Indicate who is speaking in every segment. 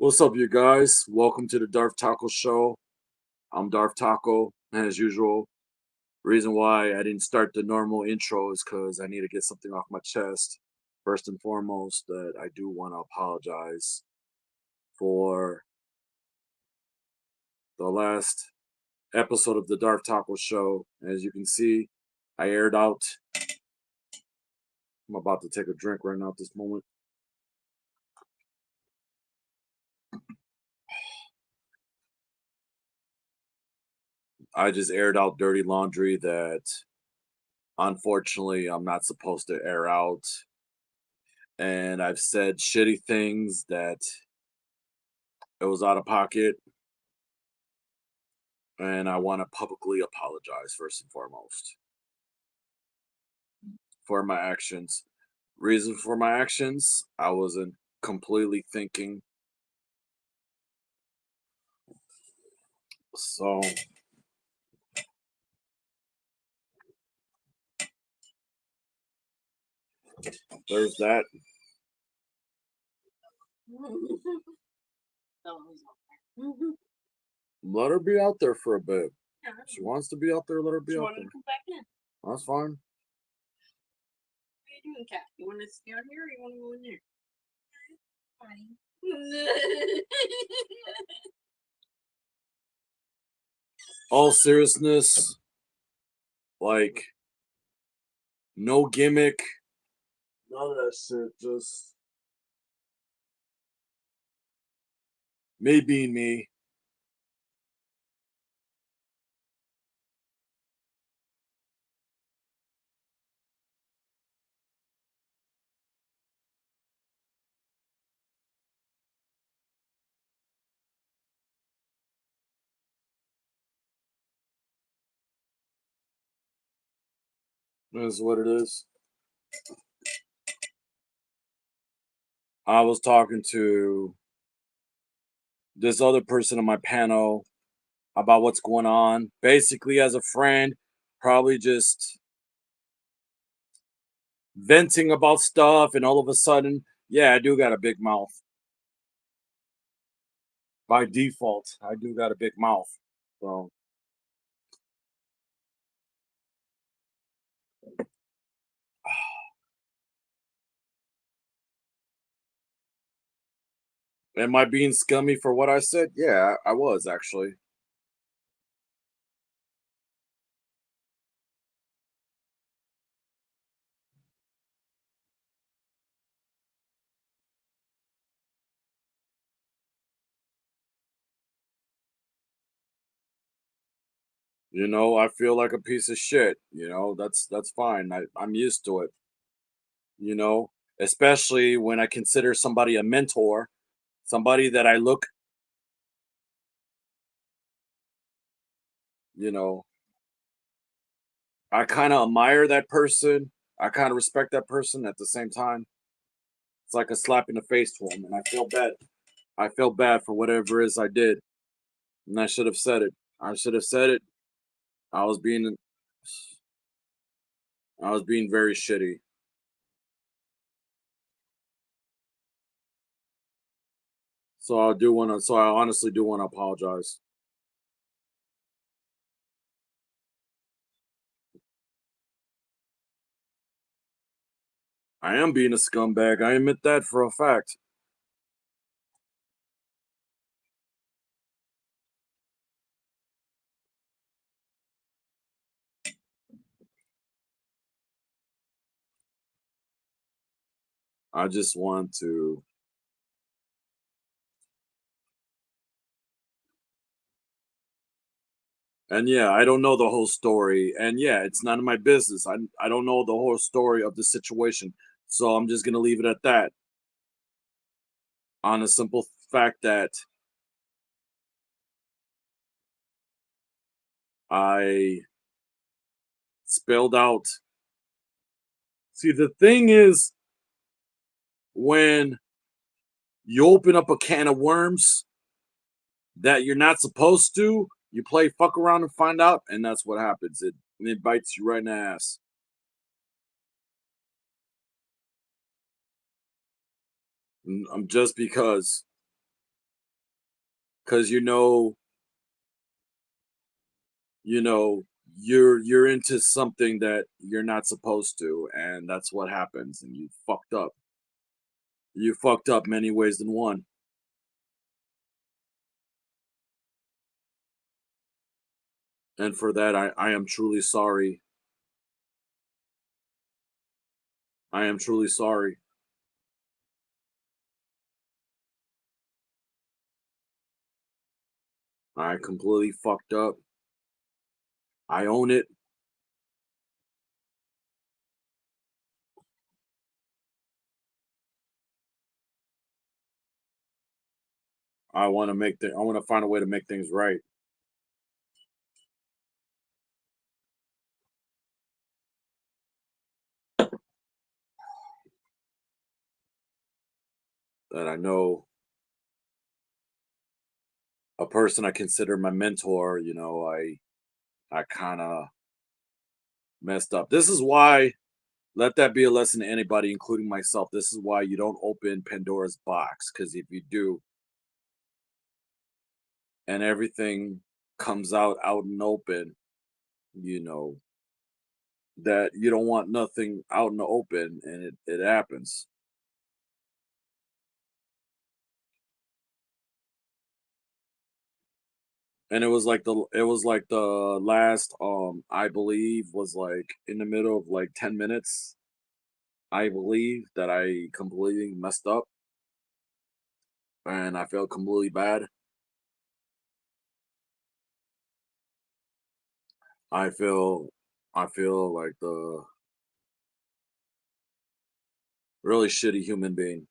Speaker 1: What's up, you guys? Welcome to the Darth Taco Show. I'm Darth Taco, and as usual, reason why I didn't start the normal intro is because I need to get something off my chest. First and foremost, that I do want to apologize for the last episode of the Darth Taco Show. As you can see, I aired out. I'm about to take a drink right now at this moment. I just aired out dirty laundry that unfortunately I'm not supposed to air out, and I've said shitty things that it was out of pocket, and I want to publicly apologize first and foremost for my actions. Reason for my actions, I wasn't completely thinking. So there's that. Let her be out there for a bit. She wants to be out there, let her be out there. Come back in. That's fine. What are you doing, Cat? You want to stay out here or you want to go in there? Fine. All seriousness, like, no gimmick, none of that shit. Just me being me. Is what it is. I was talking to this other person on my panel about what's going on. Basically, as a friend, probably just venting about stuff, and all of a sudden, yeah, I do got a big mouth. By default, I do got a big mouth. So am I being scummy for what I said? Yeah, I was actually. I feel like a piece of shit. That's fine. I'm used to it. You know, Especially when I consider somebody a mentor, somebody that I look, you know, I kind of admire that person. I kind of respect that person at the same time. It's like a slap in the face to him, and I feel bad. I feel bad for whatever it is I did, and I should have said it. I should have said it. I was being, I was being very shitty. So I honestly do want to apologize. I am being a scumbag. I admit that for a fact. I just want to. And yeah, I don't know the whole story. And yeah, it's none of my business. I don't know the whole story of the situation. So I'm just gonna leave it at that. On a simple fact that I spelled out. See, the thing is, when you open up a can of worms that you're not supposed to, you play fuck around and find out, and that's what happens. It bites you right in the ass. Just because because you're into something that you're not supposed to, and that's what happens, and you fucked up. You fucked up many ways than one, and for that, I am truly sorry. I am truly sorry. I completely fucked up. I own it. I want to find a way to make things right. That I know a person I consider my mentor, I kind of messed up. This is why, let that be a lesson to anybody, including myself. This is why you don't open Pandora's box, because if you do, and everything comes out and open, you know, that you don't want nothing out in the open, and it happens. And it was like the last I believe was like in the middle of like 10 minutes, I believe, that I completely messed up and I felt completely bad. I feel I feel like the really shitty human being.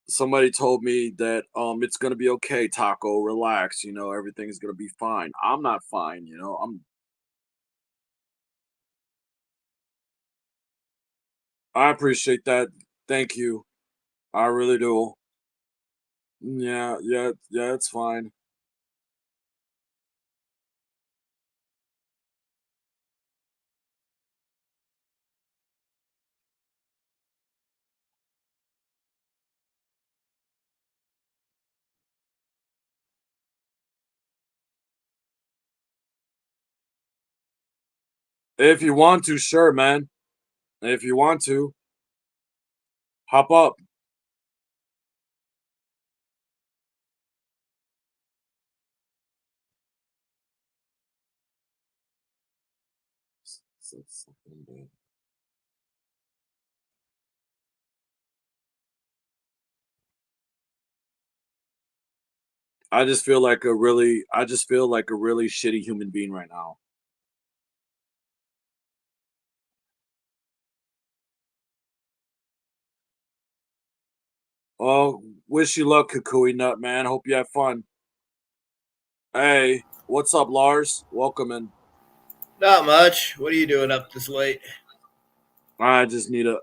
Speaker 1: Somebody told me that it's gonna be okay, Taco, relax, everything's gonna be fine. I'm not fine, I appreciate that. Thank you. I really do. Yeah, yeah, yeah, it's fine. If you want to, sure, man. If you want to, hop up. I just feel like a really shitty human being right now. Oh, wish you luck, Kukui Nut, man. Hope you have fun. Hey, what's up, Lars? Welcome in.
Speaker 2: Not much. What are you doing up this late?
Speaker 1: I just need a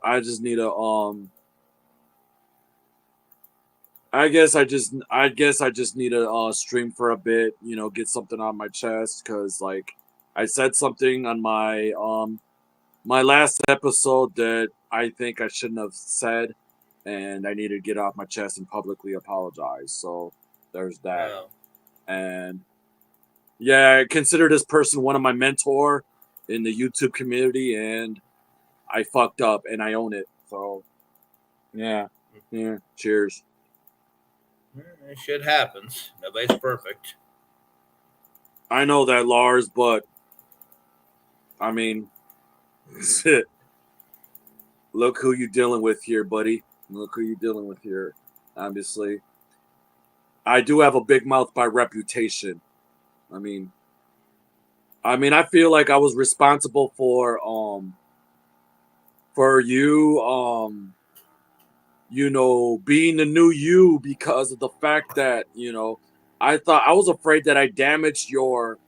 Speaker 1: I guess I just need to stream for a bit, get something on my chest, cuz like I said something on my last episode that I think I shouldn't have said, and I need to get off my chest and publicly apologize. So there's that.
Speaker 2: Oh,
Speaker 1: And yeah, I consider this person one of my mentor in the YouTube community, and I fucked up and I own it. So yeah, yeah. Cheers.
Speaker 2: shit happens. Nobody's perfect.
Speaker 1: I know that, Lars, but I mean, look who you dealing with here, buddy. Look who you dealing with here. Obviously, I do have a big mouth by reputation. I mean, I feel like I was responsible for you being the new you, because of the fact that, I thought I was afraid that I damaged your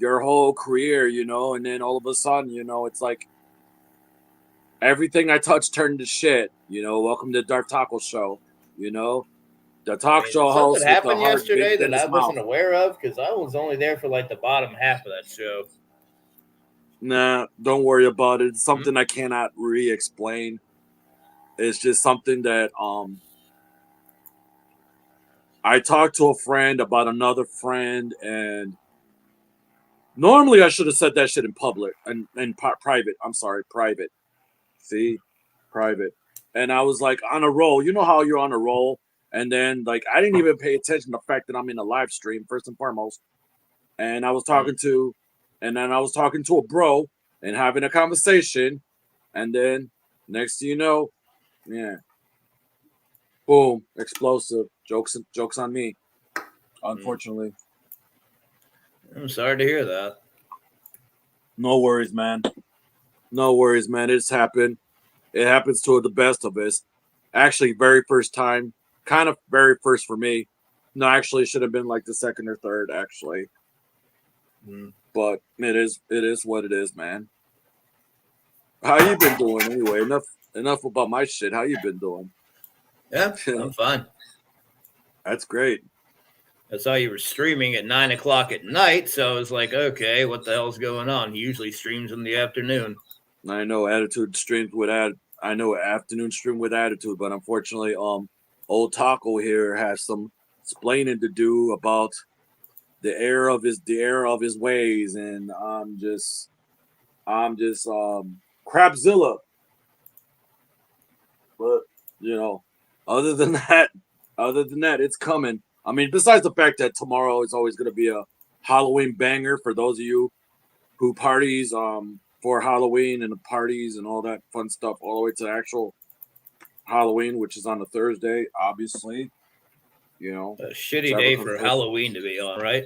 Speaker 1: whole career, and then all of a sudden, it's like everything I touched turned to shit. Welcome to Darth Taco Show, you know, the
Speaker 2: I
Speaker 1: talk
Speaker 2: mean, did
Speaker 1: show
Speaker 2: something
Speaker 1: host with the
Speaker 2: happen
Speaker 1: heart bigger
Speaker 2: yesterday
Speaker 1: than
Speaker 2: that I
Speaker 1: his mouth.
Speaker 2: wasn't aware of? Because I was only there for like the bottom half of that show.
Speaker 1: Nah, don't worry about it. It's
Speaker 2: Hmm?
Speaker 1: something I cannot re-explain. It's just something that I talked to a friend about another friend, and normally I should have said that shit in public and private. I'm sorry, private. See, private. And I was like on a roll. You know how you're on a roll, and then like I didn't even pay attention to the fact that I'm in a live stream first and foremost. And I was talking to, and then I was talking to a bro and having a conversation, and then next thing you know, yeah, boom, explosive jokes on me. Unfortunately,
Speaker 2: I'm sorry to hear that.
Speaker 1: no worries, man. No worries, man. It's happened. It happens to the best of us. Actually, very first time, kind of very first for me. No, actually, it should have been like the second or third, actually. But it is what it is, man. How you been doing anyway? Enough about my shit. How you been doing?
Speaker 2: Yeah, I'm fine.
Speaker 1: That's great.
Speaker 2: I saw you were streaming at 9 o'clock at night, so I was like, okay, what the hell's going on? He usually streams in the afternoon.
Speaker 1: I know attitude streams with I know afternoon stream with attitude, but unfortunately, old Taco here has some explaining to do about the error of his ways, and I'm just Crabzilla. But you know, other than that, it's coming. I mean, besides the fact that tomorrow is always going to be a Halloween banger for those of you who parties for Halloween and the parties and all that fun stuff, all the way to the actual Halloween, which is on a Thursday, obviously. You know,
Speaker 2: A shitty
Speaker 1: whichever
Speaker 2: day
Speaker 1: comes
Speaker 2: for
Speaker 1: first.
Speaker 2: Halloween to be on, right?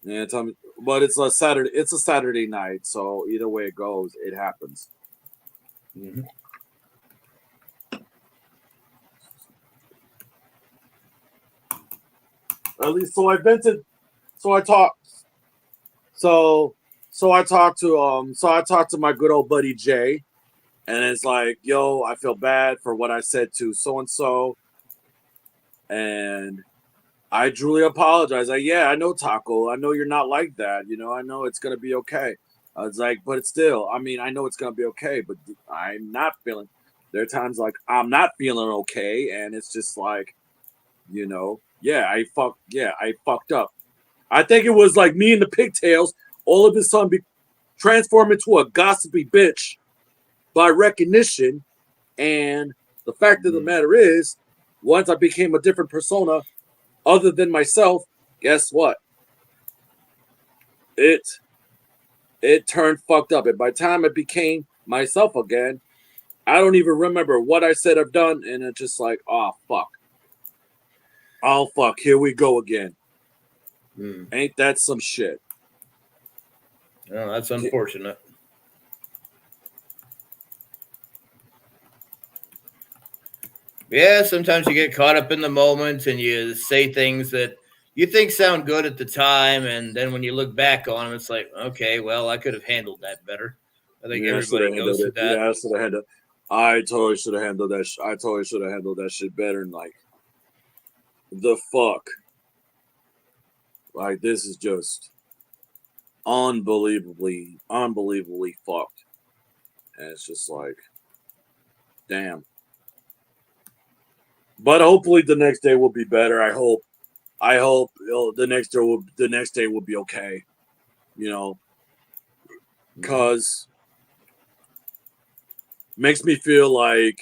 Speaker 1: Yeah, tell me, but it's a Saturday. It's a Saturday night, so either way it goes, it happens.
Speaker 2: Mm-hmm.
Speaker 1: At least, so I vented. So I talked. So I talked to my good old buddy Jay, and it's like, yo, I feel bad for what I said to so and so, and I truly apologize. Like, yeah, I know Taco. I know you're not like that. I know it's gonna be okay. I was like, but it's still, I mean, I know it's gonna be okay, but I'm not feeling. There are times like I'm not feeling okay, and it's just like, yeah, I fucked up. I think it was like me and the pigtails all of a sudden transform into a gossipy bitch by recognition. And the fact of the matter is, once I became a different persona other than myself, guess what? It turned fucked up. And by the time I became myself again, I don't even remember what I said or done. And it's just like, oh, fuck. Oh, fuck. Here we go again. Ain't that some shit?
Speaker 2: Oh, that's unfortunate. Yeah, sometimes you get caught up in the moment and you say things that you think sound good at the time, and then when you look back on them, it's like, okay, well, I could have handled that better. I think
Speaker 1: Yeah, I should
Speaker 2: everybody
Speaker 1: have handled
Speaker 2: goes through
Speaker 1: it.
Speaker 2: that.
Speaker 1: Yeah, I should have handled. I totally should have handled that. I totally should have handled that shit better. And like, the fuck, like this is just unbelievably fucked. And it's just like, damn. But hopefully the next day will be better. I hope. The next day will be okay. Because makes me feel like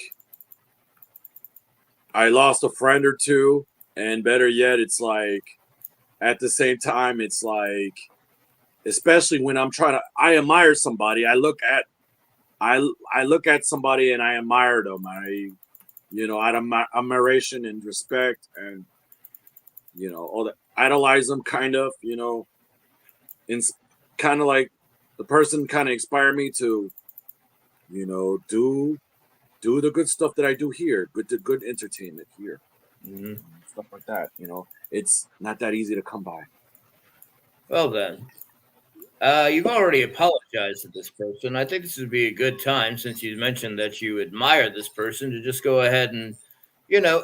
Speaker 1: I lost a friend or two, and better yet, it's like at the same time, it's like, especially when I admire somebody. I look at somebody and I admire them. Out of my admiration and respect, and all that, idolize them, kind of. And kind of like the person kind of inspired me to, do the good stuff that I do here, good entertainment here, stuff like that. It's not that easy to come by.
Speaker 2: Well, then, you've already apologized to this person. I think this would be a good time, since you mentioned that you admire this person, to just go ahead and,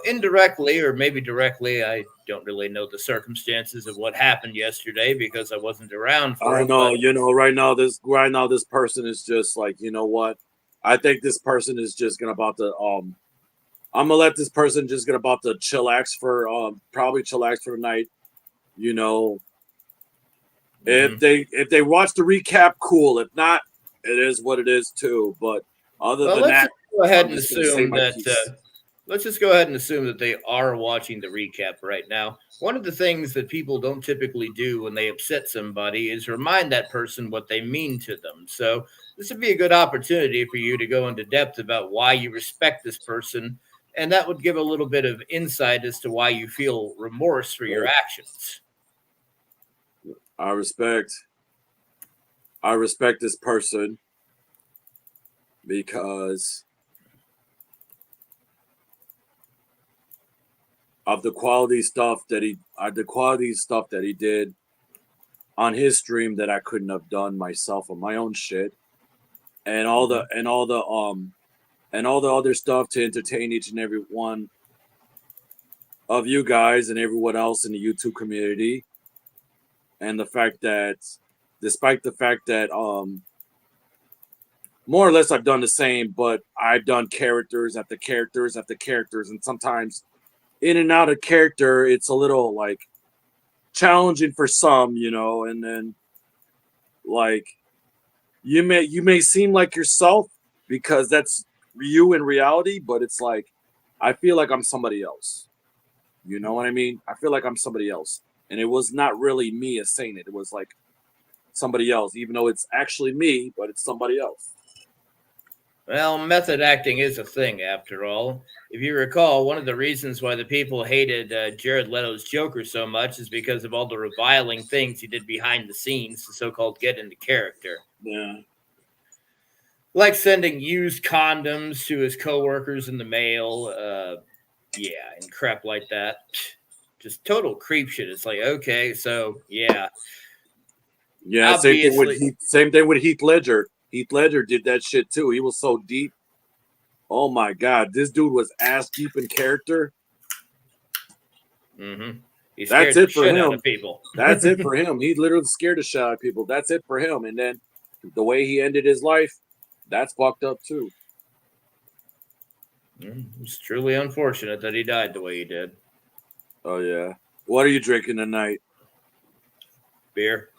Speaker 2: indirectly or maybe directly. I don't really know the circumstances of what happened yesterday because I wasn't around for
Speaker 1: I
Speaker 2: it.
Speaker 1: know,
Speaker 2: But
Speaker 1: right now this person is just like, you know what? I think this person is just gonna about to I'm gonna let this person just get about to chillax for probably chillax for the night. You know,
Speaker 2: Hmm.
Speaker 1: if they watch the recap, cool. If not, it is what it is too. But other
Speaker 2: Well,
Speaker 1: than
Speaker 2: let's
Speaker 1: that,
Speaker 2: just go ahead
Speaker 1: I'm
Speaker 2: and
Speaker 1: just gonna say
Speaker 2: assume
Speaker 1: my
Speaker 2: that.
Speaker 1: piece.
Speaker 2: Let's just go ahead and assume that they are watching the recap right now. One of the things that people don't typically do when they upset somebody is remind that person what they mean to them. So, this would be a good opportunity for you to go into depth about why you respect this person. And that would give a little bit of insight as to why you feel remorse for your
Speaker 1: Right.
Speaker 2: actions.
Speaker 1: I respect I respect this person because of the quality stuff that he did on his stream that I couldn't have done myself on my own shit, and
Speaker 2: Mhm.
Speaker 1: all the other stuff to entertain each and every one of you guys and everyone else in the YouTube community, and the fact that despite the fact that more or less I've done the same, but I've done characters after characters after characters, and sometimes in and out of character it's a little like challenging for some, you know, and then like you may seem like yourself because that's you in reality, but it's like I feel like I'm somebody else. You know what I mean? I feel like I'm somebody else. And it was not really me as saying it. It was like somebody else, even though it's actually me, but it's somebody else.
Speaker 2: Well, method acting is a thing, after all. If you recall, one of the reasons why the people hated Jared Leto's Joker so much is because of all the reviling things he did behind the scenes to so called get into character.
Speaker 1: Yeah.
Speaker 2: Like sending used condoms to his coworkers in the mail. Yeah, and crap like that. Just total creep shit. It's like, okay, so yeah,
Speaker 1: Yeah,
Speaker 2: obviously.
Speaker 1: Same thing with Heath Ledger. Heath Ledger did that shit too. He was so deep. Oh my god, this dude was ass deep in character.
Speaker 2: Mm-hmm. He
Speaker 1: That's
Speaker 2: scared the
Speaker 1: it for
Speaker 2: shit out of
Speaker 1: him.
Speaker 2: people.
Speaker 1: That's it for him. He literally scared the shit out of people. That's it for him. And then the way he ended his life, that's fucked up too.
Speaker 2: It's truly unfortunate that he died the way he did.
Speaker 1: Oh yeah. What are you drinking tonight?
Speaker 2: Beer.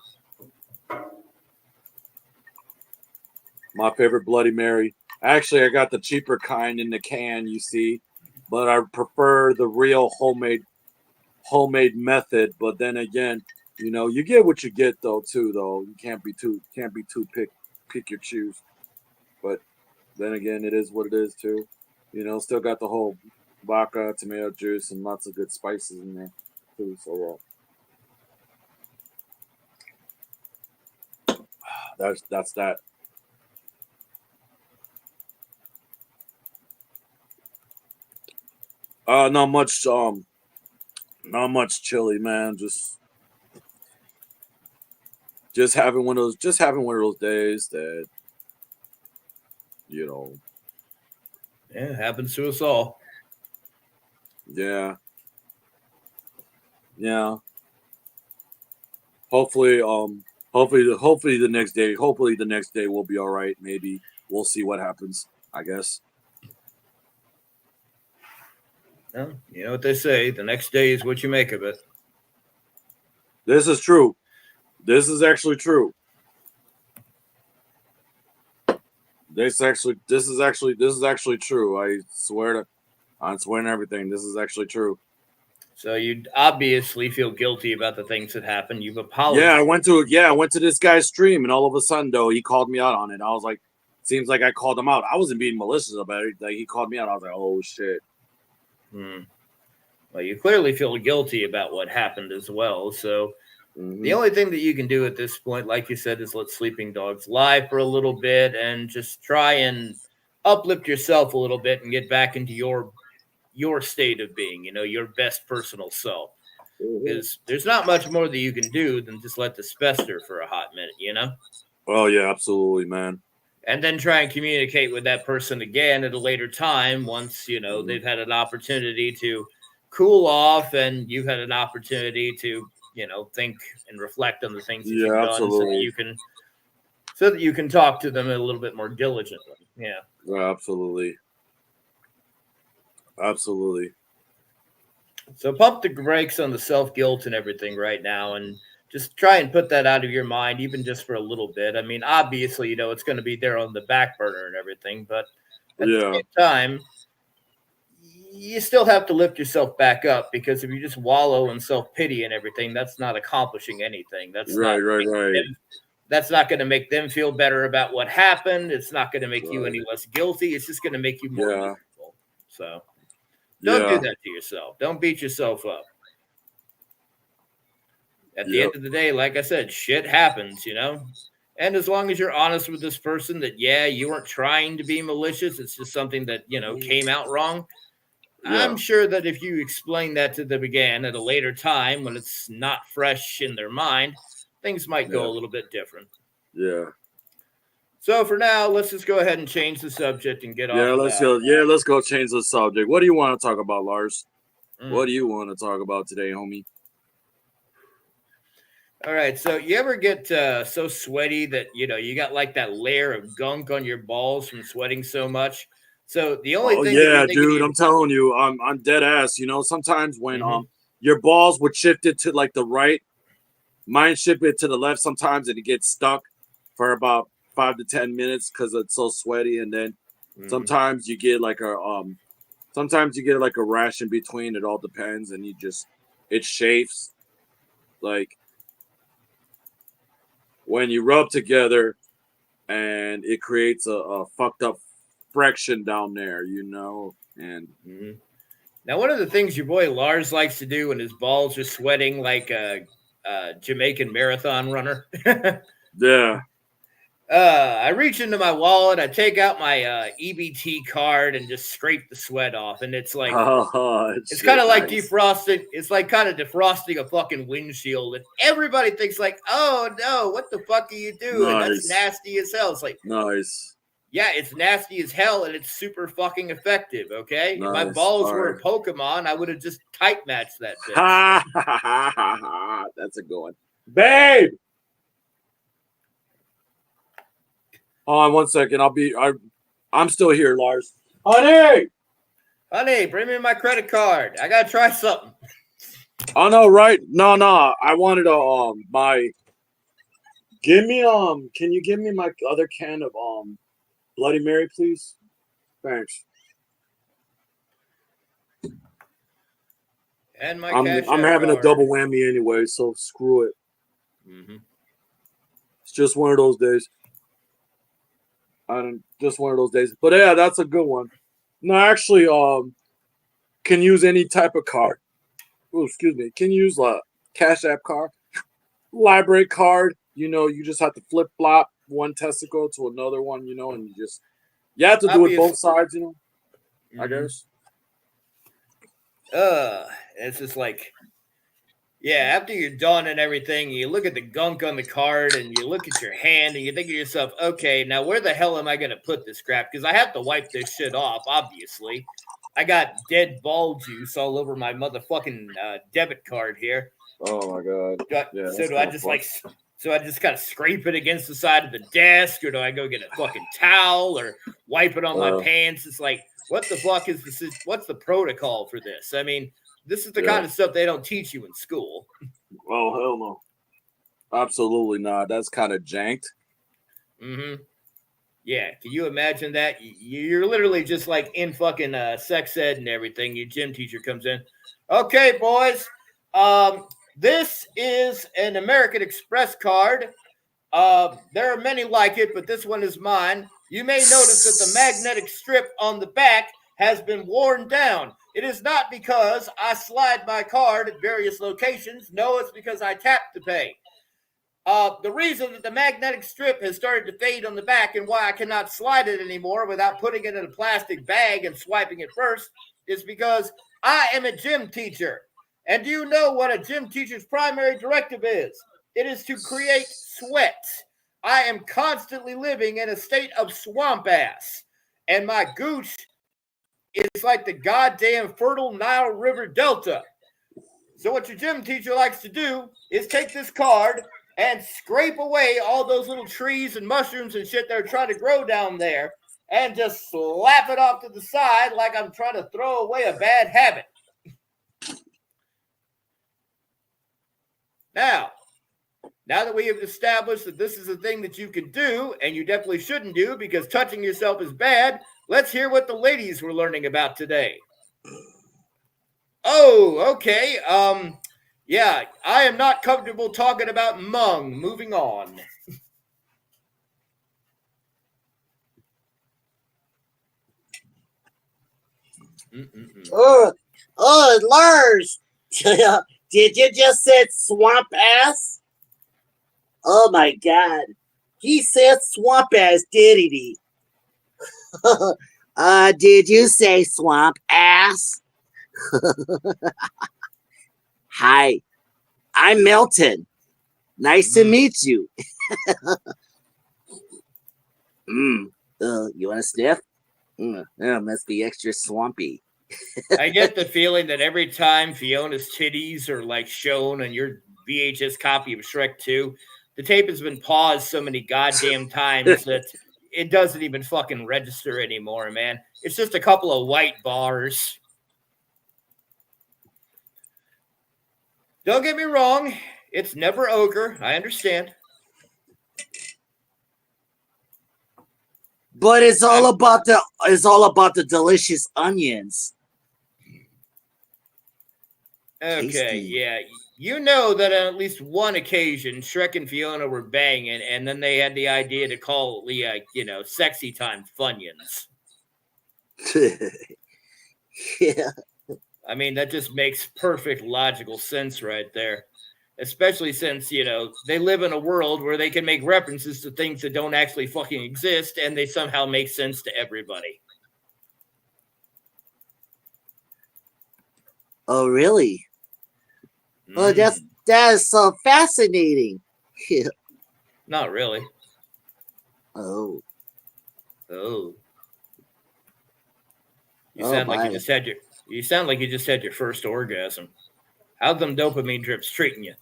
Speaker 1: My favorite Bloody Mary. Actually, I got the cheaper kind in the can, you see, but I prefer the real homemade method. But then again, you know, you get what you get though too. Though you can't be too pick your choose. But then again, it is what it is too. You know, still got the whole vodka, tomato juice, and lots of good spices in there too. So that's that. Not much. Not much chili, man. Just having one of those days that you know.
Speaker 2: Yeah, it happens to us all.
Speaker 1: Yeah, yeah. Hopefully, hopefully the next day will be all right. Maybe we'll see what happens. I guess
Speaker 2: Well, you know what they say, the next day is what you make of it.
Speaker 1: this is true. This is actually true. This is actually true. I swear to everything. This is actually true.
Speaker 2: So you obviously feel guilty about the things that happened. You've
Speaker 1: Yeah,
Speaker 2: apologized.
Speaker 1: I went to this guy's stream, and all of a sudden, though, he called me out on it. I was like, seems like I called him out. I wasn't being malicious about it. Like he called me out. I was like, oh shit.
Speaker 2: Hmm. Well, you clearly feel guilty about what happened as well. So the
Speaker 1: Hmm.
Speaker 2: only thing that you can do at this point, like you said, is let sleeping dogs lie for a little bit and just try and uplift yourself a little bit and get back into your state of being, your best personal self.
Speaker 1: Hmm.
Speaker 2: Because there's not much more that you can do than just let this fester for a hot minute.
Speaker 1: Oh yeah, absolutely, man.
Speaker 2: And then try and communicate with that person again at a later time once,
Speaker 1: Hmm.
Speaker 2: they've had an opportunity to cool off and you've had an opportunity to, think and reflect on the things that you've
Speaker 1: Yeah,
Speaker 2: done so that
Speaker 1: absolutely.
Speaker 2: you can so that you can talk to them a little bit more diligently. Yeah.
Speaker 1: Absolutely. Absolutely.
Speaker 2: So pump the brakes on the self guilt and everything right now, and just try and put that out of your mind, even just for a little bit. I mean, obviously, it's going to be there on the back burner and everything, but at the
Speaker 1: Yeah.
Speaker 2: same time, you still have to lift yourself back up, because if you just wallow in self pity and everything, that's not accomplishing anything.
Speaker 1: Right. Right. Right.
Speaker 2: That's not going to make them feel better about what happened. It's not going to make you
Speaker 1: Right.
Speaker 2: any less guilty. It's just going to make you more
Speaker 1: Yeah.
Speaker 2: miserable. So don't do
Speaker 1: Yeah.
Speaker 2: that to yourself. Don't beat yourself up. At the
Speaker 1: Yep.
Speaker 2: end of the day, like I said, shit happens, And as long as you're honest with this person that, yeah, you weren't trying to be malicious, it's just something that, came out wrong.
Speaker 1: Yeah.
Speaker 2: I'm sure that if you explain that to them again at a later time when it's not fresh in their mind, things might go a little bit different.
Speaker 1: Yeah.
Speaker 2: So for now, let's just go ahead and change the subject and get
Speaker 1: Yeah.
Speaker 2: off of
Speaker 1: Let's
Speaker 2: that.
Speaker 1: go. Yeah. Let's go change the subject. What do you want to talk about, Lars?
Speaker 2: Mm.
Speaker 1: What do you want to talk about today, homie?
Speaker 2: All right. So you ever get so sweaty that, you got like that layer of gunk on your balls from sweating so much? So the only thing that
Speaker 1: Yeah,
Speaker 2: you're thinking
Speaker 1: dude. I'm telling you, I'm dead ass. Sometimes when
Speaker 2: Mhm.
Speaker 1: your balls would shift it to like the right, mine shift it to the left sometimes, and it gets stuck for about 5 to 10 minutes because it's so sweaty, and then sometimes you get like a rash in between. It all depends, and it chafes. Like when you rub together, and it creates a fucked up friction down there, and
Speaker 2: Now, one of the things your boy Lars likes to do when his balls are sweating like a Jamaican marathon runner.
Speaker 1: yeah.
Speaker 2: I reach into my wallet, I take out my EBT card and just scrape the sweat off. And it's like, it's kind of like defrosting. It's like kind of defrosting a fucking windshield. And everybody thinks like, oh no, what the fuck are you doing?
Speaker 1: Nice.
Speaker 2: That's nasty as hell. It's like,
Speaker 1: nice.
Speaker 2: Yeah, it's nasty as hell and it's super fucking effective, okay?
Speaker 1: Nice.
Speaker 2: If my balls were a Pokemon, I would have just type matched that bitch.
Speaker 1: That's a good one. Babe! Hold on 1 second. I'm still here, Lars. Honey,
Speaker 2: bring me my credit card. I gotta try something.
Speaker 1: Oh no, right? No. I wanted can you give me my other can of Bloody Mary, please? Thanks.
Speaker 2: And my
Speaker 1: I'm having a double whammy anyway, so screw it. It's just one of those days. Just one of those days. But yeah, that's a good one. No, actually, can use any type of card. Oh, excuse me. Can use a Cash App card, library card. You just have to flip flop one testicle to another one. And you have to do it both sides. I guess.
Speaker 2: It's just like, yeah, after you're done and everything, you look at the gunk on the card and you look at your hand and you think to yourself, okay, now where the hell am I going to put this crap? Because I have to wipe this shit off, obviously. I got dead ball juice all over my motherfucking debit card here.
Speaker 1: Oh, my God.
Speaker 2: So I just kind of scrape it against the side of the desk, or do I go get a fucking towel or wipe it on my pants? It's like, what the fuck is this? What's the protocol for this? I mean, this is the kind of stuff they don't teach you in school.
Speaker 1: Oh, hell no. Absolutely not. That's kind of janked.
Speaker 2: Yeah. Can you imagine that? You're literally just like in fucking sex ed and everything. Your gym teacher comes in. Okay, boys. This is an American Express card. There are many like it, but this one is mine. You may notice that the magnetic strip on the back has been worn down. It is not because I slide my card at various locations. No, it's because I tap to pay. The reason that the magnetic strip has started to fade on the back and why I cannot slide it anymore without putting it in a plastic bag and swiping it first is because I am a gym teacher. And do you know what a gym teacher's primary directive is? It is to create sweat. I am constantly living in a state of swamp ass. And my gooch is like the goddamn fertile Nile River Delta. So what your gym teacher likes to do is take this card and scrape away all those little trees and mushrooms and shit that are trying to grow down there and just slap it off to the side like I'm trying to throw away a bad habit. Now that we have established that this is a thing that you can do and you definitely shouldn't do because touching yourself is bad, let's hear what the ladies were learning about today. Oh, okay. Yeah, I am not comfortable talking about Hmong. Moving on.
Speaker 3: Oh, Lars! Did you just say swamp ass? Oh my god. He said swamp ass, didn't he? Did you say swamp ass? Hi, I'm Milton. Nice to meet you. You want to sniff? Must be extra swampy.
Speaker 2: I get the feeling that every time Fiona's titties are like shown on your VHS copy of Shrek 2, the tape has been paused so many goddamn times that it doesn't even fucking register anymore, man. It's just a couple of white bars. Don't get me wrong, it's never ogre. I understand.
Speaker 3: But it's all about the delicious onions.
Speaker 2: Okay,
Speaker 3: Tasty.
Speaker 2: yeah. You know that on at least one occasion, Shrek and Fiona were banging, and then they had the idea to call it, sexy time Funyuns.
Speaker 3: Yeah.
Speaker 2: I mean, that just makes perfect logical sense right there. Especially since, they live in a world where they can make references to things that don't actually fucking exist, and they somehow make sense to everybody.
Speaker 3: Oh, really? Oh, that is so fascinating.
Speaker 2: Not really.
Speaker 3: Oh.
Speaker 2: You
Speaker 3: Oh,
Speaker 2: sound like
Speaker 3: my.
Speaker 2: you sound like you just had your first orgasm. How'd them dopamine drips treating you?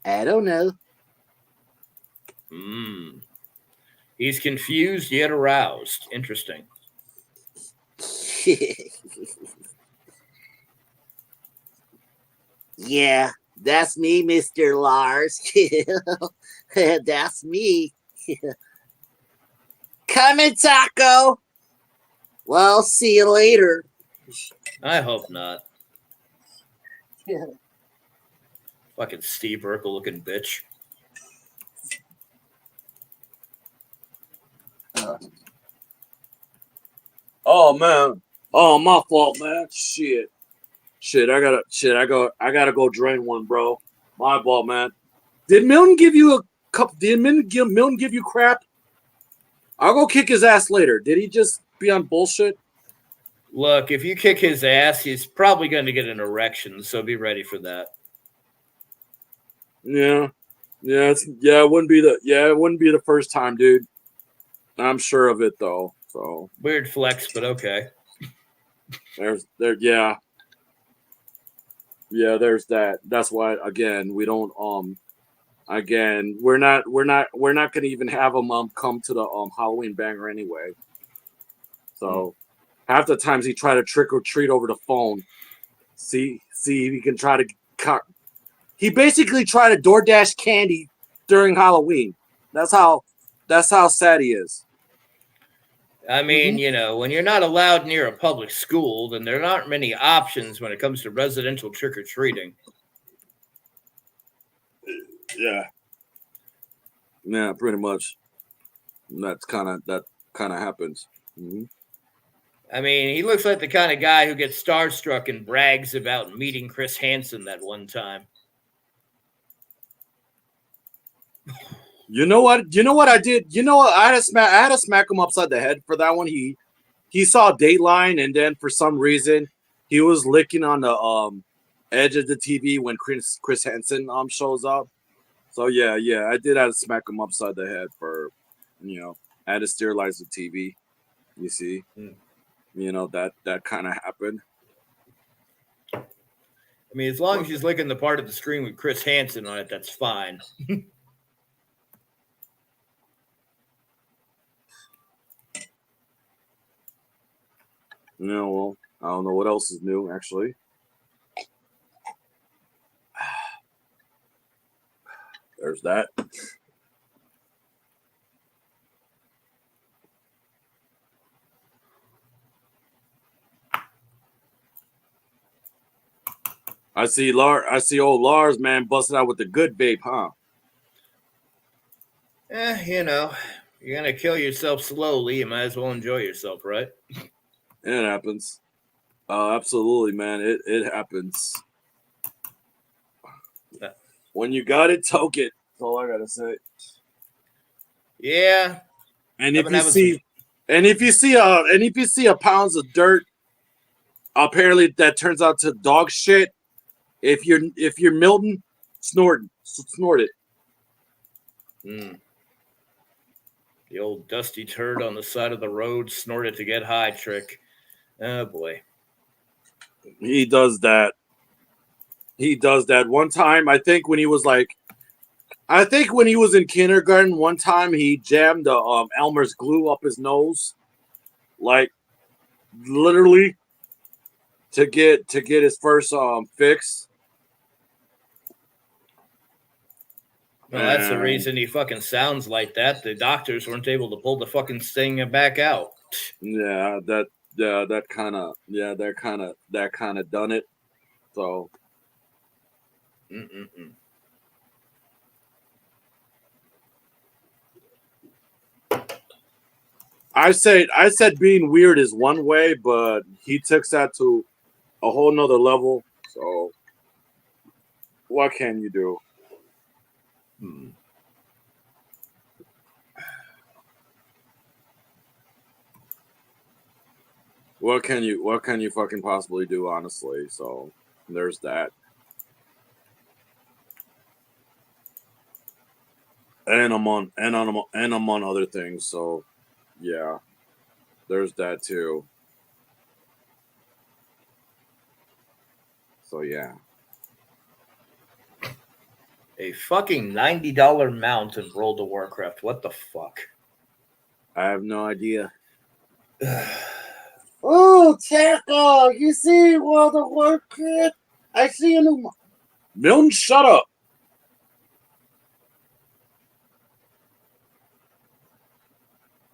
Speaker 3: I don't know.
Speaker 2: He's confused yet aroused. Interesting.
Speaker 3: Yeah, that's me, Mr. Lars. That's me. Coming, Taco. Well, see you later.
Speaker 2: I hope not.
Speaker 3: Yeah.
Speaker 2: Fucking Steve Urkel looking bitch.
Speaker 1: Oh man. Oh, my fault, man. Shit. I gotta go drain one, bro. My fault, man. Did Milton give you a cup? Did Milton give you crap? I'll go kick his ass later. Did he just be on bullshit?
Speaker 2: Look, if you kick his ass, he's probably going to get an erection, so be ready for that.
Speaker 1: Yeah. It wouldn't be the first time, dude. I'm sure of it though. So
Speaker 2: weird flex, but okay.
Speaker 1: There's that. That's why again we don't we're not gonna even have them come to the Halloween banger anyway. So half the times he try to trick or treat over the phone. See he can try to cut. He basically tried to DoorDash candy during Halloween. That's how sad he is.
Speaker 2: I mean, when you're not allowed near a public school, then there aren't many options when it comes to residential trick-or-treating.
Speaker 1: Yeah, pretty much. That kind of happens. Mm-hmm.
Speaker 2: I mean, he looks like the kind of guy who gets starstruck and brags about meeting Chris Hansen that one time.
Speaker 1: You know what I did? You know what? I had to smack him upside the head for that one. He saw Dateline, and then for some reason he was licking on the edge of the TV when Chris Hansen shows up. So yeah, I did have to smack him upside the head for, I had to sterilize the TV. You see, that kind of happened.
Speaker 2: I mean, as long as she's licking the part of the screen with Chris Hansen on it, that's fine.
Speaker 1: No, well, I don't know what else is new, actually. There's that. I see old Lars, man, busting out with the good vape, huh?
Speaker 2: You know, you're gonna kill yourself slowly. You might as well enjoy yourself, right?
Speaker 1: It happens. Absolutely, man. It happens. When you got it, toke it. That's all I gotta say.
Speaker 2: Yeah.
Speaker 1: And if you see a pounds of dirt, apparently that turns out to dog shit. If you're Milton, snort it.
Speaker 2: Mm. The old dusty turd on the side of the road, snort it to get high trick. Oh boy.
Speaker 1: He does that. One time, I think when he was in kindergarten, one time he jammed Elmer's glue up his nose, like literally to get his first fix.
Speaker 2: Well, that's the reason he fucking sounds like that. The doctors weren't able to pull the fucking thing back out.
Speaker 1: Yeah, that kind of done it. So.
Speaker 2: Mm-mm-mm.
Speaker 1: I said being weird is one way, but he took that to a whole nother level. So what can you do? What can you fucking possibly do, honestly? So there's that. And I'm on other things, so yeah. There's that too. So yeah.
Speaker 2: A fucking $90 mount in World of Warcraft. What the fuck?
Speaker 1: I have no idea.
Speaker 3: Oh, Tackle! You see World of Warcraft? I see a new.
Speaker 1: Milton, shut up.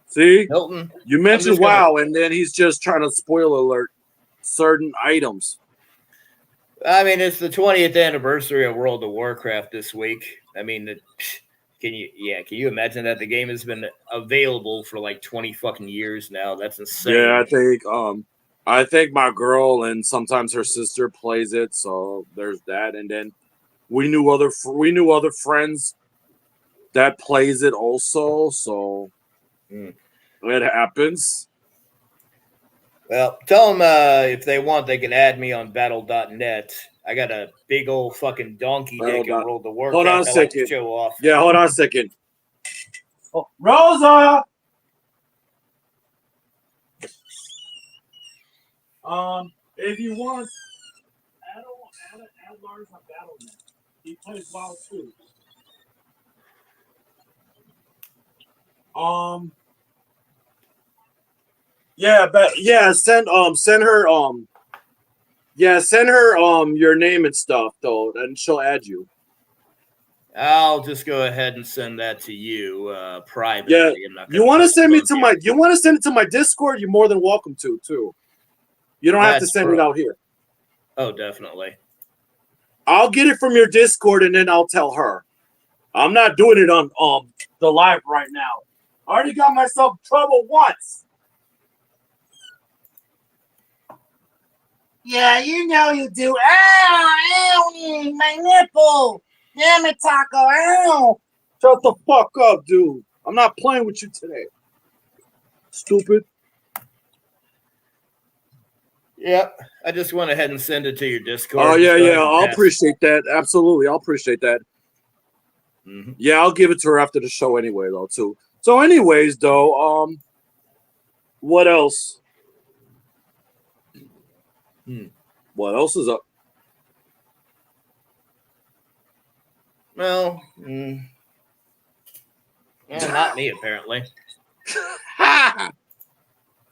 Speaker 1: See,
Speaker 2: Milton,
Speaker 1: you mentioned WoW, and then he's just trying to spoil alert certain items.
Speaker 2: I mean, it's the 20th anniversary of World of Warcraft this week. I mean, can you imagine that the game has been available for like 20 fucking years now? That's insane.
Speaker 1: Yeah, I think my girl and sometimes her sister plays it, so there's that. And then we knew other friends that plays it also, so it happens.
Speaker 2: Well, tell them if they want, they can add me on battle.net. I got a big old fucking donkey dick in World of Warcraft.
Speaker 1: Hold on a second.
Speaker 2: I like to show off.
Speaker 1: Yeah, hold on a second. Oh, Rosa! If you want, add Lars on Battle.net. He plays WoW too. Send her your name and stuff though, and she'll add you.
Speaker 2: I'll just go ahead and send that to you privately.
Speaker 1: Yeah, you want to send it to my Discord? You're more than welcome to too. You don't have to send it out here.
Speaker 2: Oh, definitely.
Speaker 1: I'll get it from your Discord and then I'll tell her. I'm not doing it on the live right now. I already got myself in trouble once.
Speaker 3: Yeah, you know you do. Ow, my nipple. Damn it, Taco. Ow.
Speaker 1: Shut the fuck up, dude. I'm not playing with you today. Stupid.
Speaker 2: Yep. I just went ahead and sent it to your Discord.
Speaker 1: Oh, yeah. I'll appreciate that. Absolutely. I'll appreciate that. Mm-hmm. Yeah, I'll give it to her after the show anyway, though, too. So, anyways, though, what else? What else is up?
Speaker 2: Well, not me apparently.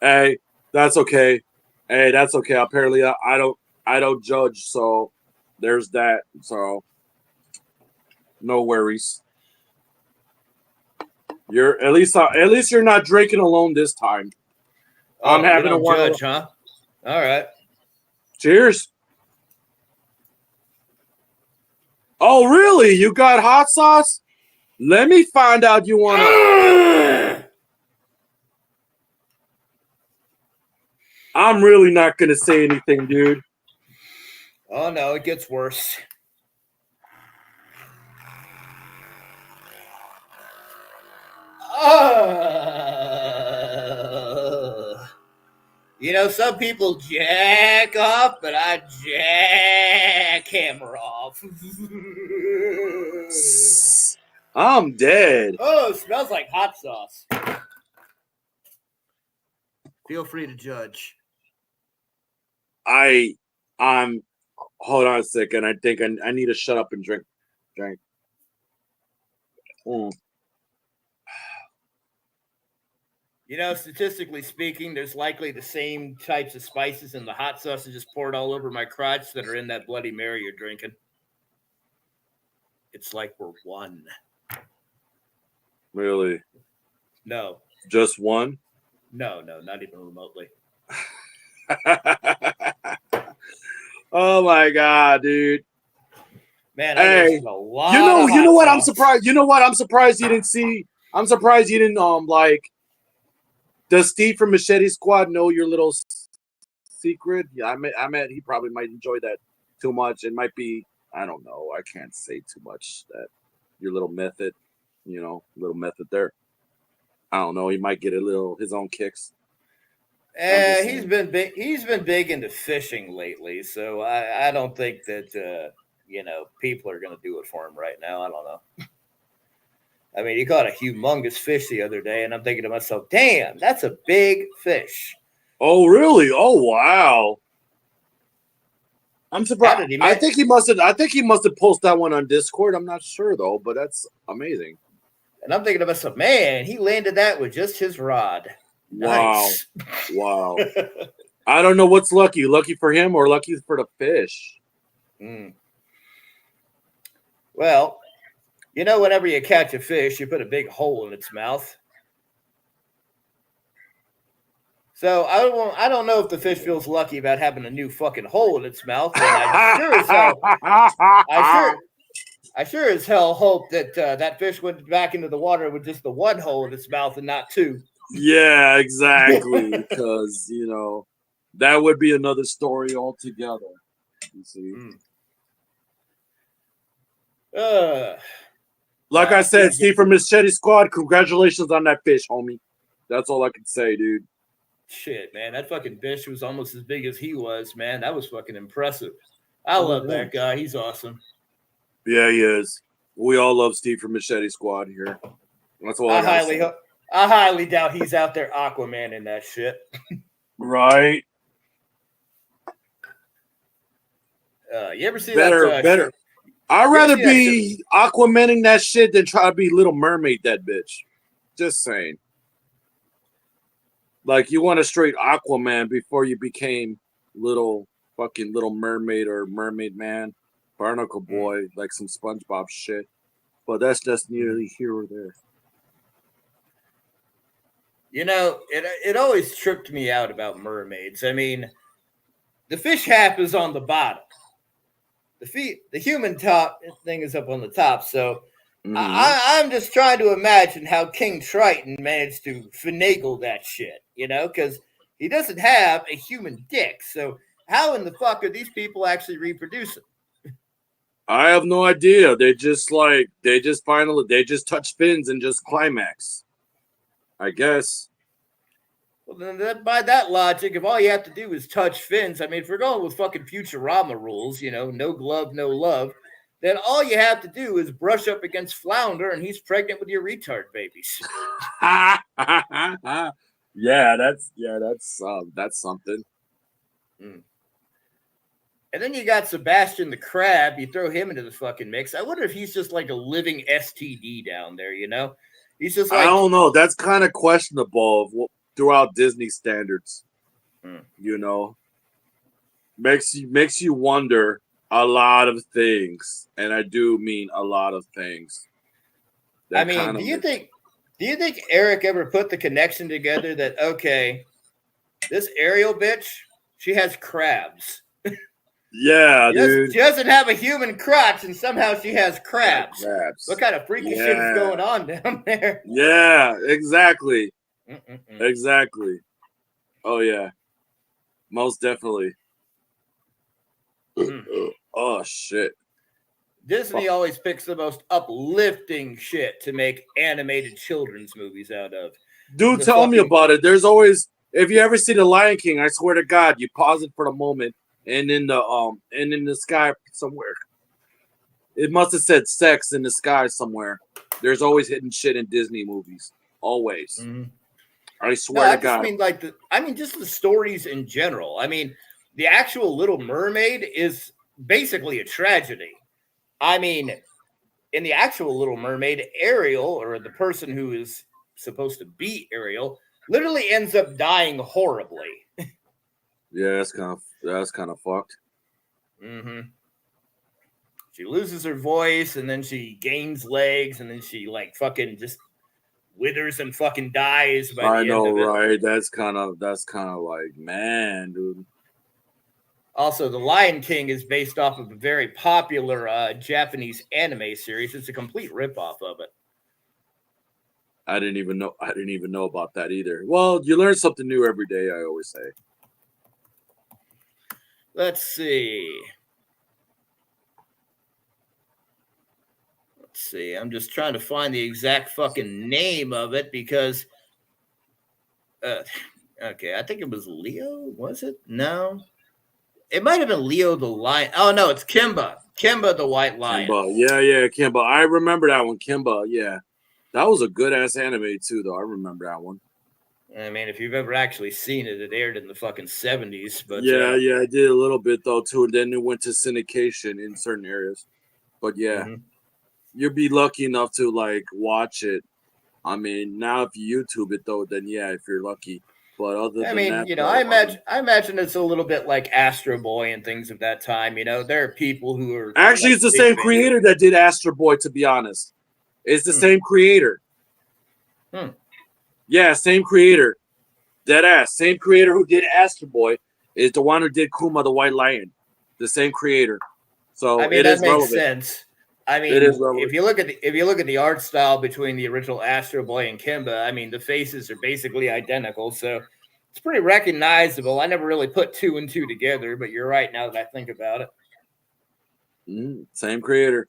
Speaker 1: Hey, that's okay. Hey, that's okay. Apparently, I don't judge. So there's that. So no worries. You're at least you're not drinking alone this time. I'm
Speaker 2: Oh, you
Speaker 1: having a
Speaker 2: don't
Speaker 1: one.
Speaker 2: judge, huh? All right.
Speaker 1: Cheers. Oh, really? You got hot sauce? Let me find out you want to. I'm really not going to say anything, dude.
Speaker 2: Oh no, it gets worse. You know, some people jack off, but I jackhammer off.
Speaker 1: I'm dead.
Speaker 2: Oh, it smells like hot sauce. Feel free to judge.
Speaker 1: I'm. Hold on a second. I think I need to shut up and drink. Mm.
Speaker 2: You know, statistically speaking, there's likely the same types of spices in the hot sauce that just poured all over my crotch that are in that Bloody Mary you're drinking. It's like we're one.
Speaker 1: Really?
Speaker 2: No.
Speaker 1: Just one?
Speaker 2: No, not even remotely.
Speaker 1: Oh my god, dude.
Speaker 2: Man,
Speaker 1: Hey,
Speaker 2: a lot
Speaker 1: you know
Speaker 2: of
Speaker 1: what?
Speaker 2: hot
Speaker 1: I'm
Speaker 2: sauce.
Speaker 1: surprised. You know what? I'm surprised you didn't see. I'm surprised you didn't like. Does Steve from Machete Squad know your little secret? Yeah, I meant he probably might enjoy that too much. It might be. I don't know. I can't say too much. That your little method, little method there. I don't know. He might get his own kicks.
Speaker 2: He's been big. He's been big into fishing lately, so I don't think that people are going to do it for him right now. I don't know. I mean, he caught a humongous fish the other day, and I'm thinking to myself, "Damn, that's a big fish."
Speaker 1: Oh really? Oh wow! I'm surprised. I think he must have posted that one on Discord. I'm not sure though, but that's amazing.
Speaker 2: And I'm thinking to myself, man, he landed that with just his rod. Nice.
Speaker 1: Wow. I don't know what's lucky. Lucky for him or lucky for the fish?
Speaker 2: Well, whenever you catch a fish, you put a big hole in its mouth. So I don't know if the fish feels lucky about having a new fucking hole in its mouth. And I sure as hell hope that that fish went back into the water with just the one hole in its mouth and not two.
Speaker 1: Yeah, exactly. Because that would be another story altogether. You see. Like I said, Steve from Machete Squad, congratulations on that fish, homie. That's all I can say, dude.
Speaker 2: Shit, man, that fucking fish was almost as big as he was, man. That was fucking impressive. I love that guy. He's awesome.
Speaker 1: Yeah, he is. We all love Steve from Machete Squad here. That's all I
Speaker 2: highly doubt he's out there Aquaman in that shit.
Speaker 1: Right.
Speaker 2: You ever see
Speaker 1: that? Better. I'd rather be Aquamaning that shit than try to be Little Mermaid that bitch. Just saying. Like, you want a straight Aquaman before you became Little Mermaid or Mermaid Man, Barnacle Boy, like some SpongeBob shit. But that's just nearly here or there.
Speaker 2: It always tripped me out about mermaids. I mean, the fish half is on the bottom. The human top thing is up on the top. So I'm just trying to imagine how King Triton managed to finagle that shit, because he doesn't have a human dick. So how in the fuck are these people actually reproducing?
Speaker 1: I have no idea. They just touch fins and just climax. I guess.
Speaker 2: Well, then by that logic, if all you have to do is touch fins, I mean, if we're going with fucking Futurama rules, no glove, no love, then all you have to do is brush up against Flounder and he's pregnant with your retard babies.
Speaker 1: Yeah, that's something.
Speaker 2: And then you got Sebastian the Crab. You throw him into the fucking mix. I wonder if he's just like a living STD down there, you know? He's just like...
Speaker 1: I don't know. That's kind of questionable throughout Disney standards. You know? Makes you wonder a lot of things. And I do mean a lot of things.
Speaker 2: I mean, do you think Eric ever put the connection together that, okay, this Ariel bitch, she has crabs.
Speaker 1: Yeah, dude.
Speaker 2: She doesn't have a human crotch, and somehow she has crabs. What kind of freaky shit is going on down there?
Speaker 1: Yeah, exactly. Exactly. Oh, yeah. Most definitely. Oh, shit.
Speaker 2: Disney always picks the most uplifting shit to make animated children's movies out of.
Speaker 1: Dude, tell me about it. There's always, if you ever see The Lion King, I swear to God, you pause it for a moment, and in the sky somewhere, it must have said sex in the sky somewhere. There's always hidden shit in Disney movies. Always. I swear to God.
Speaker 2: I mean, just the stories in general. I mean, the actual Little Mermaid is basically a tragedy. I mean, in the actual Little Mermaid, Ariel, or the person who is supposed to be Ariel, literally ends up dying horribly.
Speaker 1: Yeah, that's kind of fucked.
Speaker 2: She loses her voice, and then she gains legs, and then she like fucking just withers and fucking dies by the end of it.
Speaker 1: Right? That's kind of like, man, dude.
Speaker 2: Also, The Lion King is based off of a very popular Japanese anime series. It's a complete ripoff of it.
Speaker 1: I didn't even know about that either. Well, you learn something new every day, I always say.
Speaker 2: Let's see. I'm just trying to find the exact fucking name of it because okay, I think it was Leo, was it? No. It might have been Leo the Lion. Oh no, it's Kimba. Kimba the White Lion.
Speaker 1: Kimba. Yeah, Kimba. I remember that one. Kimba, yeah. That was a good ass anime too, though. I remember that one.
Speaker 2: I mean, if you've ever actually seen it, it aired in the fucking 70s. But
Speaker 1: yeah, I did a little bit though too, and then it went to syndication in certain areas. But yeah, you'd be lucky enough to like watch it. I mean, now if you YouTube it though, then yeah, if you're lucky. But other than that,
Speaker 2: you know,
Speaker 1: though,
Speaker 2: I imagine it's a little bit like Astro Boy and things of that time. You know, there are people who are
Speaker 1: actually, it's the same creator that did Astro Boy. To be honest, it's the same creator. Yeah, same creator. Deadass. Same creator who did Astro Boy is the one who did Kuma the White Lion. The same creator. So
Speaker 2: I mean, that makes sense. I mean,
Speaker 1: it is relevant.
Speaker 2: if you look at the art style between the original Astro Boy and Kimba, I mean, the faces are basically identical, so it's pretty recognizable. I never really put two and two together, but you're right now that I think about it.
Speaker 1: Same creator.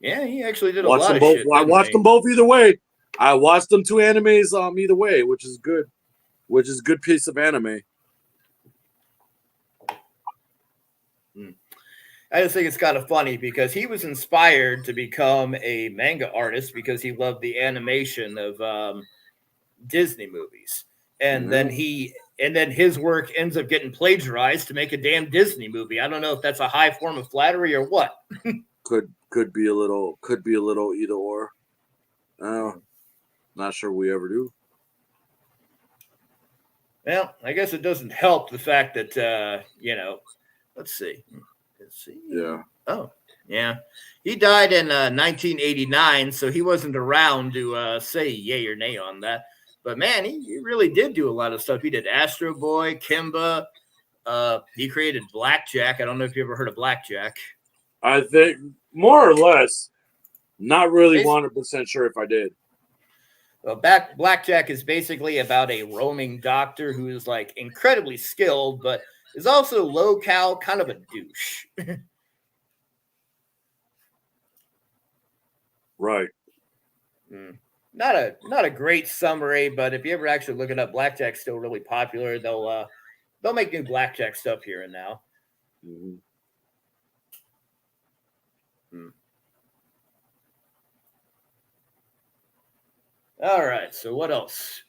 Speaker 2: Yeah, he actually did a lot of shit.
Speaker 1: I watched them both either way. I watched them two animes either way, which is good. Which is a good piece of anime.
Speaker 2: I just think it's kind of funny because he was inspired to become a manga artist because he loved the animation of Disney movies. And then his work ends up getting plagiarized to make a damn Disney movie. I don't know if that's a high form of flattery or what.
Speaker 1: Could be a little either or. Not sure we ever do.
Speaker 2: Well, I guess it doesn't help the fact that let's see.
Speaker 1: Yeah.
Speaker 2: Oh, yeah. He died in 1989, so he wasn't around to say yay or nay on that. But man, he really did do a lot of stuff. He did Astro Boy, Kimba. He created Blackjack. I don't know if you ever heard of Blackjack.
Speaker 1: I think more or less. Not really 100% sure if I did.
Speaker 2: Well, Blackjack is basically about a roaming doctor who is like incredibly skilled, but is also low-cal, kind of a douche.
Speaker 1: Right.
Speaker 2: Not a great summary, but if you ever actually look it up, Blackjack's still really popular. They'll make new Blackjack stuff here and now. All right, so what else?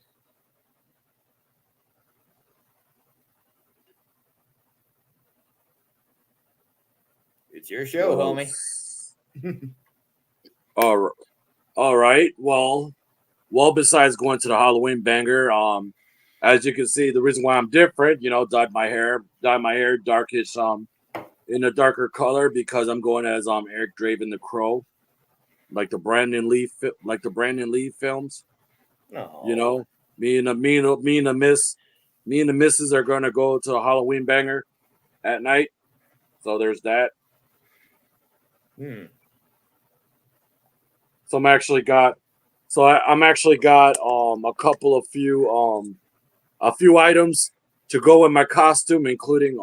Speaker 2: It's your show, homie.
Speaker 1: All right. Well, besides going to the Halloween banger, as you can see, the reason why I'm different, dyed my hair darkish, in a darker color because I'm going as Eric Draven the Crow, like the Brandon Lee films.
Speaker 2: No.
Speaker 1: Me and the missus are gonna go to a Halloween banger at night. So there's that. So I'm actually got a few items to go in my costume, including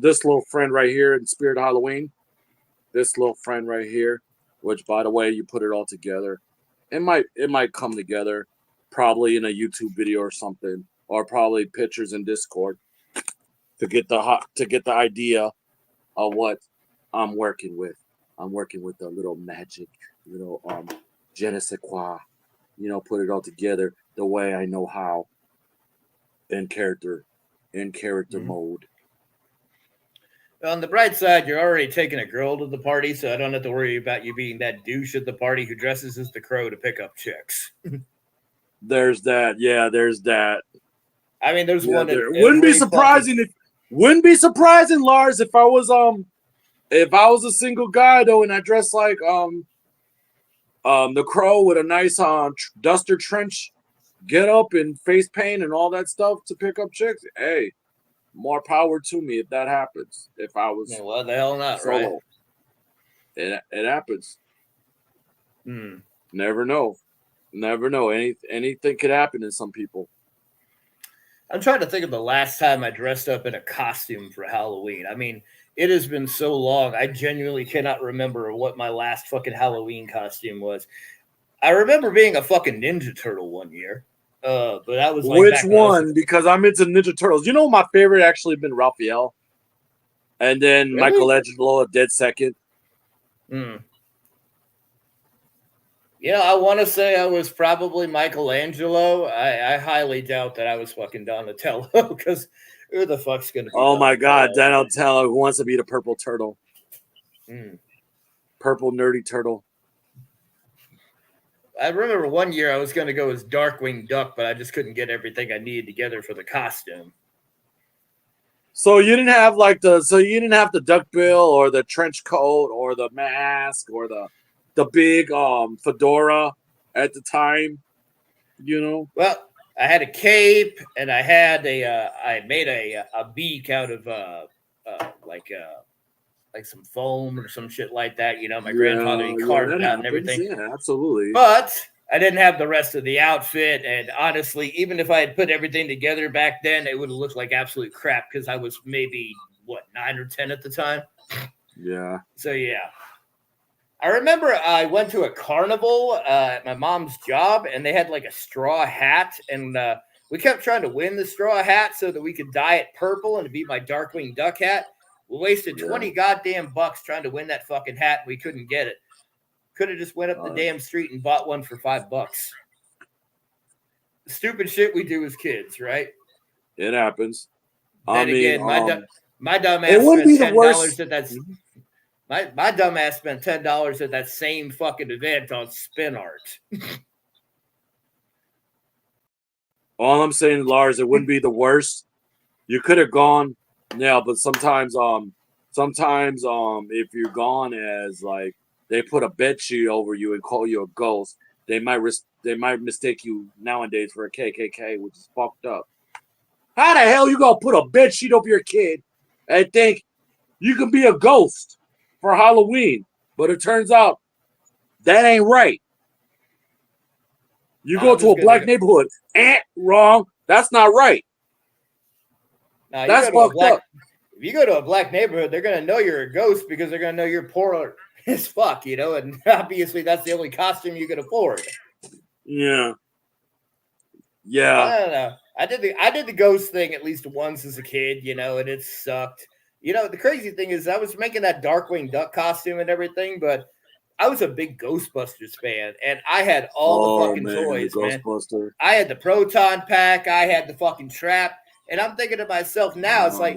Speaker 1: this little friend right here in Spirit Halloween. This little friend right here, which by the way, you put it all together. It might come together, probably in a YouTube video or something, or probably pictures in Discord to get the idea of what I'm working with. I'm working with a little magic, je ne sais quoi, put it all together the way I know how. In character mode.
Speaker 2: On the bright side, you're already taking a girl to the party, so I don't have to worry about you being that douche at the party who dresses as the Crow to pick up chicks.
Speaker 1: There's that. Yeah, there's that.
Speaker 2: I mean, there's one.
Speaker 1: Wouldn't be surprising, Lars, if I was a single guy though, and I dressed like the Crow with a nice duster trench get up and face paint and all that stuff to pick up chicks. Hey, more power to me if that happens. If I was
Speaker 2: what the hell not, solo.
Speaker 1: Right? It happens. Never know. Anything could happen to some people.
Speaker 2: I'm trying to think of the last time I dressed up in a costume for Halloween. I mean, it has been so long. I genuinely cannot remember what my last fucking Halloween costume was. I remember being a fucking Ninja Turtle one year. But that was like
Speaker 1: which one? Because I'm into Ninja Turtles. My favorite actually been Raphael, and then really? Michelangelo a dead second.
Speaker 2: I want to say I was probably Michelangelo. I highly doubt that I was fucking Donatello because who the fuck's gonna be?
Speaker 1: Oh my god, Donatello wants to be the purple turtle. Purple nerdy turtle.
Speaker 2: I remember one year I was going to go as Darkwing Duck, but I just couldn't get everything I needed together for the costume.
Speaker 1: So you didn't have the duck bill or the trench coat or the mask or the big fedora at the time,
Speaker 2: Well, I had a cape and I had I made a beak out of like some foam or some shit like that. My grandfather carved it out and everything.
Speaker 1: Yeah, absolutely.
Speaker 2: But I didn't have the rest of the outfit. And honestly, even if I had put everything together back then, it would have looked like absolute crap because I was maybe, 9 or 10 at the time?
Speaker 1: Yeah.
Speaker 2: So, yeah. I remember I went to a carnival at my mom's job, and they had like a straw hat. And we kept trying to win the straw hat so that we could dye it purple and be my Darkwing Duck hat. We wasted 20 goddamn bucks trying to win that fucking hat. And we couldn't get it. Could have just went up the damn street and bought one for $5. The stupid shit we do as kids, right?
Speaker 1: It happens.
Speaker 2: My dumb ass spent $10 at that. My dumb ass spent $10 at that same fucking event on spin art.
Speaker 1: All I'm saying, Lars, it wouldn't be the worst. You could have gone. Yeah, but sometimes if you're gone as like they put a bed sheet over you and call you a ghost, they might mistake you nowadays for a KKK, which is fucked up. How the hell you gonna put a bed sheet over your kid and think you can be a ghost for Halloween? But it turns out that ain't right. You go to a black neighborhood, wrong. That's not right.
Speaker 2: Now, that's fucked up. If you go to a black neighborhood, they're going to know you're a ghost because they're going to know you're poor as fuck, and obviously that's the only costume you can afford.
Speaker 1: Yeah.
Speaker 2: I don't know. I did the ghost thing at least once as a kid, and it sucked. The crazy thing is I was making that Darkwing Duck costume and everything, but I was a big Ghostbusters fan, and I had all the fucking toys, man. I had the proton pack. I had the fucking trap. And I'm thinking to myself now, it's like,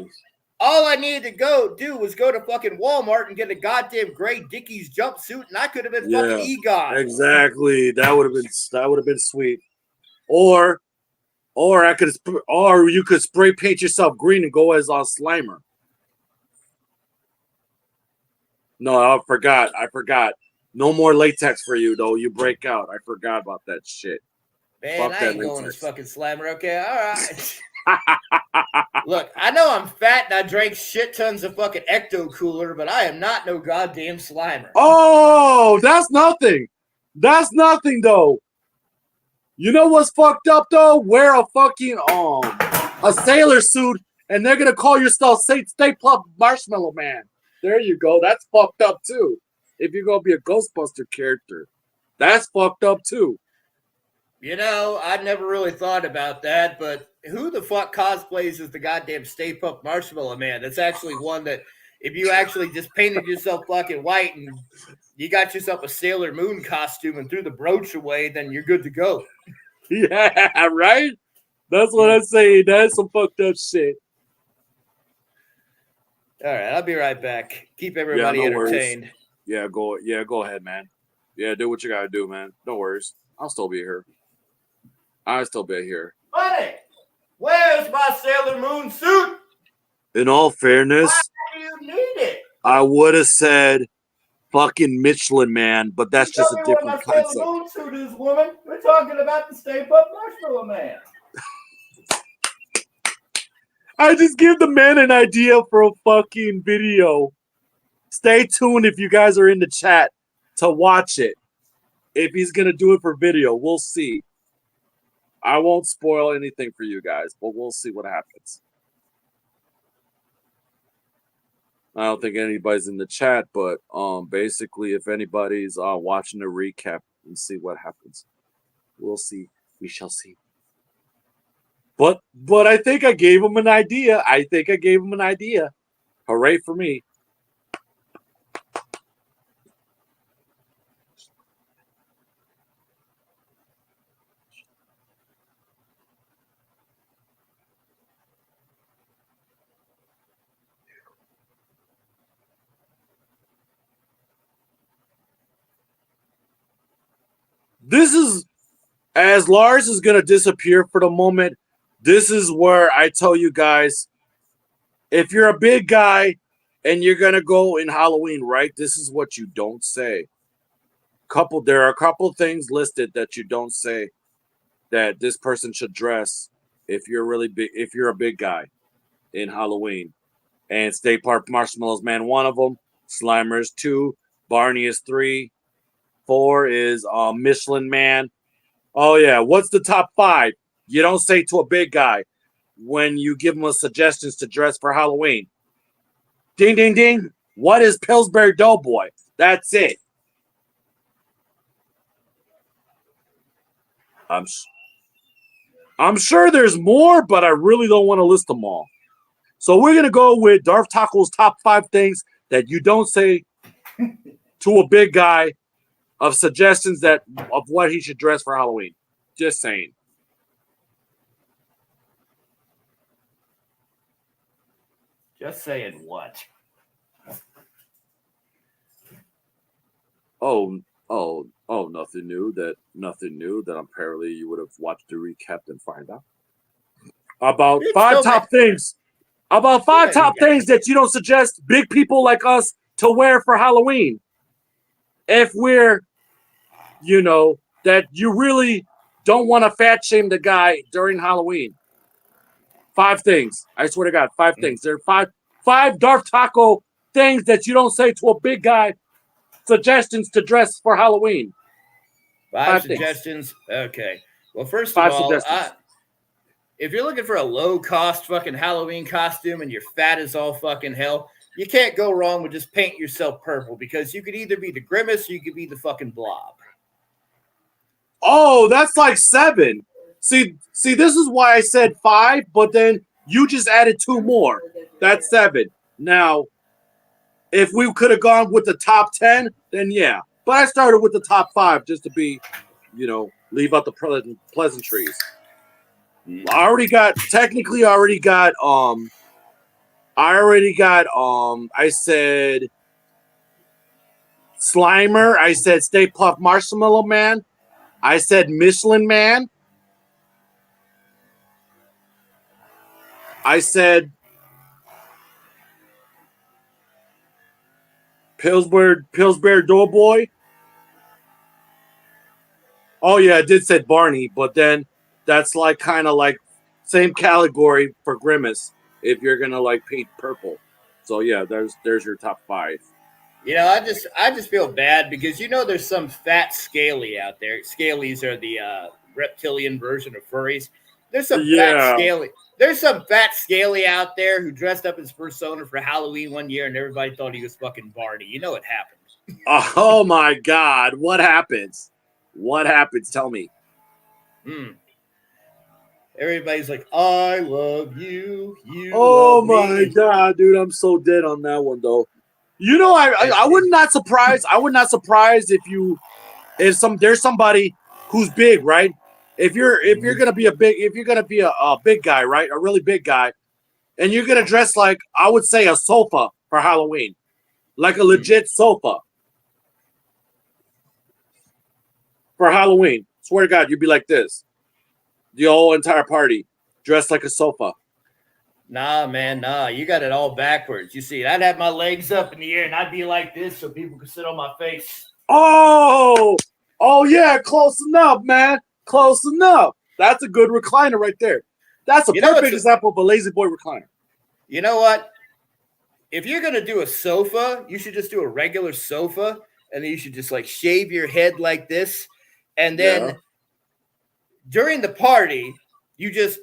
Speaker 2: All I needed to do was go to fucking Walmart and get a goddamn gray Dickies jumpsuit, and I could have been fucking Egon.
Speaker 1: Exactly. That would have been sweet. Or you could spray paint yourself green and go as Slimer. No, I forgot. No more latex for you though. You break out. I forgot about that shit.
Speaker 2: Man, fuck I ain't going as fucking Slimer. Okay, all right. Look, I know I'm fat and I drank shit tons of fucking Ecto Cooler, but I am not no goddamn Slimer.
Speaker 1: Oh, that's nothing. That's nothing though. You know what's fucked up though? Wear a fucking a sailor suit and they're gonna call yourself Stay Puft Marshmallow Man. There you go. That's fucked up too. If you're gonna be a Ghostbuster character, that's fucked up too.
Speaker 2: You know, I'd never really thought about that, but who the fuck cosplays as the goddamn Stay Puft Marshmallow Man? That's actually one that if you actually just painted yourself black and white and you got yourself a Sailor Moon costume and threw the brooch away, then you're good to go.
Speaker 1: Yeah, right? That's what I'm saying. That's some fucked up shit.
Speaker 2: All right, I'll be right back. Keep everybody entertained.
Speaker 1: Worries. Go ahead, man. Yeah, do what you gotta do, man. No worries. I'll still be here.
Speaker 2: Buddy, where's my Sailor Moon suit?
Speaker 1: In all fairness,
Speaker 2: why do you need it?
Speaker 1: I would have said fucking Michelin Man, but that's just a different
Speaker 2: what my
Speaker 1: concept.
Speaker 2: Sailor Moon suit is, woman. We're talking about the Stay Puft Marshmallow Man.
Speaker 1: I just give the man an idea for a fucking video. Stay tuned if you guys are in the chat to watch it. If he's gonna do it for video, we'll see. I won't spoil anything for you guys, but we'll see what happens. I don't think anybody's in the chat, but basically, if anybody's watching the recap and see what happens, we'll see. We shall see. But I think I gave him an idea. Hooray for me. This is, as Lars is going to disappear for the moment, this is where I tell you guys, if you're a big guy and you're going to go in Halloween, right, this is what you don't say. There are a couple things listed that you don't say that this person should dress if you're really big, if you're a big guy in Halloween. And Stay Puft Marshmallows Man, one of them. Slimer is 2. Barney is 3. 4 is Michelin Man. Oh, yeah. What's the top 5? You don't say to a big guy when you give him suggestions to dress for Halloween. Ding, ding, ding. What is Pillsbury Doughboy? That's it. I'm sure there's more, but I really don't want to list them all. So we're going to go with Darth Taco's top 5 things that you don't say to a big guy of suggestions of what he should dress for Halloween. Just saying.
Speaker 2: Just saying what?
Speaker 1: Nothing new that apparently you would have watched the recap and find out. About 5 top things. About 5 top things that you don't suggest big people like us to wear for Halloween. If we're, that you really don't want to fat shame the guy during Halloween. 5 things. I swear to God, 5 things. There are five Darth Taco things that you don't say to a big guy. Suggestions to dress for Halloween.
Speaker 2: 5 suggestions. Things. Okay. Well, first of all, if you're looking for a low-cost fucking Halloween costume and you're fat as all fucking hell, you can't go wrong with just painting yourself purple because you could either be the Grimace or you could be the fucking Blob.
Speaker 1: Oh, that's like 7. See, this is why I said 5, but then you just added 2 more. That's 7. Now, if we could have gone with the top 10, then yeah. But I started with the top 5 just to be, leave out the pleasantries. I already got I already got I said Slimer, I said Stay Puft Marshmallow Man, I said Michelin Man, I said Pillsbury Doughboy. Oh yeah, I did say Barney, but then that's like kind of like same category for Grimace if you're gonna like paint purple. So yeah, there's your top 5.
Speaker 2: You know, I just feel bad because there's some fat scaly out there. Scalies are the reptilian version of furries. There's some fat
Speaker 1: Yeah.
Speaker 2: scaly. There's some fat scaly out there who dressed up as persona for Halloween one year, and everybody thought he was fucking Barney. You know what happened?
Speaker 1: Oh my God, what happens? What happens? Tell me.
Speaker 2: Everybody's like, "I love you, you
Speaker 1: Oh
Speaker 2: love
Speaker 1: my
Speaker 2: me."
Speaker 1: God, dude, I'm so dead on that one though. You know, I would not surprise. I would not surprise if there's somebody who's big, right? If you're gonna be a big guy, right? A really big guy, and you're gonna dress like, I would say, a sofa for Halloween, like a legit sofa for Halloween. Swear to God, you'd be like this, the whole entire party dressed like a sofa.
Speaker 2: Nah, man, nah. You got it all backwards. You see, I'd have my legs up in the air and I'd be like this so people could sit on my face.
Speaker 1: Oh yeah, close enough, man. Close enough. That's a good recliner right there. That's a perfect example of a lazy boy recliner.
Speaker 2: You know what? If you're gonna do a sofa, you should just do a regular sofa, and then you should just like shave your head like this, and then during the party, you just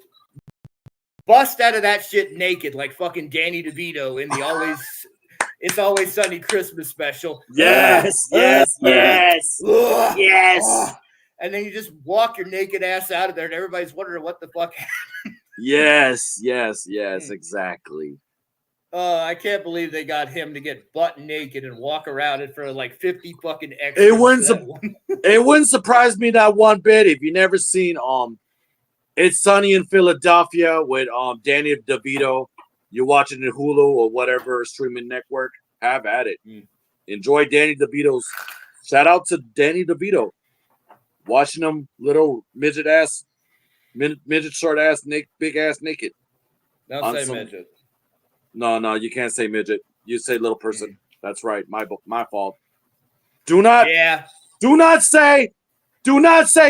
Speaker 2: bust out of that shit naked like fucking Danny DeVito in the It's Always Sunny Christmas special.
Speaker 1: Yes.
Speaker 2: And then you just walk your naked ass out of there, and everybody's wondering what the fuck happened.
Speaker 1: Yes, exactly.
Speaker 2: I can't believe they got him to get butt naked and walk around it for like 50 fucking extras.
Speaker 1: It wouldn't surprise me that one bit if you never seen It's Sunny in Philadelphia with Danny DeVito. You watch it in Hulu or whatever streaming network. Have at it. Enjoy Danny DeVito's. Shout out to Danny DeVito. Watching them little midget short ass, big ass naked.
Speaker 2: Don't say midget.
Speaker 1: No, you can't say midget. You say little person. That's right. My fault. Do not say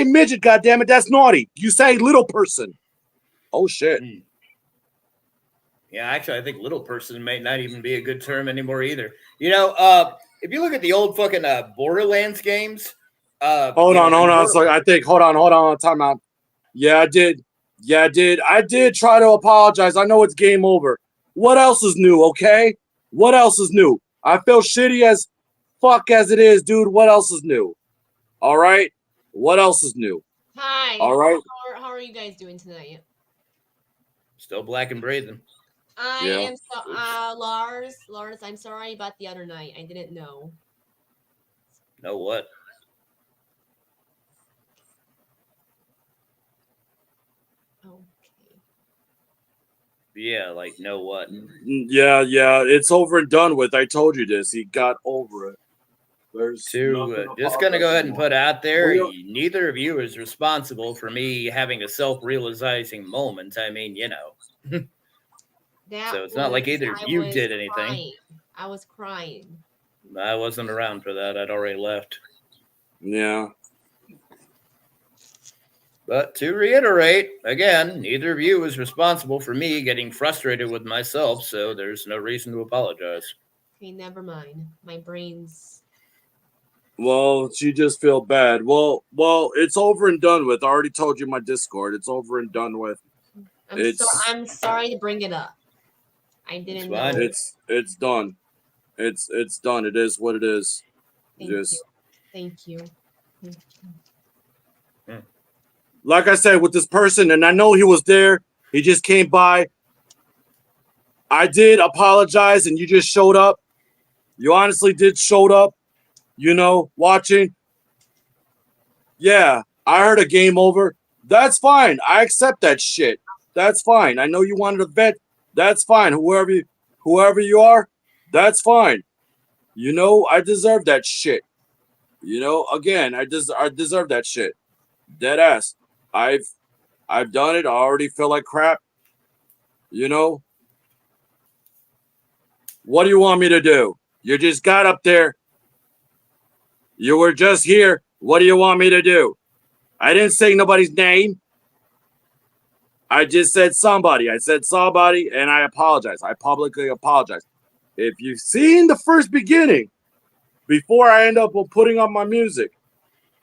Speaker 1: midget, goddammit. That's naughty. You say little person. Oh shit.
Speaker 2: Yeah, actually, I think little person may not even be a good term anymore either. If you look at the old fucking Borderlands games.
Speaker 1: Hold on. So I think hold on, time out. Yeah, I did. I did try to apologize. I know it's game over. What else is new, okay? What else is new? I feel shitty as fuck as it is, dude. What else is new? All right? What else is new?
Speaker 4: Hi.
Speaker 1: All right.
Speaker 4: How are you guys doing tonight?
Speaker 2: Still black and breathing.
Speaker 4: I am Lars, I'm sorry about the other night. I didn't know.
Speaker 2: Know what? Yeah, like know what?
Speaker 1: Yeah, it's over and done with. I told you this. He got over it. There's
Speaker 2: just gonna go ahead and put out there. Neither of you is responsible for me having a self-realizing moment. I mean, so it's not like either of you did anything.
Speaker 4: I was crying.
Speaker 2: I wasn't around for that. I'd already left.
Speaker 1: Yeah.
Speaker 2: But to reiterate, again, neither of you is responsible for me getting frustrated with myself, so there's no reason to apologize.
Speaker 4: Okay, never mind. My brain's...
Speaker 1: Well, you just feel bad. Well, it's over and done with. I already told you my Discord. It's over and done with.
Speaker 4: I'm sorry to bring it up. I didn't know.
Speaker 1: It's done. It's done. It is what it is.
Speaker 4: Thank you.
Speaker 1: Like I said, with this person, and I know he was there. He just came by. I did apologize, and you just showed up. You honestly did showed up. Watching. Yeah, I heard a game over. That's fine. I accept that shit. That's fine. I know you wanted a vet. That's fine. Whoever you whoever you are, that's fine. You know, I deserve that shit. You know, again, I deserve that shit. Dead ass. I've done it. I already feel like crap. You know, what do you want me to do? You just got up there. You were just here. What do you want me to do? I didn't say nobody's name. I just said somebody. I said somebody, and I apologize. I publicly apologize. If you've seen the first beginning, before I end up putting up my music,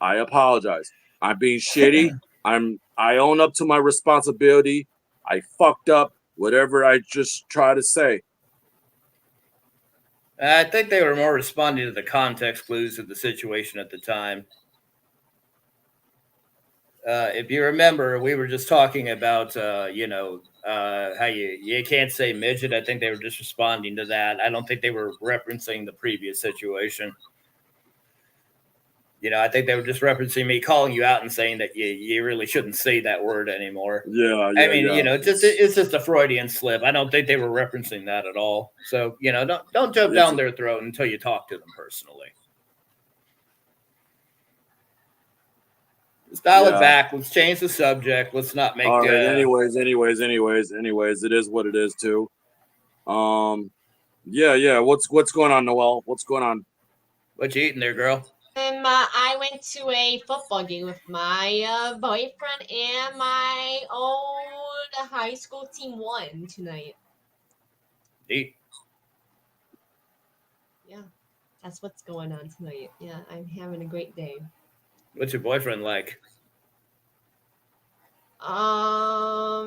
Speaker 1: I apologize. I'm being shitty. I own up to my responsibility. I fucked up. Whatever I just try to say.
Speaker 2: I think they were more responding to the context clues of the situation at the time. If you remember, we were just talking about, how you can't say midget. I think they were just responding to that. I don't think they were referencing the previous situation. You know, I think they were just referencing me calling you out and saying that you really shouldn't say that word anymore.
Speaker 1: Yeah.
Speaker 2: I mean, it's just a Freudian slip. I don't think they were referencing that at all. So, don't jump down their throat until you talk to them personally. Let's dial it back. Let's change the subject. Let's not make.
Speaker 1: All right. Anyways, it is what it is too. Yeah. What's going on, Noel? What's going on?
Speaker 2: What you eating there, girl?
Speaker 4: I went to a football game with my boyfriend, and my old high school team won tonight.
Speaker 2: Eat.
Speaker 4: Yeah, that's what's going on tonight. Yeah, I'm having a great day.
Speaker 2: What's your boyfriend like?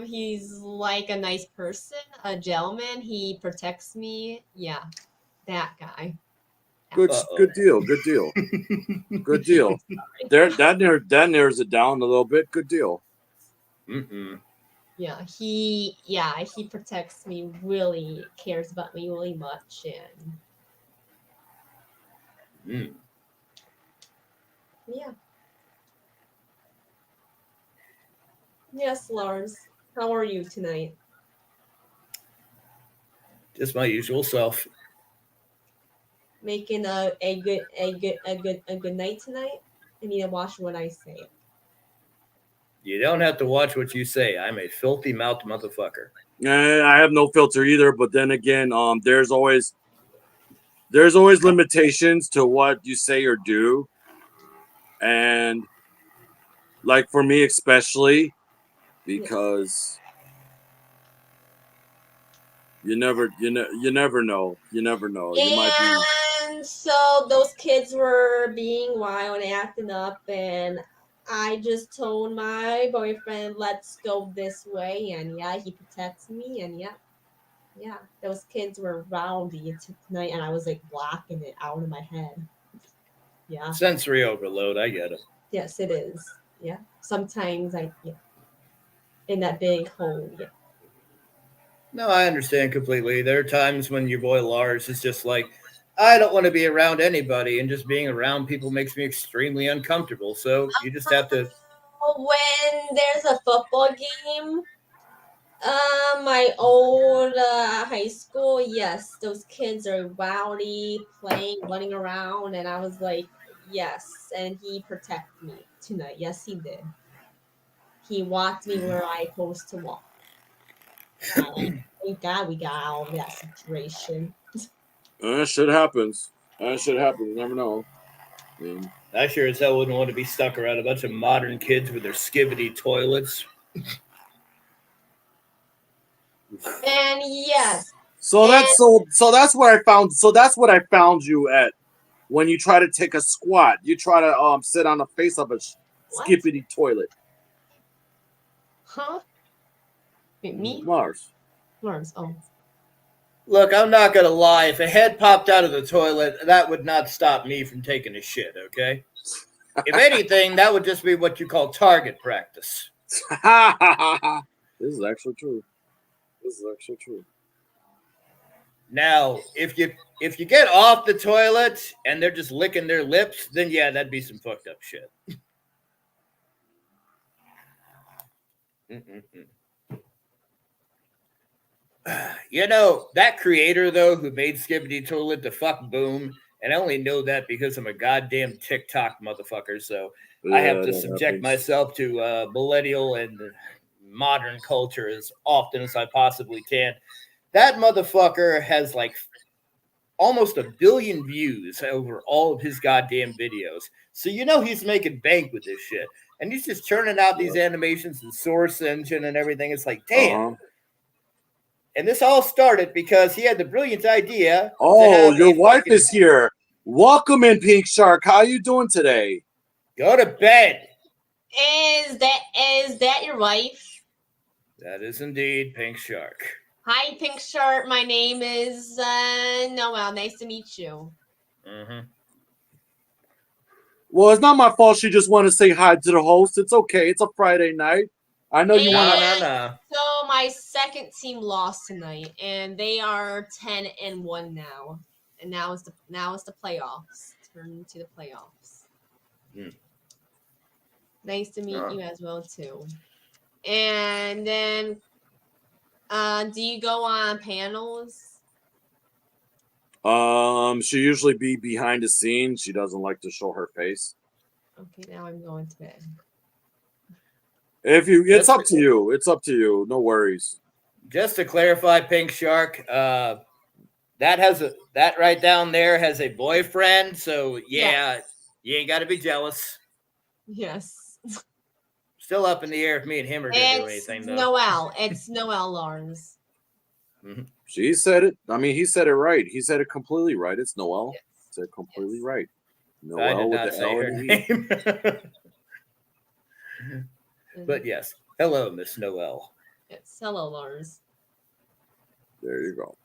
Speaker 4: He's like a nice person, a gentleman. He protects me. Yeah, that guy.
Speaker 1: Good deal. Good deal. Good deal. That narrows it down a little bit. Good deal.
Speaker 2: Mm-mm.
Speaker 4: Yeah, he protects me, really cares about me really much, and yeah. Yes, Lars. How are you tonight?
Speaker 2: Just my usual self.
Speaker 4: Making a good night tonight? I need to watch what I say.
Speaker 2: You don't have to watch what you say. I'm a filthy mouthed motherfucker.
Speaker 1: I have no filter either, but then again, there's always limitations to what you say or do, and like for me especially, because you never know. You might be.
Speaker 4: And so those kids were being wild and acting up, and I just told my boyfriend, let's go this way. And yeah, he protects me. And yeah, those kids were rowdy tonight, and I was like blocking it out of my head. Yeah.
Speaker 2: Sensory overload. I get it.
Speaker 4: Yes, it is. Yeah. Sometimes in that big hole. Yeah.
Speaker 2: No, I understand completely. There are times when your boy Lars is just like, I don't want to be around anybody, and just being around people makes me extremely uncomfortable. So you just have to.
Speaker 4: When there's a football game, my old high school, yes, those kids are rowdy, playing, running around, and I was like, yes, and he protected me tonight. Yes, he did. He walked me where I supposed to walk. Thank God we got out of that situation.
Speaker 1: Shit happens. You never know.
Speaker 2: I sure as hell wouldn't want to be stuck around a bunch of modern kids with their skivvy toilets.
Speaker 4: And yes.
Speaker 1: So that's what I found you at when you try to take a squat. You try to sit on the face of a skippity toilet.
Speaker 4: Huh? Wait, me?
Speaker 1: Mars.
Speaker 4: Oh.
Speaker 2: Look, I'm not going to lie. If a head popped out of the toilet, that would not stop me from taking a shit, okay? If anything, that would just be what you call target practice.
Speaker 1: This is actually true.
Speaker 2: Now, if you get off the toilet and they're just licking their lips, then yeah, that'd be some fucked up shit. You know, that creator, though, who made Skibbity Toilet the fuck boom, and I only know that because I'm a goddamn TikTok motherfucker, so I have
Speaker 1: Yeah,
Speaker 2: to
Speaker 1: that
Speaker 2: subject
Speaker 1: happens.
Speaker 2: myself to millennial and modern culture as often as I possibly can. That motherfucker has like almost 1 billion views over all of his goddamn videos. So you know he's making bank with this shit. And he's just churning out these animations and Source Engine and everything. It's like, damn.
Speaker 1: Uh-huh.
Speaker 2: And this all started because he had the brilliant idea to
Speaker 1: Oh,
Speaker 2: have
Speaker 1: your
Speaker 2: a
Speaker 1: wife
Speaker 2: fucking
Speaker 1: is here. Welcome in, Pink Shark. How you doing today?
Speaker 2: go to bed.
Speaker 4: Is that your wife?
Speaker 2: That is indeed Pink Shark.
Speaker 4: Hi, Pink Shark. My name is Noel. Nice to meet you.
Speaker 2: Mm-hmm.
Speaker 1: Well, it's not my fault. She just wanted to say hi to the host. It's okay. It's a Friday night. I know you want to.
Speaker 2: No.
Speaker 4: So my second team lost tonight, and they are 10-1 now. And now it's the playoffs. Turn to the playoffs.
Speaker 2: Hmm.
Speaker 4: Nice to meet
Speaker 2: Oh.
Speaker 4: you as well too. And then, do you go on panels?
Speaker 1: She usually be behind the scenes. She doesn't like to show her face.
Speaker 4: Okay, now I'm going to bed.
Speaker 1: It's up to you. It's up to you. No worries.
Speaker 2: Just to clarify, Pink Shark, that right down there has a boyfriend. So yeah,
Speaker 4: Yes.
Speaker 2: you ain't got to be jealous.
Speaker 4: Yes.
Speaker 2: Still up in the air if me and him are gonna do anything though.
Speaker 4: Noel. It's Noel Lawrence.
Speaker 2: Mm-hmm.
Speaker 1: She said it. I mean, he said it right. He said it completely right. It's Noel.
Speaker 4: Yes.
Speaker 1: Said completely right.
Speaker 2: I did
Speaker 1: Noel with
Speaker 2: not
Speaker 1: the
Speaker 2: say
Speaker 1: L
Speaker 2: her
Speaker 1: and the E.
Speaker 2: name. But yes, hello, Miss Noel.
Speaker 4: Yes. Hello, Lawrence.
Speaker 1: There you go.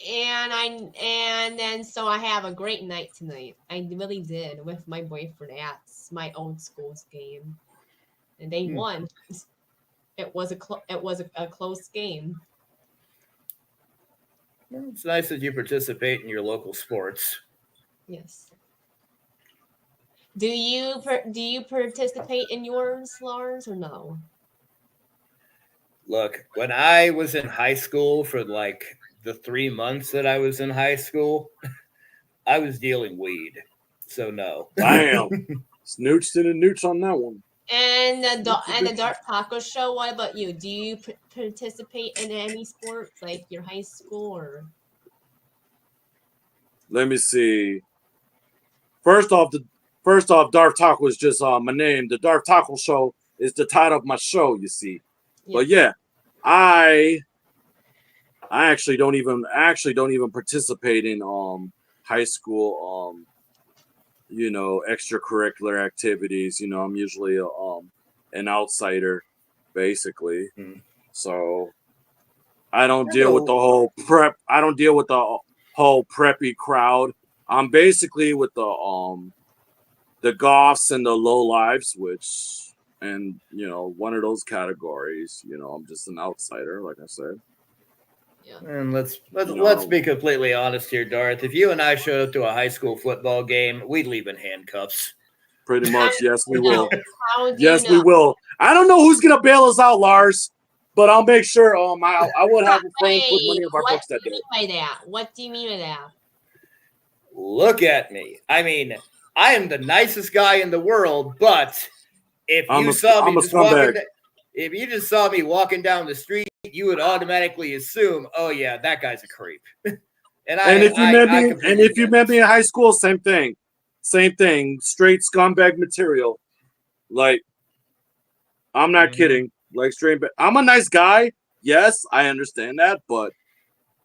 Speaker 4: And then so I have a great night tonight. I really did with my boyfriend at my old school's game, and they won. It was a close game.
Speaker 2: Well, it's nice that you participate in your local sports.
Speaker 4: Yes. Do you participate in yours, Lars, or no?
Speaker 2: Look, when I was in high school for like the 3 months that I was in high school, I was dealing weed. So no.
Speaker 1: Damn. Snooch to the nooch on that one.
Speaker 4: And the Darth Taco Show. What about you? Do you participate in any sports like your high school or?
Speaker 1: Let me see. First off, Darth Taco is just my name. The Darth Taco Show is the title of my show. You see, but yeah, I actually don't even participate in high school extracurricular activities. I'm usually an outsider, basically. So I don't deal with the whole prep. I don't deal with the whole preppy crowd. I'm basically with the goths and the low lives, one of those categories. I'm just an outsider, like I said.
Speaker 4: Yeah.
Speaker 2: And let's be completely honest here, Darth. If you and I showed up to a high school football game, we'd leave in handcuffs.
Speaker 1: Pretty much, yes, we will.
Speaker 4: How do
Speaker 1: yes,
Speaker 4: you know?
Speaker 1: we will. I don't know who's gonna bail us out, Lars, but I'll make sure. I would have a friend put money in our books that day.
Speaker 4: What do you mean by that?
Speaker 2: Look at me. I mean, I am the nicest guy in the world, but if you just saw me walking down the street, you would automatically assume, oh yeah, that guy's a creep.
Speaker 1: If you met me in high school, same thing, straight scumbag material. Like, I'm not kidding. Like straight, I'm a nice guy. Yes, I understand that, but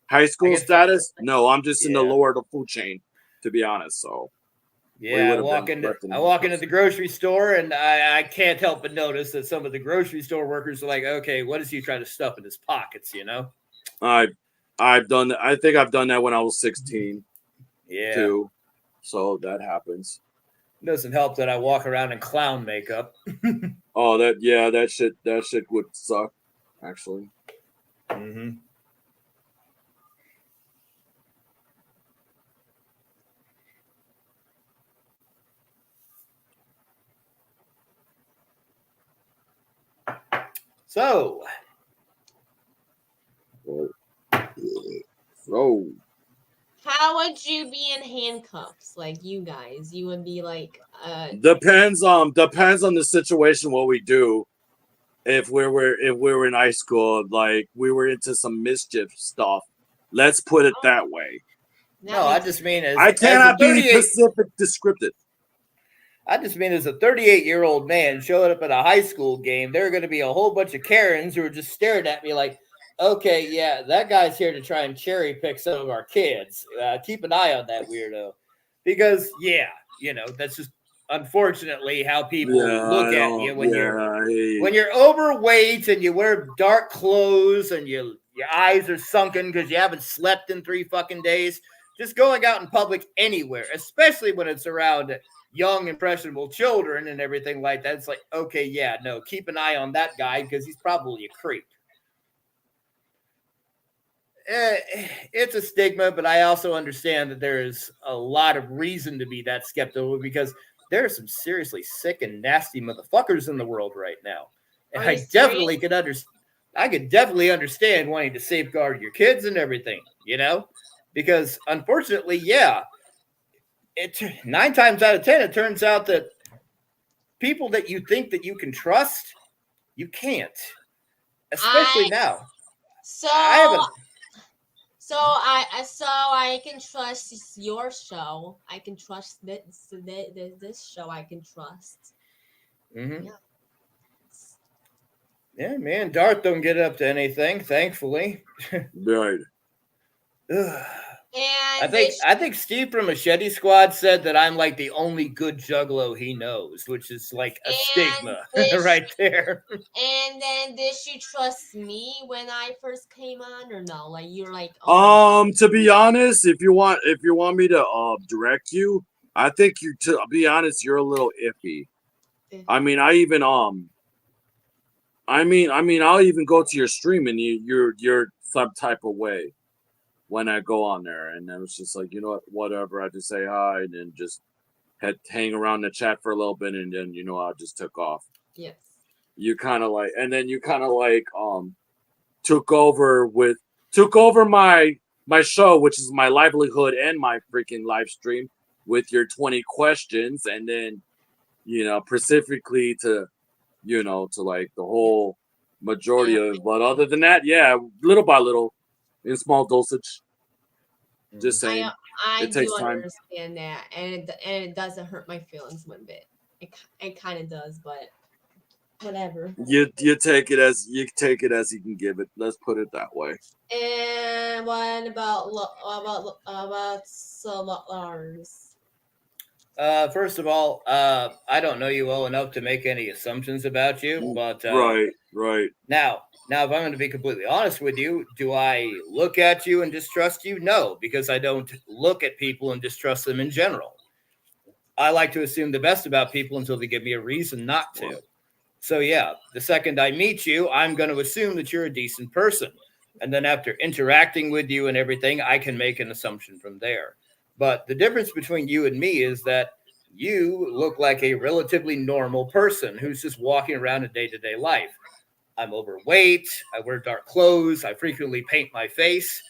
Speaker 1: high school status, no, I'm just in the lower of the food chain, to be honest. So.
Speaker 2: Yeah, I walk into the grocery store, and I can't help but notice that some of the grocery store workers are like, okay, what is he trying to stuff in his pockets,
Speaker 1: I've done that. I think I've done that when I was 16.
Speaker 2: Yeah.
Speaker 1: Too. So that happens.
Speaker 2: It doesn't help that I walk around in clown makeup.
Speaker 1: Oh, that shit would suck, actually.
Speaker 2: Mm-hmm. So,
Speaker 4: would you be in handcuffs? Like you guys, you would be like,
Speaker 1: Depends on the situation. What we do, if we were in high school, like we were into some mischief stuff. Let's put it that way.
Speaker 4: that
Speaker 2: No, I
Speaker 4: makes-
Speaker 2: just mean
Speaker 1: I cannot
Speaker 2: as a
Speaker 1: be
Speaker 2: 38
Speaker 1: specific, descriptive.
Speaker 2: I just mean as a 38-year-old man showing up at a high school game, there are going to be a whole bunch of Karens who are just staring at me like, okay, yeah, that guy's here to try and cherry pick some of our kids. Keep an eye on that weirdo. Because, yeah, that's just unfortunately how people look at you when you're overweight and you wear dark clothes and your eyes are sunken because you haven't slept in 3 fucking days. Just going out in public anywhere, especially when it's around young, impressionable children and everything like that. It's like, okay, yeah, no, keep an eye on that guy because he's probably a creep. It's a stigma, but I also understand that there is a lot of reason to be that skeptical because there are some seriously sick and nasty motherfuckers in the world right now. And I definitely could understand wanting to safeguard your kids and everything, because unfortunately, yeah, 9 times out of 10, it turns out that people that you think that you can trust, you can't, especially now.
Speaker 4: So
Speaker 2: I
Speaker 4: can trust your show. I can trust this show. I can trust.
Speaker 2: Mm-hmm.
Speaker 4: Yeah.
Speaker 2: Yeah, me and Darth don't get up to anything, thankfully.
Speaker 1: Right.
Speaker 4: And
Speaker 2: I think Steve from Machete Squad said that I'm like the only good juggalo he knows, which is like a stigma right there.
Speaker 4: And then did you trust me when I first came on, or no? Like you're like,
Speaker 1: to be honest, if you want me to direct you, I think to be honest, you're a little iffy. I mean, I'll even go to your stream and you're some type of way when I go on there, and then it's just like, whatever. I just say hi and then just hang around the chat for a little bit, and then I just took off.
Speaker 4: Yes.
Speaker 1: You kind of like, and then you kind of like took over my show, which is my livelihood and my freaking live stream, with your 20 questions, and then specifically to like the whole majority of. But other than that, yeah, little by little, in small dosage. Just saying,
Speaker 4: I
Speaker 1: it takes
Speaker 4: do
Speaker 1: time.
Speaker 4: understand that, and it doesn't hurt my feelings one bit. It kind of does, but whatever.
Speaker 1: You take it as you can give it. Let's put it that way.
Speaker 4: And what about Lars?
Speaker 2: First of all, I don't know you well enough to make any assumptions about you, but
Speaker 1: right.
Speaker 2: Now, if I'm going to be completely honest with you, do I look at you and distrust you? No, because I don't look at people and distrust them in general. I like to assume the best about people until they give me a reason not to. So yeah, the second I meet you, I'm going to assume that you're a decent person. And then after interacting with you and everything, I can make an assumption from there. But the difference between you and me is that you look like a relatively normal person who's just walking around in day-to-day life. I'm overweight. I wear dark clothes. I frequently paint my face.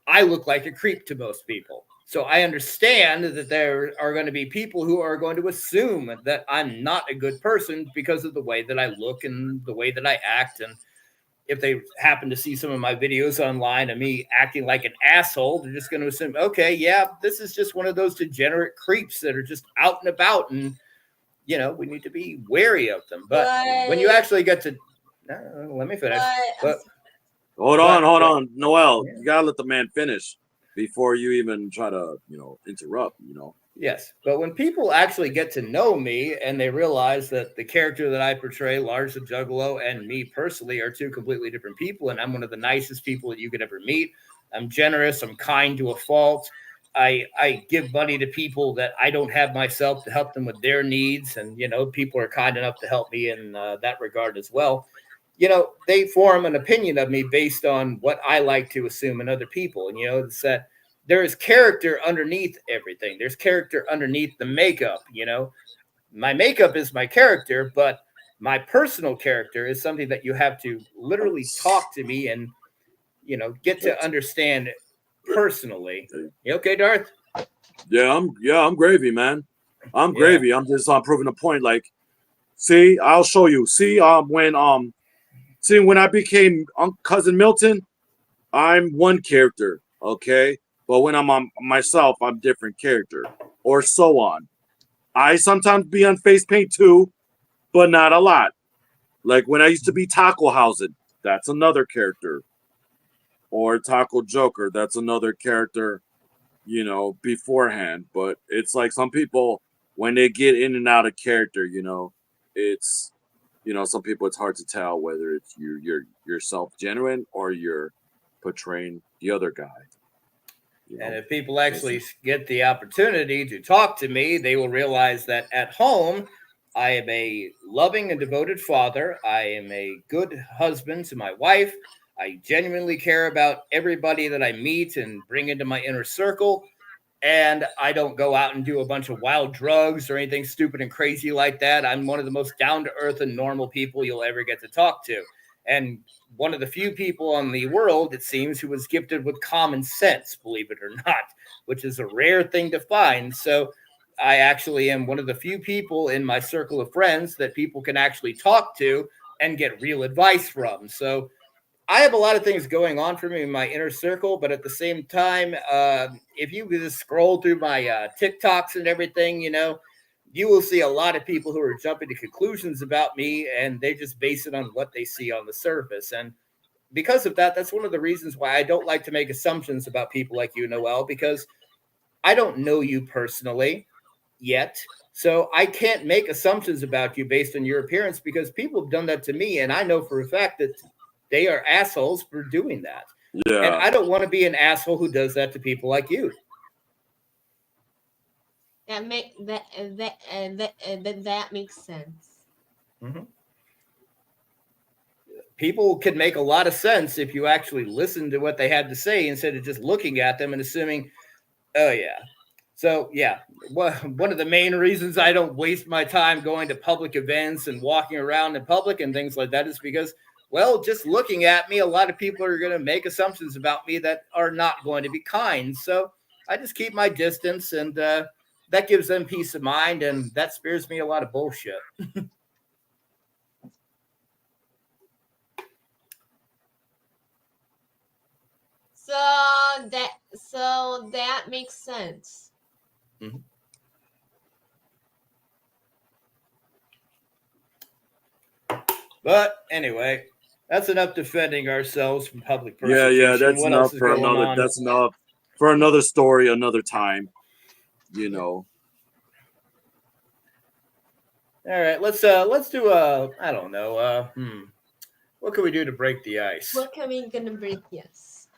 Speaker 2: I look like a creep to most people. So I understand that there are going to be people who are going to assume that I'm not a good person because of the way that I look and the way that I act. And if they happen to see some of my videos online of me acting like an asshole, they're just going to assume, okay, yeah, this is just one of those degenerate creeps that are just out and about. And, we need to be wary of them. But when you actually get to... let me finish.
Speaker 1: Hold on, Noel. Yeah. You gotta let the man finish before you even try to, interrupt.
Speaker 2: Yes, but when people actually get to know me and they realize that the character that I portray, Lars the Juggalo, and me personally are 2 completely different people, and I'm one of the nicest people that you could ever meet. I'm generous. I'm kind to a fault. I give money to people that I don't have myself to help them with their needs, and people are kind enough to help me in that regard as well. They form an opinion of me based on what I like to assume in other people. And, it's that there is character underneath everything. There's character underneath the makeup, My makeup is my character, but my personal character is something that you have to literally talk to me and, get to understand personally. You okay, Darth?
Speaker 1: I'm gravy, man. I'm
Speaker 2: Yeah.
Speaker 1: gravy. I'm just proving a point. Like, see, I'll show you. See, when I became cousin Milton, I'm one character, okay? But when I'm on myself, I'm different character, or so on. I sometimes be on face paint too, but not a lot. Like when I used to be Taco Housing, that's another character, or Taco Joker, that's another character, beforehand. But it's like some people when they get in and out of character, it's some people it's hard to tell whether it's you're yourself genuine or you're portraying the other guy.
Speaker 2: And if people actually get the opportunity to talk to me, they will realize that at home, I am a loving and devoted father. I am a good husband to my wife. I genuinely care about everybody that I meet and bring into my inner circle. And I don't go out and do a bunch of wild drugs or anything stupid and crazy like that. I'm one of the most down to earth and normal people you'll ever get to talk to. And one of the few people in the world, it seems, who was gifted with common sense, believe it or not, which is a rare thing to find. So I actually am one of the few people in my circle of friends that people can actually talk to and get real advice from. So I have a lot of things going on for me in my inner circle, but at the same time, if you just scroll through my TikToks and everything, you will see a lot of people who are jumping to conclusions about me, and they just base it on what they see on the surface. And because of that, that's one of the reasons why I don't like to make assumptions about people like you, Noel, because I don't know you personally yet. So I can't make assumptions about you based on your appearance because people have done that to me, and I know for a fact that they are assholes for doing that.
Speaker 1: Yeah.
Speaker 2: And I don't want to be an asshole who does that to people like you.
Speaker 4: That makes sense.
Speaker 2: Mm-hmm. People can make a lot of sense if you actually listen to what they had to say instead of just looking at them and assuming, oh yeah. So yeah, one of the main reasons I don't waste my time going to public events and walking around in public and things like that is because, well, just looking at me, a lot of people are going to make assumptions about me that are not going to be kind. So I just keep my distance, and that gives them peace of mind, and that spares me a lot of bullshit.
Speaker 4: So that makes sense.
Speaker 2: Mm-hmm. But anyway, that's enough defending ourselves from public persecution.
Speaker 1: Yeah, that's
Speaker 2: what
Speaker 1: enough
Speaker 2: else is
Speaker 1: for
Speaker 2: going
Speaker 1: another.
Speaker 2: on?
Speaker 1: That's enough for another story, another time.
Speaker 2: All right, let's do I don't know. What can we do to break the ice?
Speaker 4: What can we gonna break the ice?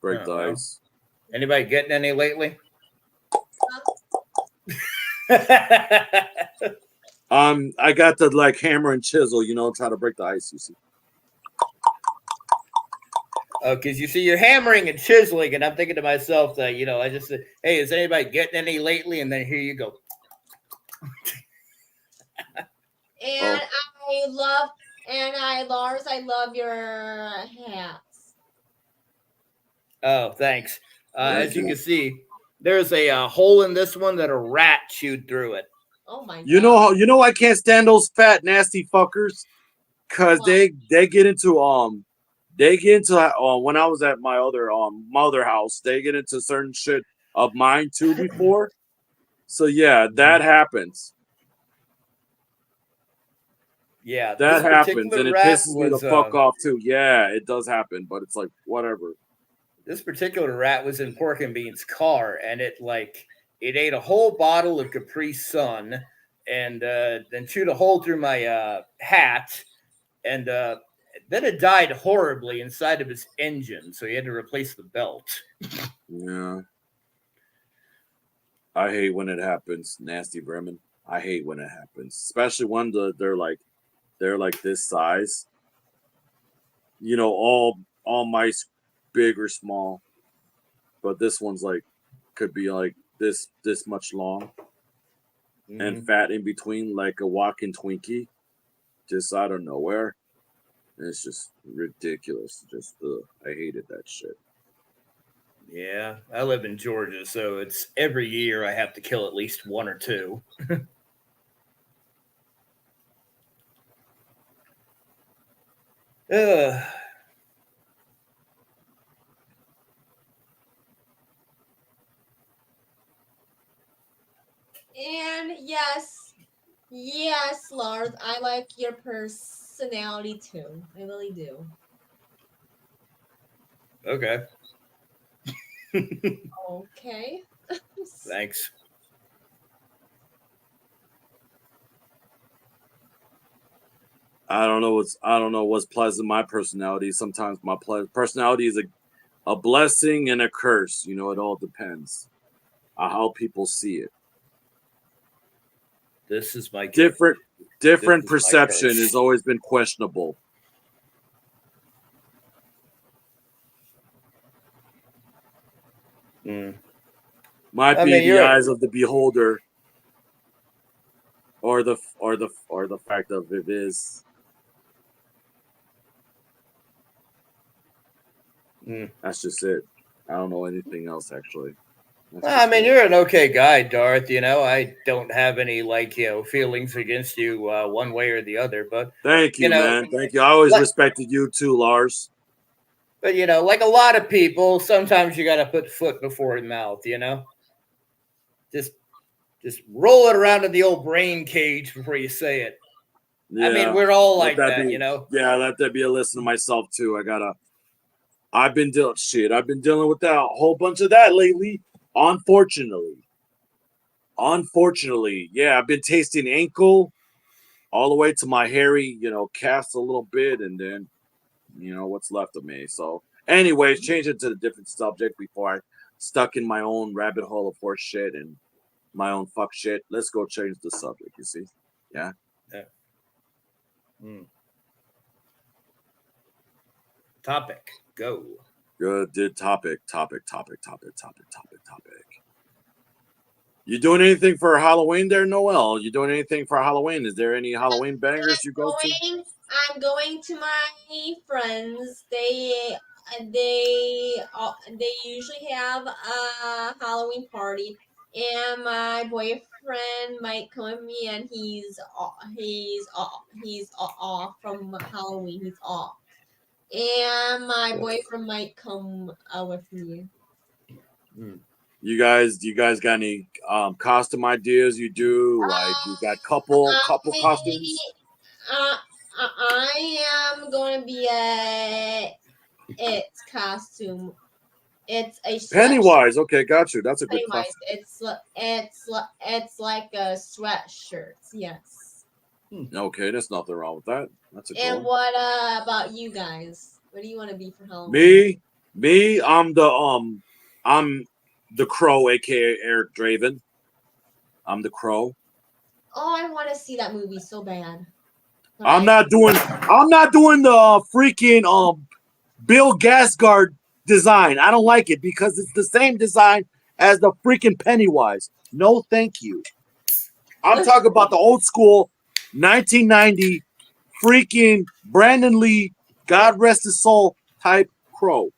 Speaker 1: Break the ice.
Speaker 2: Anybody getting any lately?
Speaker 1: I got the hammer and chisel, try to break the ice. You see.
Speaker 2: Because you see, you're hammering and chiseling, and I'm thinking to myself that I just said, "Hey, is anybody getting any lately?" And then here you go.
Speaker 4: And Lars, I love your hats.
Speaker 2: Oh, thanks. As you can see, there's a hole in this one that a rat chewed through it.
Speaker 4: Oh my god.
Speaker 1: You know I can't stand those fat nasty fuckers, cause they get into when I was at my other house, they get into certain shit of mine too before. So yeah, that happens.
Speaker 2: Yeah,
Speaker 1: that happens, and it pisses me the fuck off too. Yeah, it does happen, but it's like whatever.
Speaker 2: This particular rat was in Pork and Bean's car, and it ate a whole bottle of Capri Sun, and then chewed a hole through my hat, and then it died horribly inside of his engine, so he had to replace the belt.
Speaker 1: Yeah, I hate when it happens, nasty vermin. I hate when it happens, especially when they're like this size. All mice, big or small, but this one's could be this much long and fat in between, like a walking Twinkie, just out of nowhere. And it's just ridiculous. Just I hated that shit.
Speaker 2: Yeah, I live in Georgia, so it's every year I have to kill at least one or two. Ugh.
Speaker 4: And yes, Lars, I like your personality too. I really do.
Speaker 2: Okay.
Speaker 4: Okay.
Speaker 2: Thanks.
Speaker 1: I don't know what's pleasant. My personality. Sometimes my personality is a blessing and a curse. You know, it all depends on how people see it.
Speaker 2: This is my gift.
Speaker 1: Different
Speaker 2: This is my
Speaker 1: perception
Speaker 2: curse.
Speaker 1: has always been questionable.
Speaker 2: Mm.
Speaker 1: Might
Speaker 2: I
Speaker 1: be
Speaker 2: mean,
Speaker 1: the
Speaker 2: you're
Speaker 1: eyes of the beholder, or the fact of it is.
Speaker 2: Mm.
Speaker 1: That's just it. I don't know anything else actually. That's
Speaker 2: I
Speaker 1: just
Speaker 2: mean,
Speaker 1: it.
Speaker 2: you're an okay guy, Darth. You know, I don't have any feelings against you one way or the other. But
Speaker 1: Thank
Speaker 2: you
Speaker 1: you,
Speaker 2: know,
Speaker 1: man. Thank you. I always
Speaker 2: like,
Speaker 1: respected you too, Lars.
Speaker 2: but like a lot of people, sometimes you got to put foot before mouth. Just just roll it around in the old brain cage before you say it. I mean,
Speaker 1: Yeah.
Speaker 2: we're all
Speaker 1: Let
Speaker 2: like
Speaker 1: that
Speaker 2: that.
Speaker 1: be. Yeah, let that be a lesson to myself too. I've been dealing with that a whole bunch of that lately. Unfortunately, yeah, I've been tasting ankle all the way to my hairy, calves a little bit, and then what's left of me. So, anyways, change it to a different subject before I stuck in my own rabbit hole of horse shit and my own fuck shit. Let's go change the subject. You see? Yeah.
Speaker 2: Yeah. Mm. Topic. Go.
Speaker 1: Good. Did topic. You doing anything for Halloween there, Noel? You doing anything for Halloween? Is there any Halloween bangers you go to?
Speaker 4: I'm going to my friends. They usually have a Halloween party, and my boyfriend might come with me, and he's off from Halloween. He's off, and my boyfriend might come with me.
Speaker 2: Mm.
Speaker 1: Do you guys got any costume ideas? You do like you got couple
Speaker 4: I
Speaker 1: costumes?
Speaker 4: uh, I am going to be its costume. It's a sweatshirt.
Speaker 1: Pennywise. Okay, got you. That's a good
Speaker 4: Pennywise.
Speaker 1: costume.
Speaker 4: It's like a sweatshirt. Yes.
Speaker 1: Okay, there's nothing wrong with that. That's a good
Speaker 4: And
Speaker 1: one.
Speaker 4: what about you guys? What do you want to be for Halloween?
Speaker 1: Me, I'm the Crow, aka Eric Draven. I'm the Crow.
Speaker 4: Oh, I want to see that movie so bad. But
Speaker 1: I'm not doing the freaking Bill Gasgard design. I don't like it because it's the same design as the freaking Pennywise. No, thank you. I'm talking about the old school 1990 freaking Brandon Lee, God rest his soul type Crow.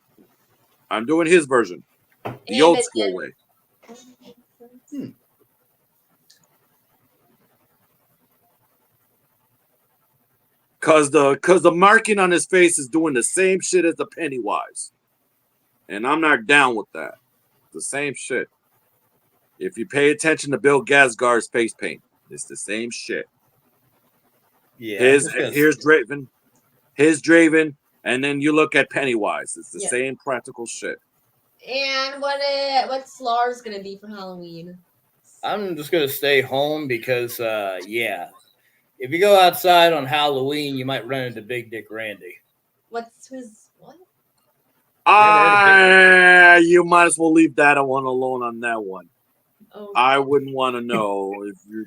Speaker 1: I'm doing his version, the
Speaker 4: and
Speaker 1: old
Speaker 4: it
Speaker 1: school way.
Speaker 2: Hmm.
Speaker 1: Cause the marking on his face is doing the same shit as the Pennywise. And I'm not down with that. The same shit. If you pay attention to Bill Gasgard's face paint, it's the same shit.
Speaker 2: Yeah.
Speaker 1: Here's Draven, and then you look at Pennywise. It's the
Speaker 4: Yeah.
Speaker 1: same practical shit.
Speaker 4: And what's Lars gonna be for Halloween?
Speaker 2: I'm just gonna stay home because if you go outside on Halloween, you might run into Big Dick Randy.
Speaker 4: What's his what?
Speaker 1: You might as well leave that one alone on that one.
Speaker 4: Oh,
Speaker 1: I wouldn't want to know if you're.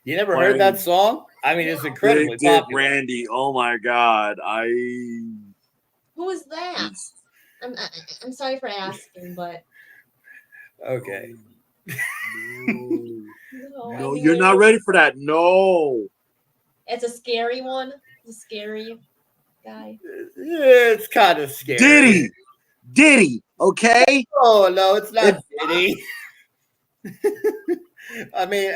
Speaker 2: You never heard that song? I mean, it's incredibly
Speaker 1: Big Dick
Speaker 2: popular.
Speaker 1: Randy. Oh my God!
Speaker 4: who is that? I'm sorry for asking, but
Speaker 2: Okay.
Speaker 1: No, you're not ready for that. No.
Speaker 4: It's a scary one. It's a scary guy.
Speaker 2: It's kind of scary.
Speaker 1: Diddy, okay?
Speaker 2: Oh no, it's not
Speaker 1: It-
Speaker 2: Diddy. I mean,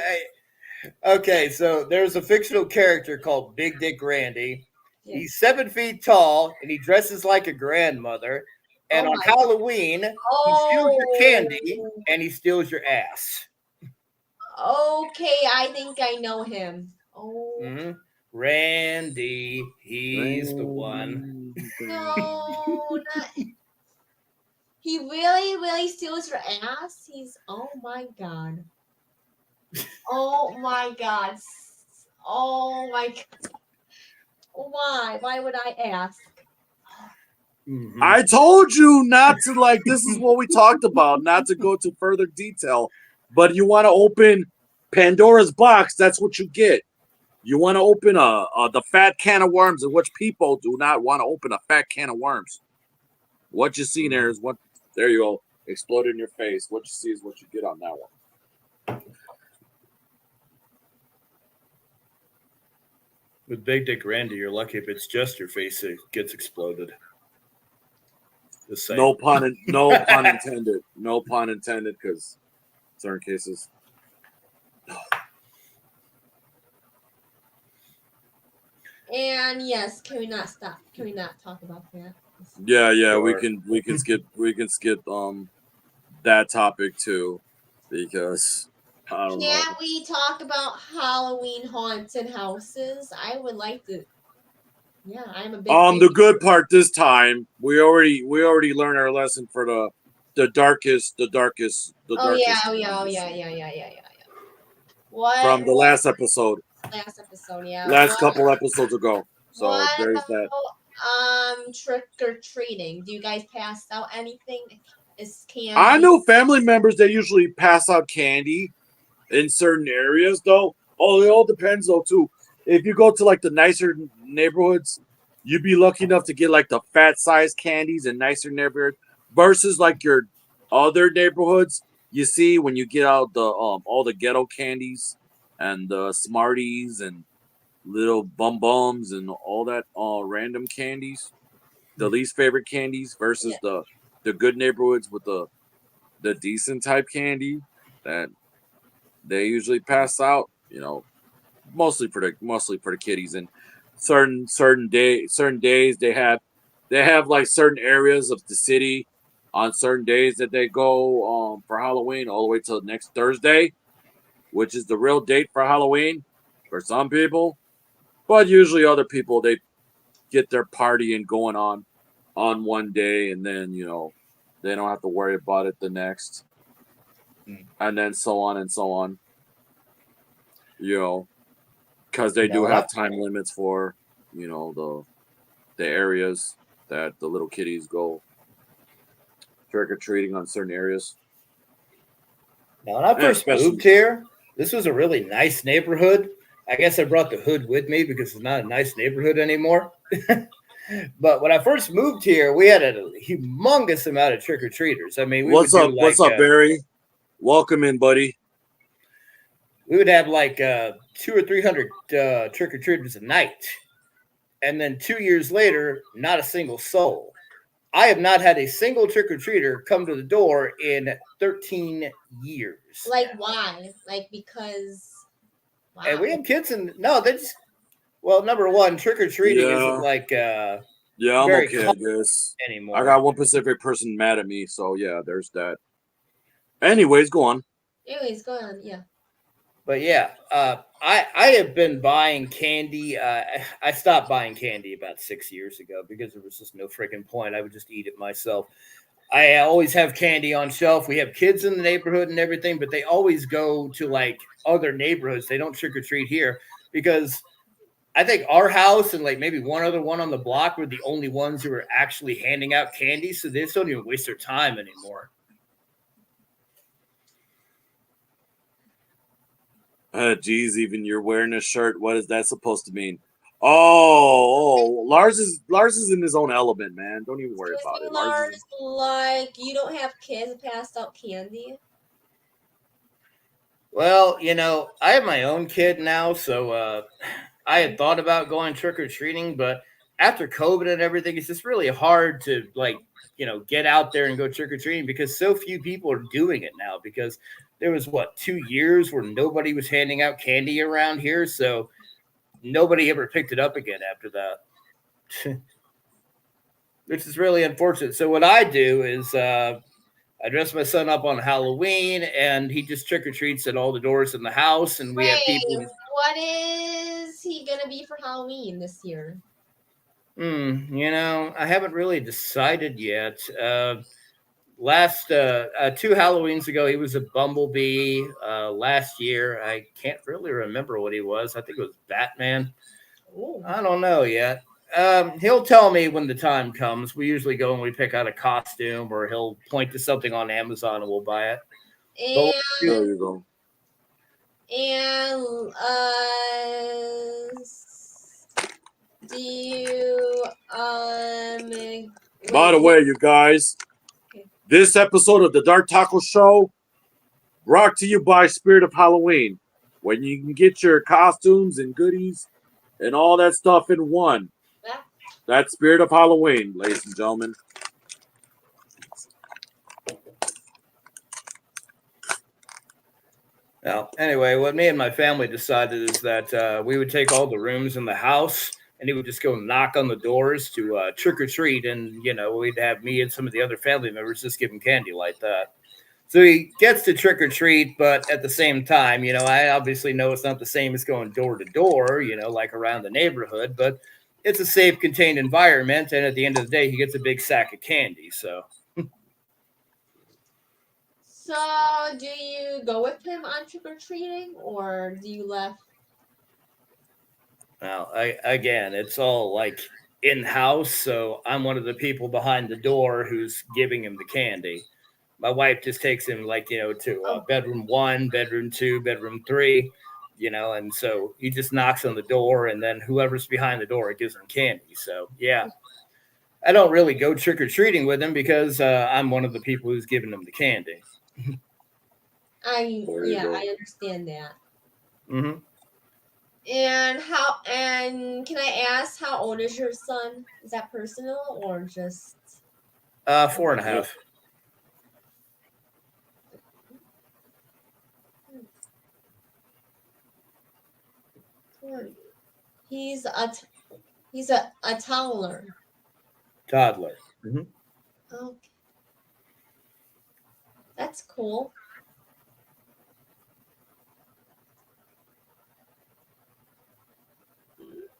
Speaker 2: okay, so there's a fictional character called Big Dick Randy.
Speaker 4: Yeah.
Speaker 2: He's 7 feet tall and he dresses like a grandmother. And
Speaker 4: Oh
Speaker 2: on
Speaker 4: my.
Speaker 2: Halloween, he steals your candy
Speaker 4: Oh.
Speaker 2: and he steals your ass.
Speaker 4: Okay, I think I know him. Oh
Speaker 2: hmm Randy, he's the one.
Speaker 4: no, not he really steals your ass. He's oh my god. Oh my god. Oh my god. Why? Why would I ask?
Speaker 2: Mhm.
Speaker 1: I told you not to like. This is what we talked about, not to go to further detail. But you want to open Pandora's box? That's what you get. You want to open the fat can of worms, in which people do not want to open a fat can of worms. What you see there is what. There you go. Exploded in your face. What you see is what you get on that one.
Speaker 2: With Big Dick Randy, you're lucky if it's just your face that gets exploded. Just saying.
Speaker 1: No pun intended. No pun intended, because certain cases.
Speaker 4: And yes, can we not stop? Can we not talk about that?
Speaker 1: Yeah,
Speaker 2: Sure.
Speaker 1: we can skip that topic too, because I don't know.
Speaker 4: Can we talk about Halloween haunted houses? I would like to. Yeah, I'm a big.
Speaker 1: The good part this time, we already learned our lesson for the darkest
Speaker 4: Oh yeah, oh yeah, oh
Speaker 1: times
Speaker 4: yeah. What?
Speaker 1: from the last episode,
Speaker 4: Last episode? Yeah.
Speaker 1: last
Speaker 4: What?
Speaker 1: couple episodes ago. So
Speaker 4: What
Speaker 1: there's that.
Speaker 4: about trick or treating? Do you guys pass out anything? Is candy?
Speaker 1: I know family members that usually pass out candy in certain areas, though. Oh, it all depends, though, too. If you go to like the nicer neighborhoods, you'd be lucky enough to get like the fat size candies in nicer neighborhoods versus like your other neighborhoods. You see, when you get out the all the ghetto candies and the Smarties and little bums and all that random candies, the least favorite candies versus the good neighborhoods with the decent type candy that they usually pass out, mostly for the kiddies. And certain days they have like certain areas of the city on certain days that they go for Halloween all the way till next Thursday, which is the real date for Halloween for some people. But usually other people, they get their partying going on one day, and then they don't have to worry about it the next, and then so on and so on. Because they do have time limits for the areas that the little kiddies go trick or treating on certain areas.
Speaker 2: Now, when I first moved here, this was a really nice neighborhood. I guess I brought the hood with me because it's not a nice neighborhood anymore. But when I first moved here, we had a humongous amount of trick or treaters. I mean,
Speaker 1: What's up, Barry? Welcome in, buddy.
Speaker 2: We would have like 200 or 300 trick or treaters a night, and then 2 years later, not a single soul. I have not had a single trick or treater come to the door in 13 years.
Speaker 4: Like why? Like because.
Speaker 2: Wow. And we have kids, and no, they just. Well, number one, trick or treating isn't like.
Speaker 1: I'm okay, I guess. Anymore. I got one Pacific person mad at me, so yeah, there's that. Anyways, go on.
Speaker 4: Yeah.
Speaker 2: But yeah, I have been buying candy. I stopped buying candy about 6 years ago because there was just no freaking point. I would just eat it myself. I always have candy on shelf. We have kids in the neighborhood and everything, but they always go to like other neighborhoods. They don't trick or treat here because I think our house and like maybe one other one on the block were the only ones who were actually handing out candy. So they just don't even waste their time anymore.
Speaker 1: Geez, even you're wearing a shirt. What is that supposed to mean? Oh, Lars is in his own element, man. Don't even worry about it.
Speaker 4: Lars, like you don't have kids pass out candy.
Speaker 2: Well, I have my own kid now, so I had thought about going trick or treating, but after COVID and everything, it's just really hard to get out there and go trick or treating because so few people are doing it now. Because there was 2 years where nobody was handing out candy around here, so nobody ever picked it up again after that, which is really unfortunate. So what I do is I dress my son up on Halloween, and he just trick or treats at all the doors in the house, and we have people.
Speaker 4: What is he gonna be for Halloween this year?
Speaker 2: I haven't really decided yet. Last 2 Halloweens ago, he was a bumblebee. Last year, I can't really remember what he was. I think it was Batman.
Speaker 4: Ooh.
Speaker 2: I don't know yet. He'll tell me when the time comes. We usually go and we pick out a costume, or he'll point to something on Amazon and we'll buy it.
Speaker 4: And
Speaker 1: There you go.
Speaker 4: and do you
Speaker 1: By the way, you guys, this episode of the Dark Taco Show brought to you by Spirit of Halloween, when you can get your costumes and goodies and all that stuff in one.
Speaker 4: Yeah.
Speaker 1: That's Spirit of Halloween, ladies and gentlemen.
Speaker 2: Now, anyway, what me and my family decided is that we would take all the rooms in the house, and he would just go knock on the doors to trick or treat, and we'd have me and some of the other family members just give him candy like that. So he gets to trick or treat, but at the same time, I obviously know it's not the same as going door to door, like around the neighborhood, but it's a safe, contained environment, and at the end of the day, he gets a big sack of candy. So
Speaker 4: do you go with him on trick or treating, or do you left?
Speaker 2: now, again, it's all like in-house, so I'm one of the people behind the door who's giving him the candy. My wife just takes him to bedroom 1, bedroom 2, bedroom 3, and so he just knocks on the door, and then whoever's behind the door gives him candy. So yeah, I don't really go trick or treating with him because I'm one of the people who's giving him the candy.
Speaker 4: I understand that.
Speaker 2: Mm-hmm.
Speaker 4: And can I ask how old is your son? Is that personal or just
Speaker 2: 4.5.
Speaker 4: He's a toddler.
Speaker 2: Toddler. Mm-hmm.
Speaker 4: Okay, that's cool.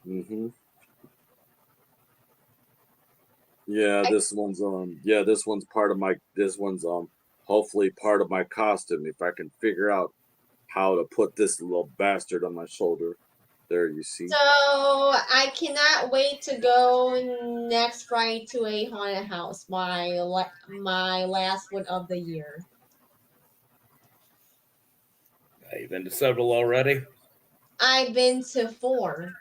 Speaker 1: Mm-hmm. Yeah, this one's part of my hopefully part of my costume, if I can figure out how to put this little bastard on my shoulder. There, you see.
Speaker 4: So I cannot wait to go next Friday to a haunted house. My last one of the year.
Speaker 2: You've been to several already?
Speaker 4: I've been to 4.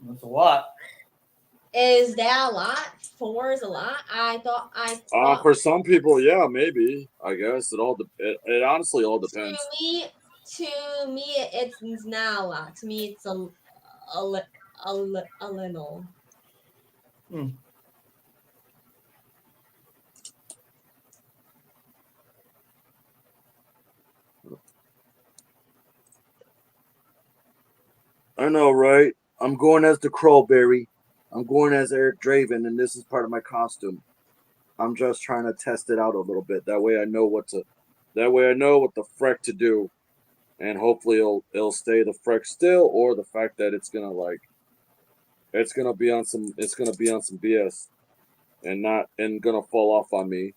Speaker 2: That's a lot.
Speaker 4: Is that a lot? 4 is a lot. I thought
Speaker 1: For some people, yeah, maybe. I guess it honestly all depends.
Speaker 4: to me, it's not a lot. To me, it's a little.
Speaker 1: I know, right? I'm going as the Crowberry. I'm going as Eric Draven, and this is part of my costume. I'm just trying to test it out a little bit. That way I know what the freck to do. And hopefully it'll stay the freck still, or the fact that it's gonna be on some BS and gonna fall off on me,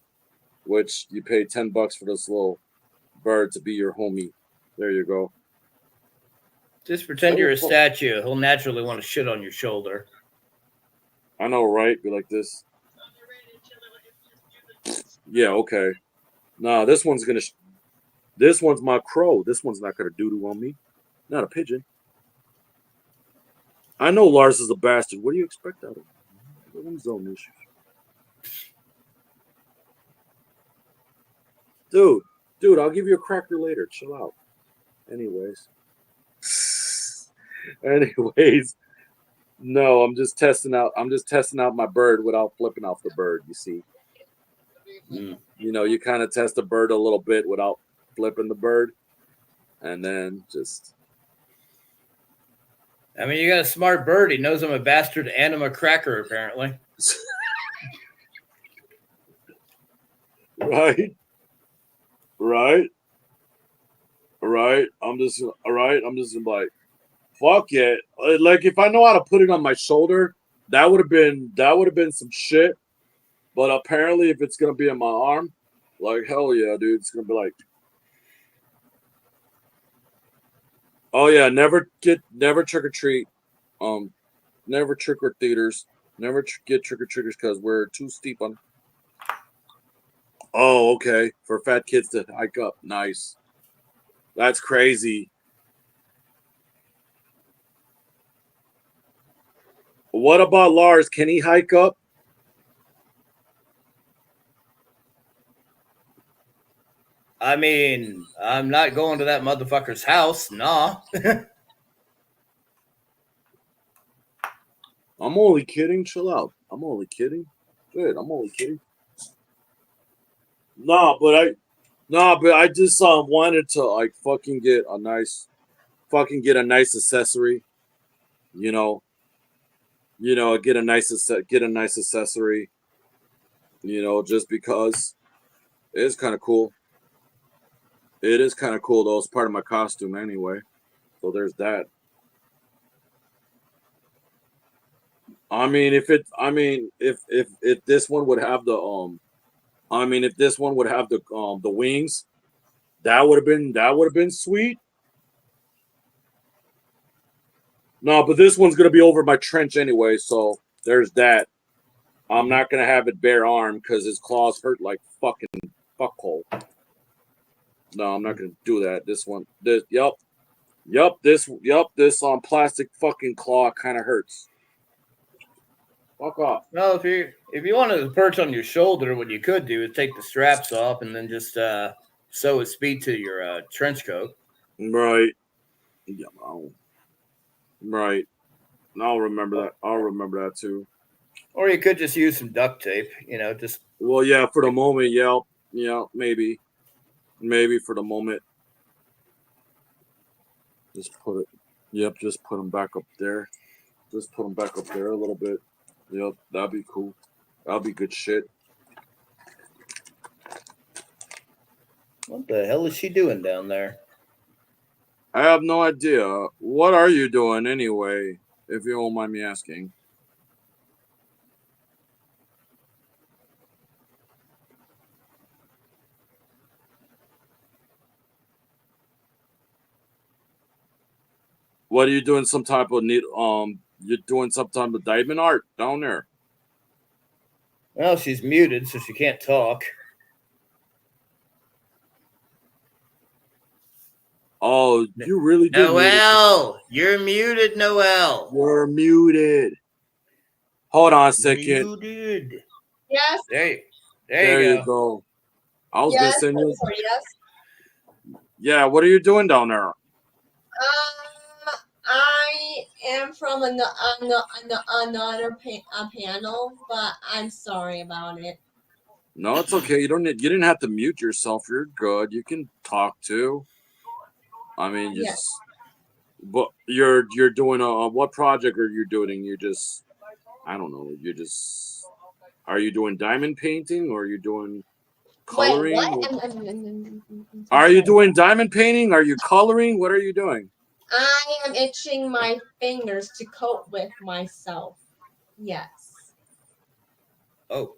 Speaker 1: which you pay $10 for this little bird to be your homie. There you go.
Speaker 2: Just pretend you're a statue. He'll naturally want to shit on your shoulder.
Speaker 1: I know, right? Be like this. Yeah, okay. Nah, this one's my crow. This one's not gonna doo-doo on me. Not a pigeon. I know Lars is a bastard. What do you expect out of him? Let him zone issues. Dude, I'll give you a cracker later. Chill out. Anyways, No, I'm just testing out. I'm just testing out my bird without flipping off the bird. You see,
Speaker 2: Mm.
Speaker 1: you know, you kind of test the bird a little bit without flipping the bird, and then just
Speaker 2: I mean, you got a smart bird. He knows I'm a bastard and I'm a cracker, apparently.
Speaker 1: right, right, right. I'm just all right. I'm just like, fuck it. Like if I know how to put it on my shoulder, that would have been some shit. But apparently, if it's gonna be in my arm, like hell yeah, dude, it's gonna be like, oh yeah, never trick or treat, never trick or treaters, never get trick or treaters because we're too steep on. Oh, okay, for fat kids to hike up, nice. That's crazy. What about Lars? Can he hike up?
Speaker 2: I mean, I'm not going to that motherfucker's house. Nah.
Speaker 1: I'm only kidding. Chill out. I'm only kidding. Good. I'm only kidding. Nah, but I just wanted to like fucking get a nice accessory. You know, get a nice accessory. You know, just because it is kind of cool. It is kind of cool though. It's part of my costume anyway. So there's that. I mean, if this one would have the if this one would have the wings, that would have been sweet. No, but this one's gonna be over my trench anyway, so there's that. I'm not gonna have it bare arm because his claws hurt like fucking fuckhole. No, I'm not gonna do that. This one, this plastic fucking claw kind of hurts. Fuck off.
Speaker 2: Well, if you wanted to perch on your shoulder, what you could do is take the straps off and then just sew his feet to your trench coat.
Speaker 1: Right. Yeah. Right. I'll remember that. I'll remember that too.
Speaker 2: Or you could just use some duct tape. You know, just
Speaker 1: Well, yeah. For the moment, yeah, maybe for the moment. Just put it. Yep. Just put them back up there. Just put them back up there a little bit. Yep. That'd be cool. That'll be good shit.
Speaker 2: what the hell is she doing down there?
Speaker 1: I have no idea. What are you doing anyway? If you don't mind me asking. What are you doing? Some type of neat you're doing some type of diamond art down there.
Speaker 2: Well, she's muted, so she can't talk.
Speaker 1: Oh, you really did.
Speaker 2: Noelle, you're muted, Noelle.
Speaker 1: You're muted. Hold on a second.
Speaker 2: Muted.
Speaker 4: Yes.
Speaker 2: There you go.
Speaker 1: I was
Speaker 4: Yes.
Speaker 1: gonna send you.
Speaker 4: Sorry, yes.
Speaker 1: Yeah, what are you doing down there?
Speaker 4: I am from another panel, but I'm sorry about it.
Speaker 1: No, it's okay. You didn't have to mute yourself. You're good. You can talk too. I mean, just.
Speaker 4: Yes.
Speaker 1: But you're doing what project are you doing? You just, I don't know. Are you doing diamond painting or are you doing coloring?
Speaker 4: Wait, what?
Speaker 1: Are you doing diamond painting? Are you coloring? What are you doing?
Speaker 4: I am itching my fingers to coat with myself. Yes.
Speaker 2: Oh.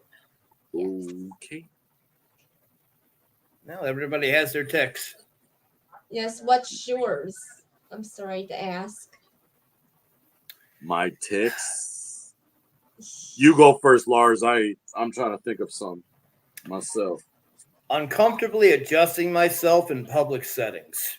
Speaker 1: Okay.
Speaker 2: Now everybody has their ticks.
Speaker 4: Yes, what's yours? I'm sorry to ask.
Speaker 1: My ticks. You go first, Lars. I'm trying to think of some myself.
Speaker 2: Uncomfortably adjusting myself in public settings.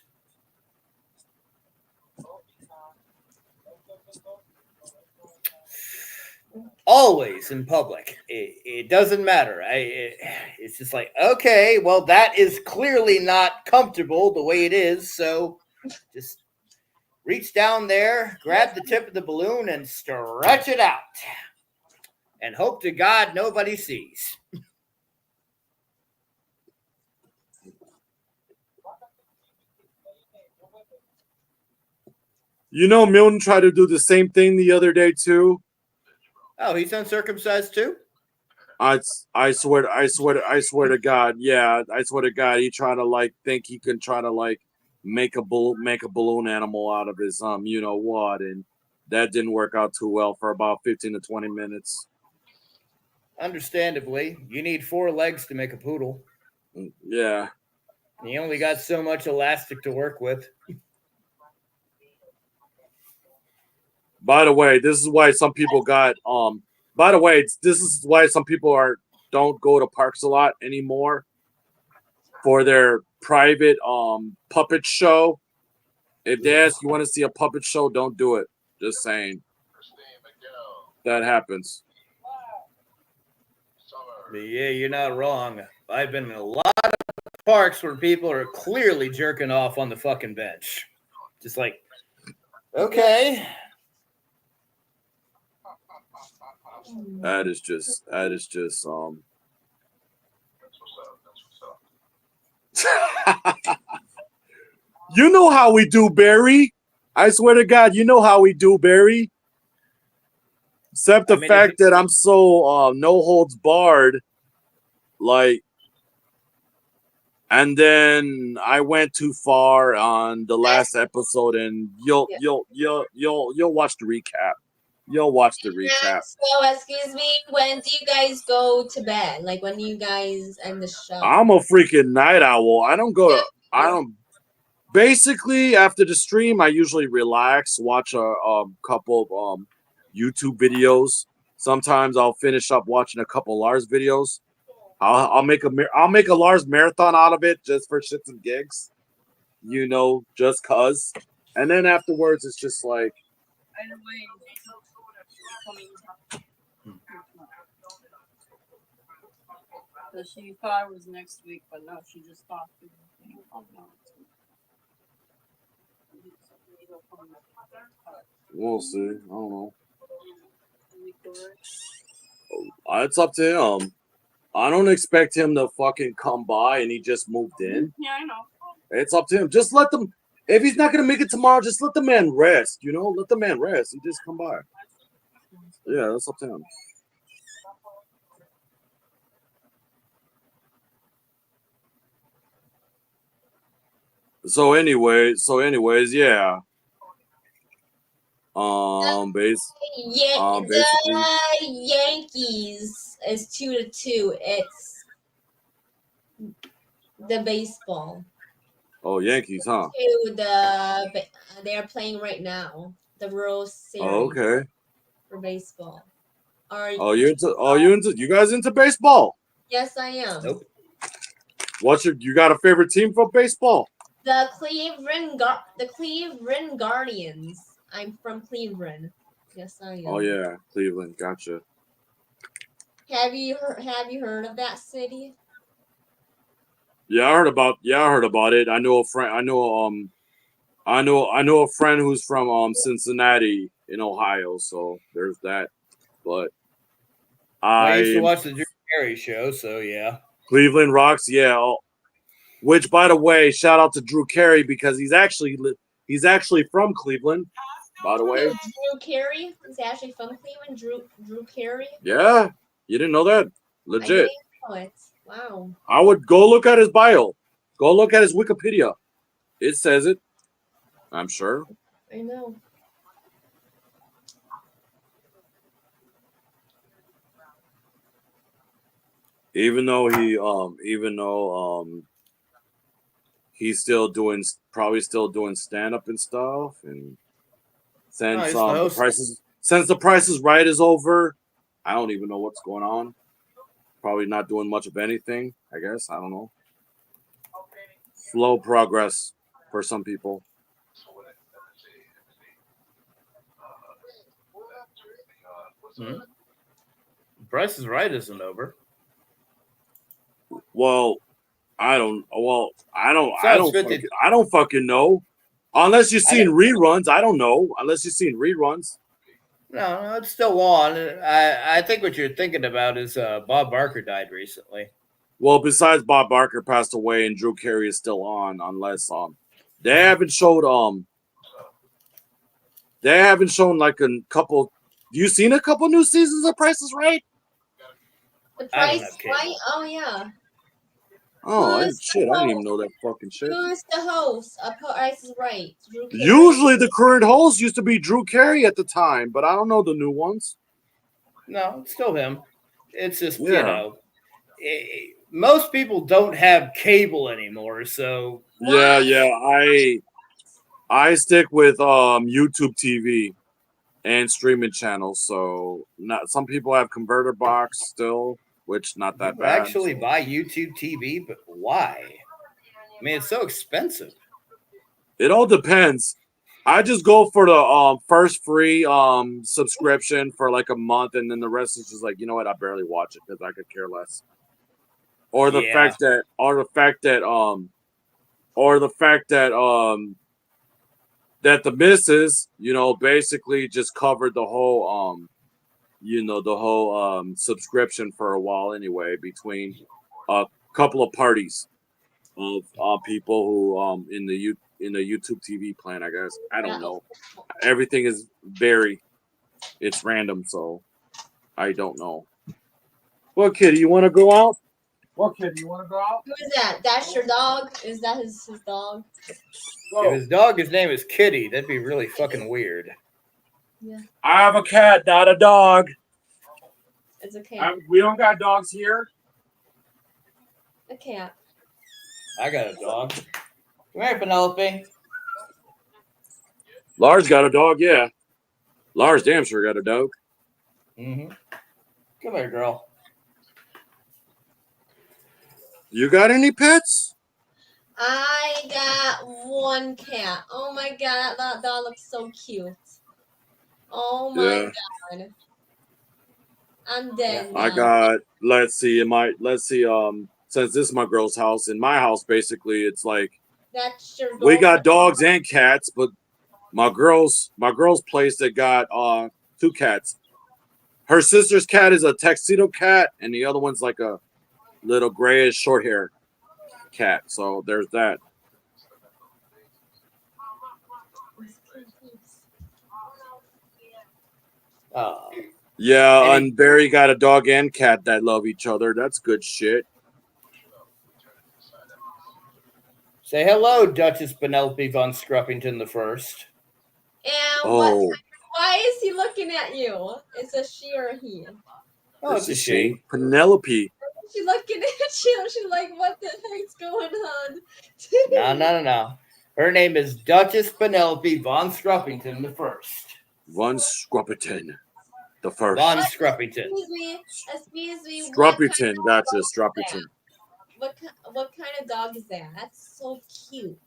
Speaker 2: Always in public. It doesn't matter. It's just like, okay, well, that is clearly not comfortable the way it is. So just reach down there, grab the tip of the balloon, and stretch it out. And hope to God nobody sees.
Speaker 1: You know, Milton tried to do the same thing the other day too.
Speaker 2: Oh, he's uncircumcised too?
Speaker 1: I swear to God, yeah, I swear to God, he tried to like think he can try to like make a balloon animal out of his you know what, and that didn't work out too well for about 15 to 20 minutes.
Speaker 2: Understandably, you need 4 legs to make a poodle.
Speaker 1: Yeah.
Speaker 2: You only got so much elastic to work with.
Speaker 1: By the way, this is why some people got by the way, this is why some people don't go to parks a lot anymore for their private puppet show. If they ask you want to see a puppet show, don't do it. Just saying. That happens.
Speaker 2: But yeah, you're not wrong. I've been in a lot of parks where people are clearly jerking off on the fucking bench. Just like, okay.
Speaker 1: That is just You know how we do, Barry. I swear to God, you know how we do, Barry. Except the fact that I'm so no holds barred, like, and then I went too far on the last episode, and you'll watch the recap. You'll watch the recap.
Speaker 4: So, excuse me, when do you guys go to bed? Like, when do you guys end the show?
Speaker 1: I'm a freaking night owl. I don't. Basically, after the stream, I usually relax, watch a couple of YouTube videos. Sometimes I'll finish up watching a couple Lars videos. I'll make a Lars marathon out of it just for shits and gigs, you know, just cause. And then afterwards, it's just like.
Speaker 5: So she thought it was next week, but no, she just thought it was
Speaker 1: We'll see. I don't know. It's up to him. I don't expect him to fucking come by and he just moved in.
Speaker 5: Yeah, I know.
Speaker 1: It's up to him. Just let them. If he's not gonna make it tomorrow, just let the man rest. You know, let the man rest. He just come by. Yeah, that's up to him. So anyways, yeah. Basically.
Speaker 4: The Yankees is 2-2. It's the baseball.
Speaker 1: Oh, Yankees, huh?
Speaker 4: They're playing right now. The World Series.
Speaker 1: Oh, okay.
Speaker 4: For baseball.
Speaker 1: You guys into baseball?
Speaker 4: Yes, I am.
Speaker 2: Nope.
Speaker 1: You got a favorite team for baseball?
Speaker 4: The Cleveland Guardians. I'm from Cleveland. Yes, I am.
Speaker 1: Oh yeah, Cleveland. Gotcha.
Speaker 4: Have you heard of that city?
Speaker 1: Yeah, I heard about it. I know a friend. I know a friend who's from Cincinnati in Ohio. So there's that. But
Speaker 2: I used to watch the Drew Carey show. So yeah.
Speaker 1: Cleveland Rocks. Yeah. Which, by the way, shout out to Drew Carey because he's actually from Cleveland. By the way,
Speaker 4: Drew Carey is actually from Cleveland. Drew Carey.
Speaker 1: Yeah, you didn't know that? Legit.
Speaker 4: I didn't know it. Wow.
Speaker 1: I would go look at his bio. Go look at his Wikipedia. It says it. I'm sure.
Speaker 4: I know.
Speaker 1: Even though he's probably still doing stand up and stuff, and since the Price is Right is over, I don't even know what's going on. Probably not doing much of anything, I guess. I don't know. Slow progress for some people.
Speaker 2: Price is Right isn't over.
Speaker 1: I don't fucking know. Unless you've
Speaker 2: I
Speaker 1: seen
Speaker 2: don't-
Speaker 1: reruns, I don't know. Unless you've seen reruns.
Speaker 2: No, it's still on. I think what you're thinking about is Bob Barker died recently.
Speaker 1: Well, besides Bob Barker passed away and Drew Carey is still on, unless they haven't showed like a couple. You seen a couple new seasons of Price is Right?
Speaker 4: The
Speaker 2: I don't
Speaker 4: Price
Speaker 2: have cable.
Speaker 4: Right? Oh yeah.
Speaker 1: Oh
Speaker 4: Who's
Speaker 1: shit!
Speaker 4: the
Speaker 1: I didn't
Speaker 4: host?
Speaker 1: even know that fucking shit.
Speaker 4: Who's the host of Price is Right? Drew Carey?
Speaker 1: Usually the current host used to be Drew Carey at the time, but I don't know the new ones.
Speaker 2: No, it's still him. It's just
Speaker 1: Yeah.
Speaker 2: Most people don't have cable anymore, so
Speaker 1: Yeah,
Speaker 4: What?
Speaker 1: yeah. I stick with YouTube TV and streaming channels. So not some people have converter box still, which not that
Speaker 2: people
Speaker 1: bad.
Speaker 2: actually
Speaker 1: so.
Speaker 2: buy YouTube TV, but why? I mean, it's so expensive.
Speaker 1: It all depends. I just go for the first free subscription for like a month, and then the rest is just like, you know what, I barely watch it because I could care less. Or the
Speaker 2: Yeah.
Speaker 1: fact that that the missus, basically just covered the whole subscription for a while anyway, between a couple of parties of people who in the YouTube TV plan, I guess. I don't know. Everything is it's random, so I don't know. Well, Kitty, you want to go out? Well, Kitty, you want to go out?
Speaker 4: Who is that? That's your dog? Is that his dog?
Speaker 2: If his dog's name is Kitty, that'd be really fucking weird.
Speaker 4: Yeah,
Speaker 1: I have a cat, not a dog.
Speaker 4: it's a cat.
Speaker 1: We don't got dogs here.
Speaker 4: A cat.
Speaker 2: I got a dog. Come here, Penelope.
Speaker 1: Lars got a dog, yeah. Lars damn sure got a dog.
Speaker 2: Mm-hmm. Come here, girl.
Speaker 1: You got any pets?
Speaker 4: I got one cat. Oh my god, that dog looks so cute. Oh my god. And then
Speaker 1: I got, let's see, since this is my girl's house, in my house, basically, it's like,
Speaker 4: that's your
Speaker 1: we got
Speaker 4: girlfriend.
Speaker 1: dogs and cats, but my girl's place, that got two cats. Her sister's cat is a tuxedo cat, and the other one's like a little grayish short hair cat. So there's that.
Speaker 2: Oh.
Speaker 1: Yeah, and Barry got a dog and cat that love each other. That's good shit.
Speaker 2: Say hello, Duchess Penelope von Scruppington the First.
Speaker 4: And why is he looking at you? It's a she or a he?
Speaker 2: Oh, it's a she.
Speaker 1: Penelope.
Speaker 4: She's looking at you. She's like, what the heck's going on?
Speaker 2: No. Her name is Duchess Penelope von Scruppington the First.
Speaker 1: Von Scruppington the First.
Speaker 2: Von Scruppington.
Speaker 4: Excuse me.
Speaker 1: Scruppington, gotcha, Scruppington.
Speaker 4: What kind of dog is that? That's so cute.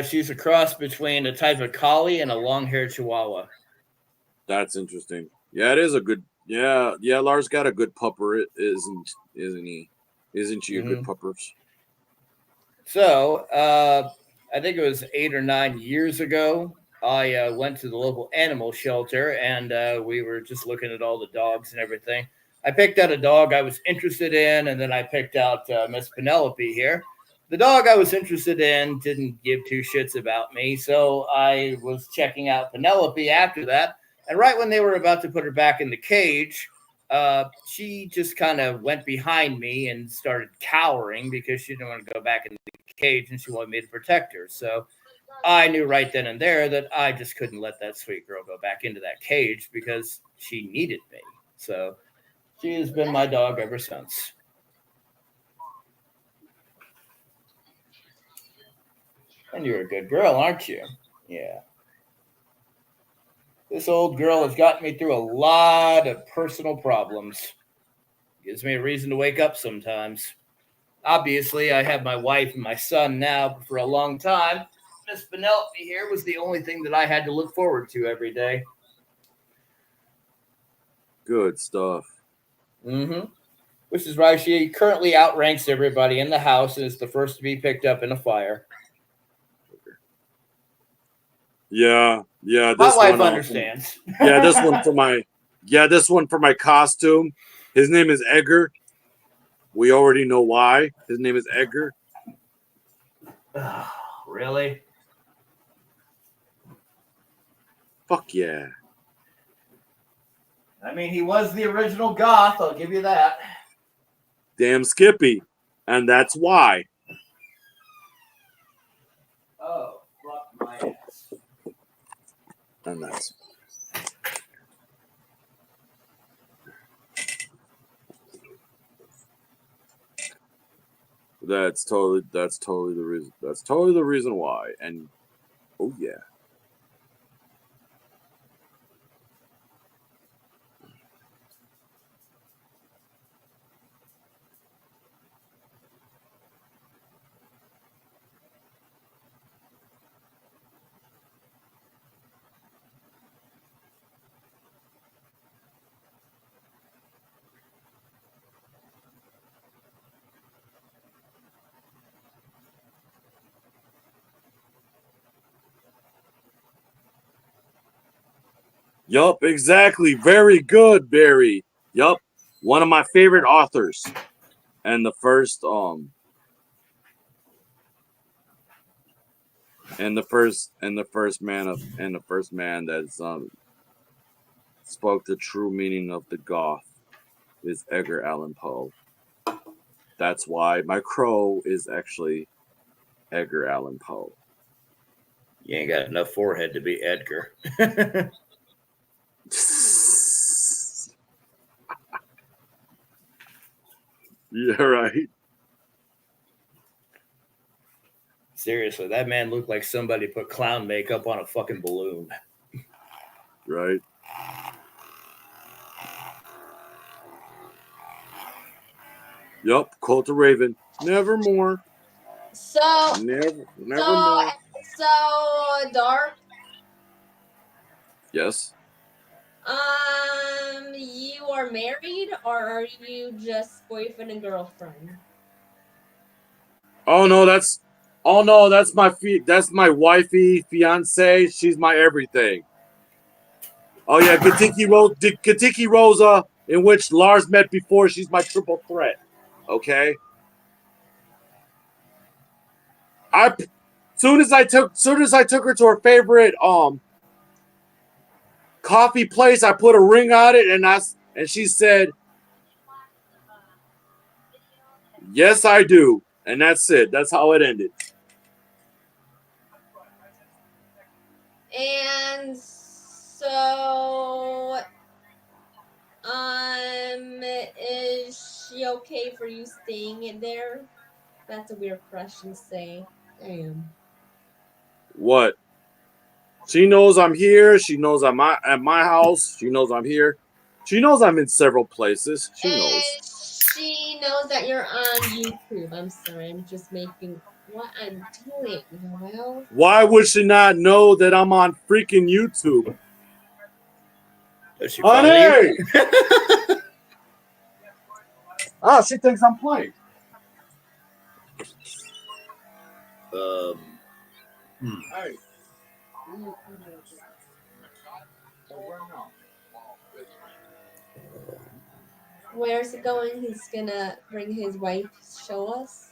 Speaker 2: She's a cross between a type of collie and a long-haired Chihuahua.
Speaker 1: That's interesting. Yeah, it is a good. Yeah. Lars got a good pupper, isn't he? Isn't she a good pupper?
Speaker 2: So, I think it was 8 or 9 years ago. I went to the local animal shelter, and we were just looking at all the dogs and everything. I picked out a dog I was interested in, and then I picked out Miss Penelope here. The dog I was interested in didn't give two shits about me, so I was checking out Penelope after that. And right when they were about to put her back in the cage, she just kind of went behind me and started cowering because she didn't want to go back in the cage and she wanted me to protect her. So I knew right then and there that I just couldn't let that sweet girl go back into that cage because she needed me. So she has been my dog ever since. And you're a good girl, aren't you? Yeah. This old girl has gotten me through a lot of personal problems. Gives me a reason to wake up sometimes. Obviously, I have my wife and my son now, but for a long time, Miss Penelope here was the only thing that I had to look forward to every day.
Speaker 1: Good stuff.
Speaker 2: Mm-hmm. Which is why she currently outranks everybody in the house and is the first to be picked up in a fire.
Speaker 1: Yeah.
Speaker 2: My
Speaker 1: This
Speaker 2: wife
Speaker 1: one,
Speaker 2: understands.
Speaker 1: this one for my costume. His name is Edgar. We already know why. His name is Edgar.
Speaker 2: Really?
Speaker 1: Fuck yeah.
Speaker 2: I mean, he was the original goth. I'll give you that.
Speaker 1: Damn Skippy. And that's why.
Speaker 2: Oh, fuck my ass.
Speaker 1: And that's totally the reason. That's totally the reason why. And oh yeah. Yup, exactly. Very good, Barry. Yup. One of my favorite authors. And the first man that's spoke the true meaning of the goth is Edgar Allan Poe. That's why my crow is actually Edgar Allan Poe.
Speaker 2: You ain't got enough forehead to be Edgar.
Speaker 1: Yeah, right.
Speaker 2: Seriously, that man looked like somebody put clown makeup on a fucking balloon.
Speaker 1: Right. Yup, Colt the Raven. Nevermore.
Speaker 4: So,
Speaker 1: Nevermore.
Speaker 4: so Darth,
Speaker 1: Yes.
Speaker 4: you are married or are you just boyfriend and girlfriend?
Speaker 1: Oh no, that's my wifey, fiance. She's my everything. Oh yeah, Katiki Rosa, in which Lars met before. She's my triple threat. Okay. Soon as I took her to her favorite coffee place, I put a ring on it, and she said, "Yes, I do," and that's it. That's how it ended.
Speaker 4: And so, is she okay for you staying in there? That's a weird question to say. Damn.
Speaker 1: What? She knows I'm here. She knows I'm at my house. She knows I'm here. She knows I'm in several places. She knows.
Speaker 4: She knows that you're on YouTube. I'm sorry, I'm just making what I'm doing, Noel.
Speaker 1: Why would she not know that I'm on freaking YouTube?
Speaker 2: Does she follow
Speaker 1: Honey!
Speaker 2: you?
Speaker 1: Oh, she thinks I'm playing. Hey.
Speaker 4: Where's it going? He's gonna bring his wife to show us?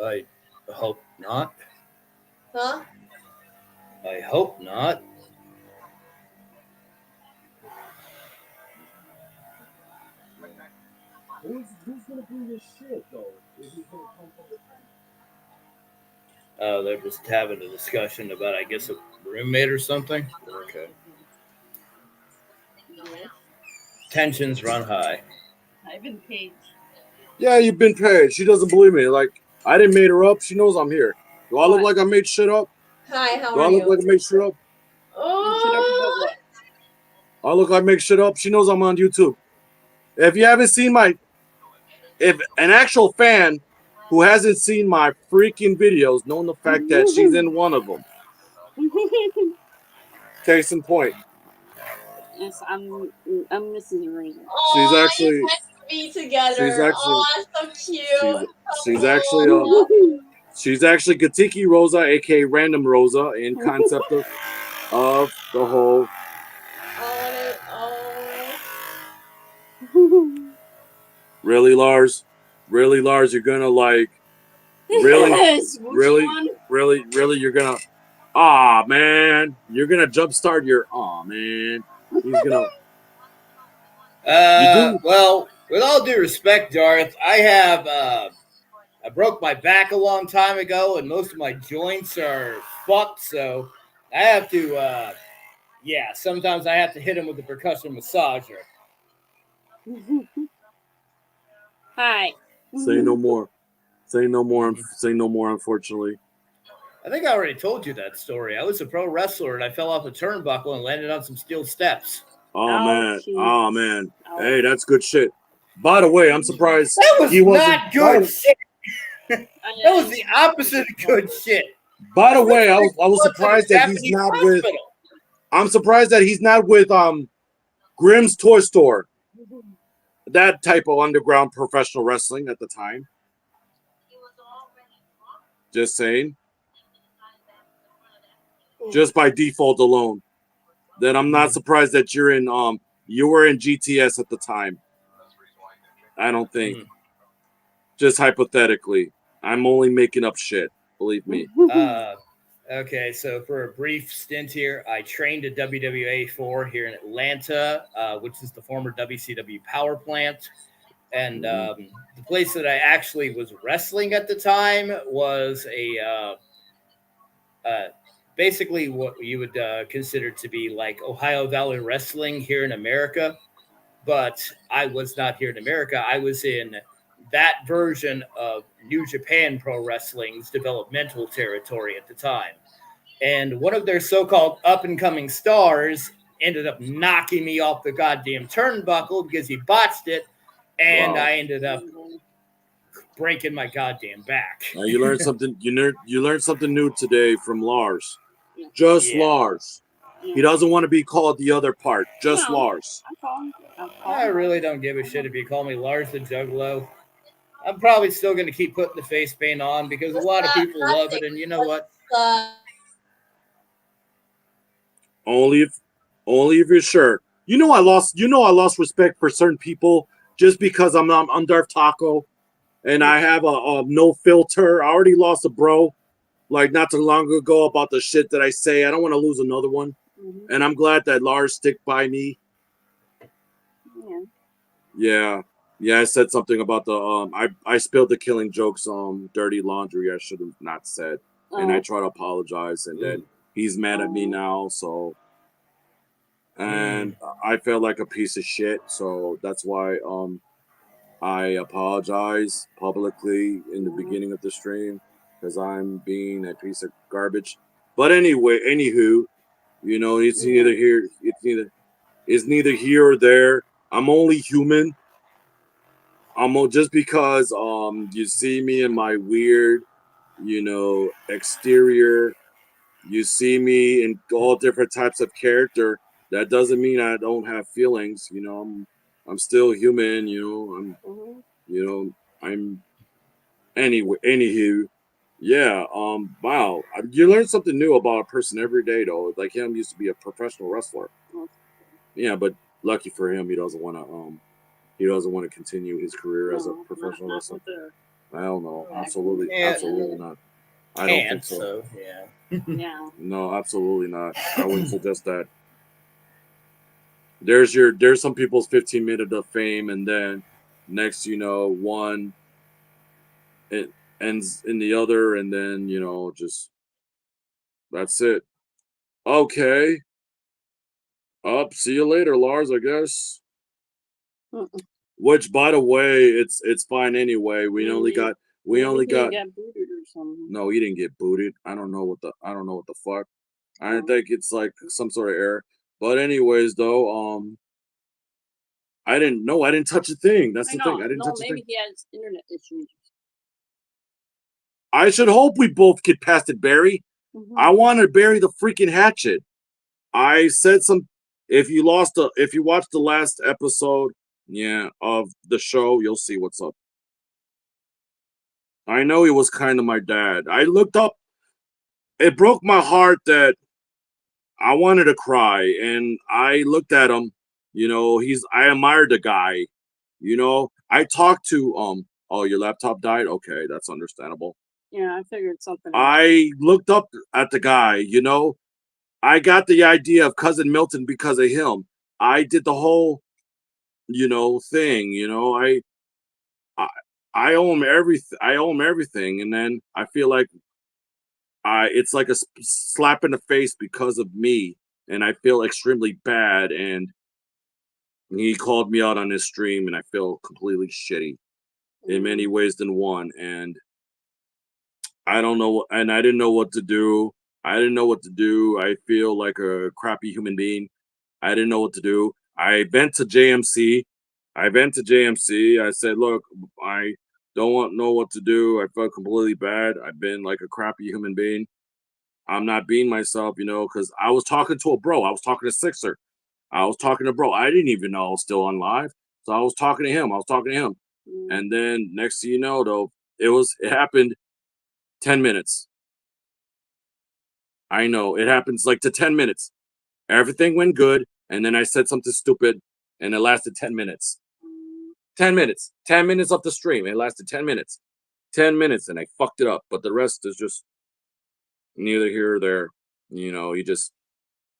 Speaker 2: I hope not.
Speaker 4: Huh?
Speaker 2: I hope not.
Speaker 1: Who's gonna bring this shit though? Is he gonna come from the
Speaker 2: They're just having a discussion about, I guess, a roommate or something. Okay.
Speaker 5: Yes.
Speaker 2: Tensions run high.
Speaker 5: I've been paid.
Speaker 1: Yeah, you've been paid. She doesn't believe me. Like, I didn't make her up. She knows I'm here. Do I look like I made shit up?
Speaker 4: Hi, how
Speaker 1: Do
Speaker 4: are
Speaker 1: I look
Speaker 4: you?
Speaker 1: like I made shit up?
Speaker 4: Oh,
Speaker 1: I look like I make shit up. She knows I'm on YouTube. If you haven't seen if an actual fan who hasn't seen my freaking videos, knowing the fact that she's in one of them. Case in point.
Speaker 5: Yes, I'm Mrs. Raven.
Speaker 1: She's actually.
Speaker 4: you guys be together.
Speaker 1: She's actually.
Speaker 4: So cute.
Speaker 1: She's actually Gatiki Rosa, aka Random Rosa, in concept of of the whole.
Speaker 4: Oh.
Speaker 1: Really, Lars? Really, Lars? You're gonna like really,
Speaker 5: Yes, which
Speaker 1: really,
Speaker 5: one?
Speaker 1: really? You're gonna. Ah, man! You're gonna jumpstart your. Aw, man! He's gonna. You do.
Speaker 2: Well, with all due respect, Darth, I broke my back a long time ago, and most of my joints are fucked. So I have to. Yeah, sometimes I have to hit him with a percussion massager.
Speaker 5: Hi.
Speaker 1: Say no more. Say no more.
Speaker 2: Mhm.
Speaker 1: Say no more. Unfortunately.
Speaker 2: I think I already told you that story. I was a pro wrestler and I fell off a turnbuckle and landed on some steel steps.
Speaker 1: Oh
Speaker 5: Oh,
Speaker 1: man.
Speaker 5: jeez.
Speaker 1: Oh man.
Speaker 5: Oh.
Speaker 1: Hey, that's good shit. By the way, I'm surprised
Speaker 2: That was
Speaker 1: he wasn't.
Speaker 2: not good shit. That was
Speaker 5: I
Speaker 2: the opposite of good shit.
Speaker 1: By the way, I was
Speaker 2: Was in a
Speaker 1: surprised that he's
Speaker 2: Japanese
Speaker 1: not with.
Speaker 2: hospital.
Speaker 1: I'm surprised that he's not with Grimm's Toy Store. That type of underground professional wrestling at the time. Just saying. Just by default alone. Then I'm not surprised that you were in GTS at the time. I don't think. Just hypothetically. I'm only making up shit. Believe me.
Speaker 2: Okay, so for a brief stint here, I trained at WWA 4 here in Atlanta, which is the former WCW power plant. And the place that I actually was wrestling at the time was basically what you would consider to be like Ohio Valley Wrestling here in America. But I was not here in America. I was in that version of New Japan Pro Wrestling's developmental territory at the time. And one of their so-called up-and-coming stars ended up knocking me off the goddamn turnbuckle because he botched it, and
Speaker 1: Wow.
Speaker 2: I ended up breaking my goddamn back.
Speaker 1: You learned something. You learned something new today from Lars. Just
Speaker 2: Yeah.
Speaker 1: Lars. He doesn't want to be called the other part. Just
Speaker 5: No.
Speaker 1: Lars.
Speaker 2: I really don't give a shit if you call me Lars the Juggalo. I'm probably still going to keep putting the face paint on because a lot of people love it, and you know what?
Speaker 1: Only if you're sure. You know I lost respect for certain people just because I'm Darth Taco and I have a no filter. I already lost a bro like not too long ago about the shit that I say. I don't want to lose another one.
Speaker 5: Mhm.
Speaker 1: And I'm glad that Lars stick by me.
Speaker 5: Yeah.
Speaker 1: Yeah, I said something about the I spilled the Killing Jokes dirty laundry I should have not said. And I try to apologize and then he's mad at me now, so and I felt like a piece of shit, so that's why I apologize publicly in the beginning of the stream because I'm being a piece of garbage. But anyway, anywho, you know, it's neither here or there. I'm only human. Just because you see me in my weird, you know, exterior, you see me in all different types of character. That doesn't mean I don't have feelings. You know, I'm still human. I'm anyway. Anywho, yeah. Wow. You learn something new about a person every day, though. Like him used to be a professional wrestler. Yeah, but lucky for him, he doesn't want to continue his career as a professional wrestler. I don't know. Absolutely not. I don't think so.
Speaker 5: Yeah.
Speaker 1: No, absolutely not. I wouldn't suggest that. There's some people's 15 minutes of fame, and then next, one it ends in the other, and then just that's it. Okay. Up. See you later, Lars. I guess. Which, by the way, it's fine anyway. We only got.
Speaker 5: He got booted or something.
Speaker 1: No, he didn't get booted. I don't know what the fuck. I think it's like some sort of error. But anyways, though, I didn't touch a thing. That's the thing. I didn't touch a thing.
Speaker 5: Maybe he has internet issues.
Speaker 1: I should hope we both get past it, Barry. I want to bury the freaking hatchet. I said some. If you watched the last episode, of the show, you'll see what's up. I know he was kind of my dad. I looked up. It broke my heart that I wanted to cry, and I looked at him. I admired the guy. I talked to Oh, your laptop died. Okay, that's understandable.
Speaker 5: Yeah, I figured something.
Speaker 1: I looked up at the guy. I got the idea of Cousin Milton because of him. I did the whole thing. I I owe him everything. I owe him everything, and then I feel like it's like a slap in the face because of me, and I feel extremely bad. And he called me out on his stream, and I feel completely shitty in many ways than one. And I don't know, and I didn't know what to do. I didn't know what to do. I feel like a crappy human being. I didn't know what to do. I went to JMC. I said, look, I know what to do. I felt completely bad. I've been like a crappy human being. I'm not being myself, because I was talking to a bro. I was talking to Sixer. I was talking to bro. I didn't even know I was still on live. So I was talking to him. And then next thing you know, though, it happened 10 minutes. I know it happens like to 10 minutes. Everything went good. And then I said something stupid and it lasted 10 minutes. 10 minutes. 10 minutes of the stream. It lasted 10 minutes. 10 minutes and I fucked it up. But the rest is just neither here or there. He just,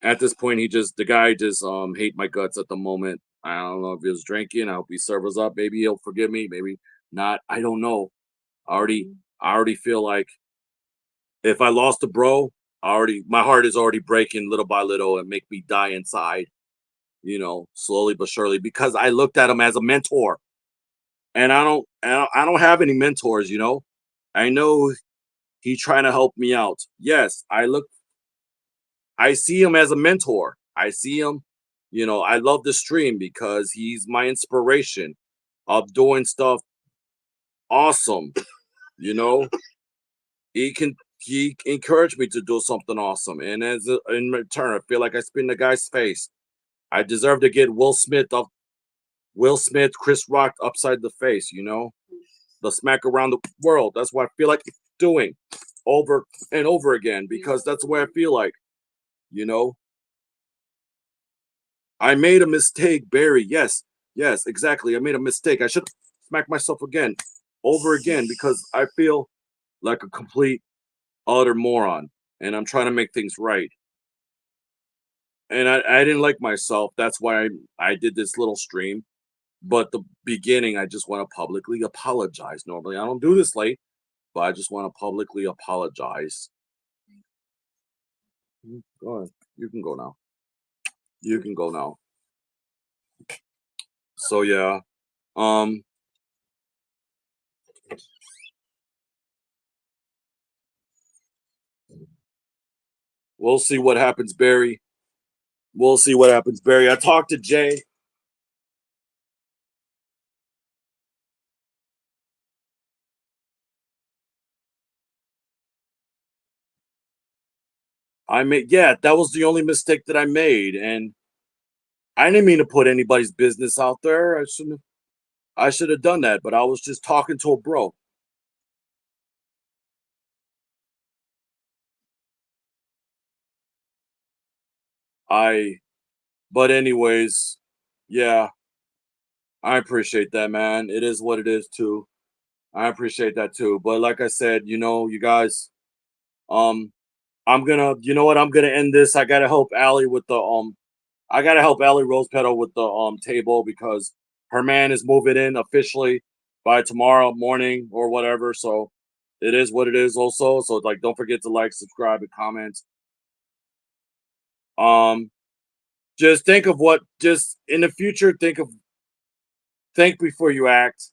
Speaker 1: at this point, the guy just hate my guts at the moment. I don't know if he was drinking. I hope he serves up. Maybe he'll forgive me. Maybe not. I don't know. I already feel like if I lost a bro, my heart is already breaking little by little and make me die inside, slowly but surely, because I looked at him as a mentor. And I don't have any mentors, I know he trying to help me out. Yes, I see him as a mentor. I see him, I love the stream because he's my inspiration of doing stuff awesome. He encouraged me to do something awesome, and in return, I feel like I spin the guy's face. I deserve to get Will Smith, Chris Rock upside the face. The smack around the world. That's what I feel like doing over and over again because that's the way I feel like. I made a mistake, Barry. Yes, exactly. I made a mistake. I should smack myself again, over again, because I feel like a complete utter moron, and I'm trying to make things right. And I didn't like myself. That's why I did this little stream. But the beginning, I just want to publicly apologize. Normally, I don't do this late, but I just want to publicly apologize. Go ahead. You can go now. You can go now. So yeah. We'll see what happens, Barry. We'll see what happens, Barry. I talked to Jay. That was the only mistake that I made, and I didn't mean to put anybody's business out there. I should have done that, but I was just talking to a bro. But anyways, yeah, I appreciate that, man. It is what it is too. I appreciate that too. But like I said, you guys, I'm gonna, I'm gonna end this. I gotta help Allie with Rose Petal with the table because her man is moving in officially by tomorrow morning or whatever. So it is what it is also. So like don't forget to like, subscribe, and comment. Just think in the future, think before you act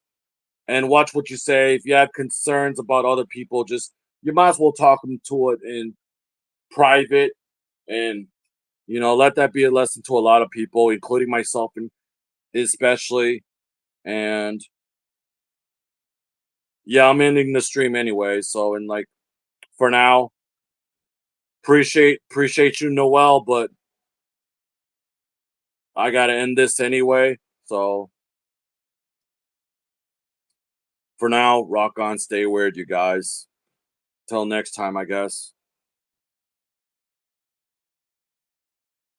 Speaker 1: and watch what you say. If you have concerns about other people, you might as well talk them to it in private and let that be a lesson to a lot of people, including myself and especially. And yeah, I'm ending the stream anyway. So and like for now, appreciate you, Noel, but I gotta end this anyway. So for now, rock on, stay weird, you guys. Till next time, I guess.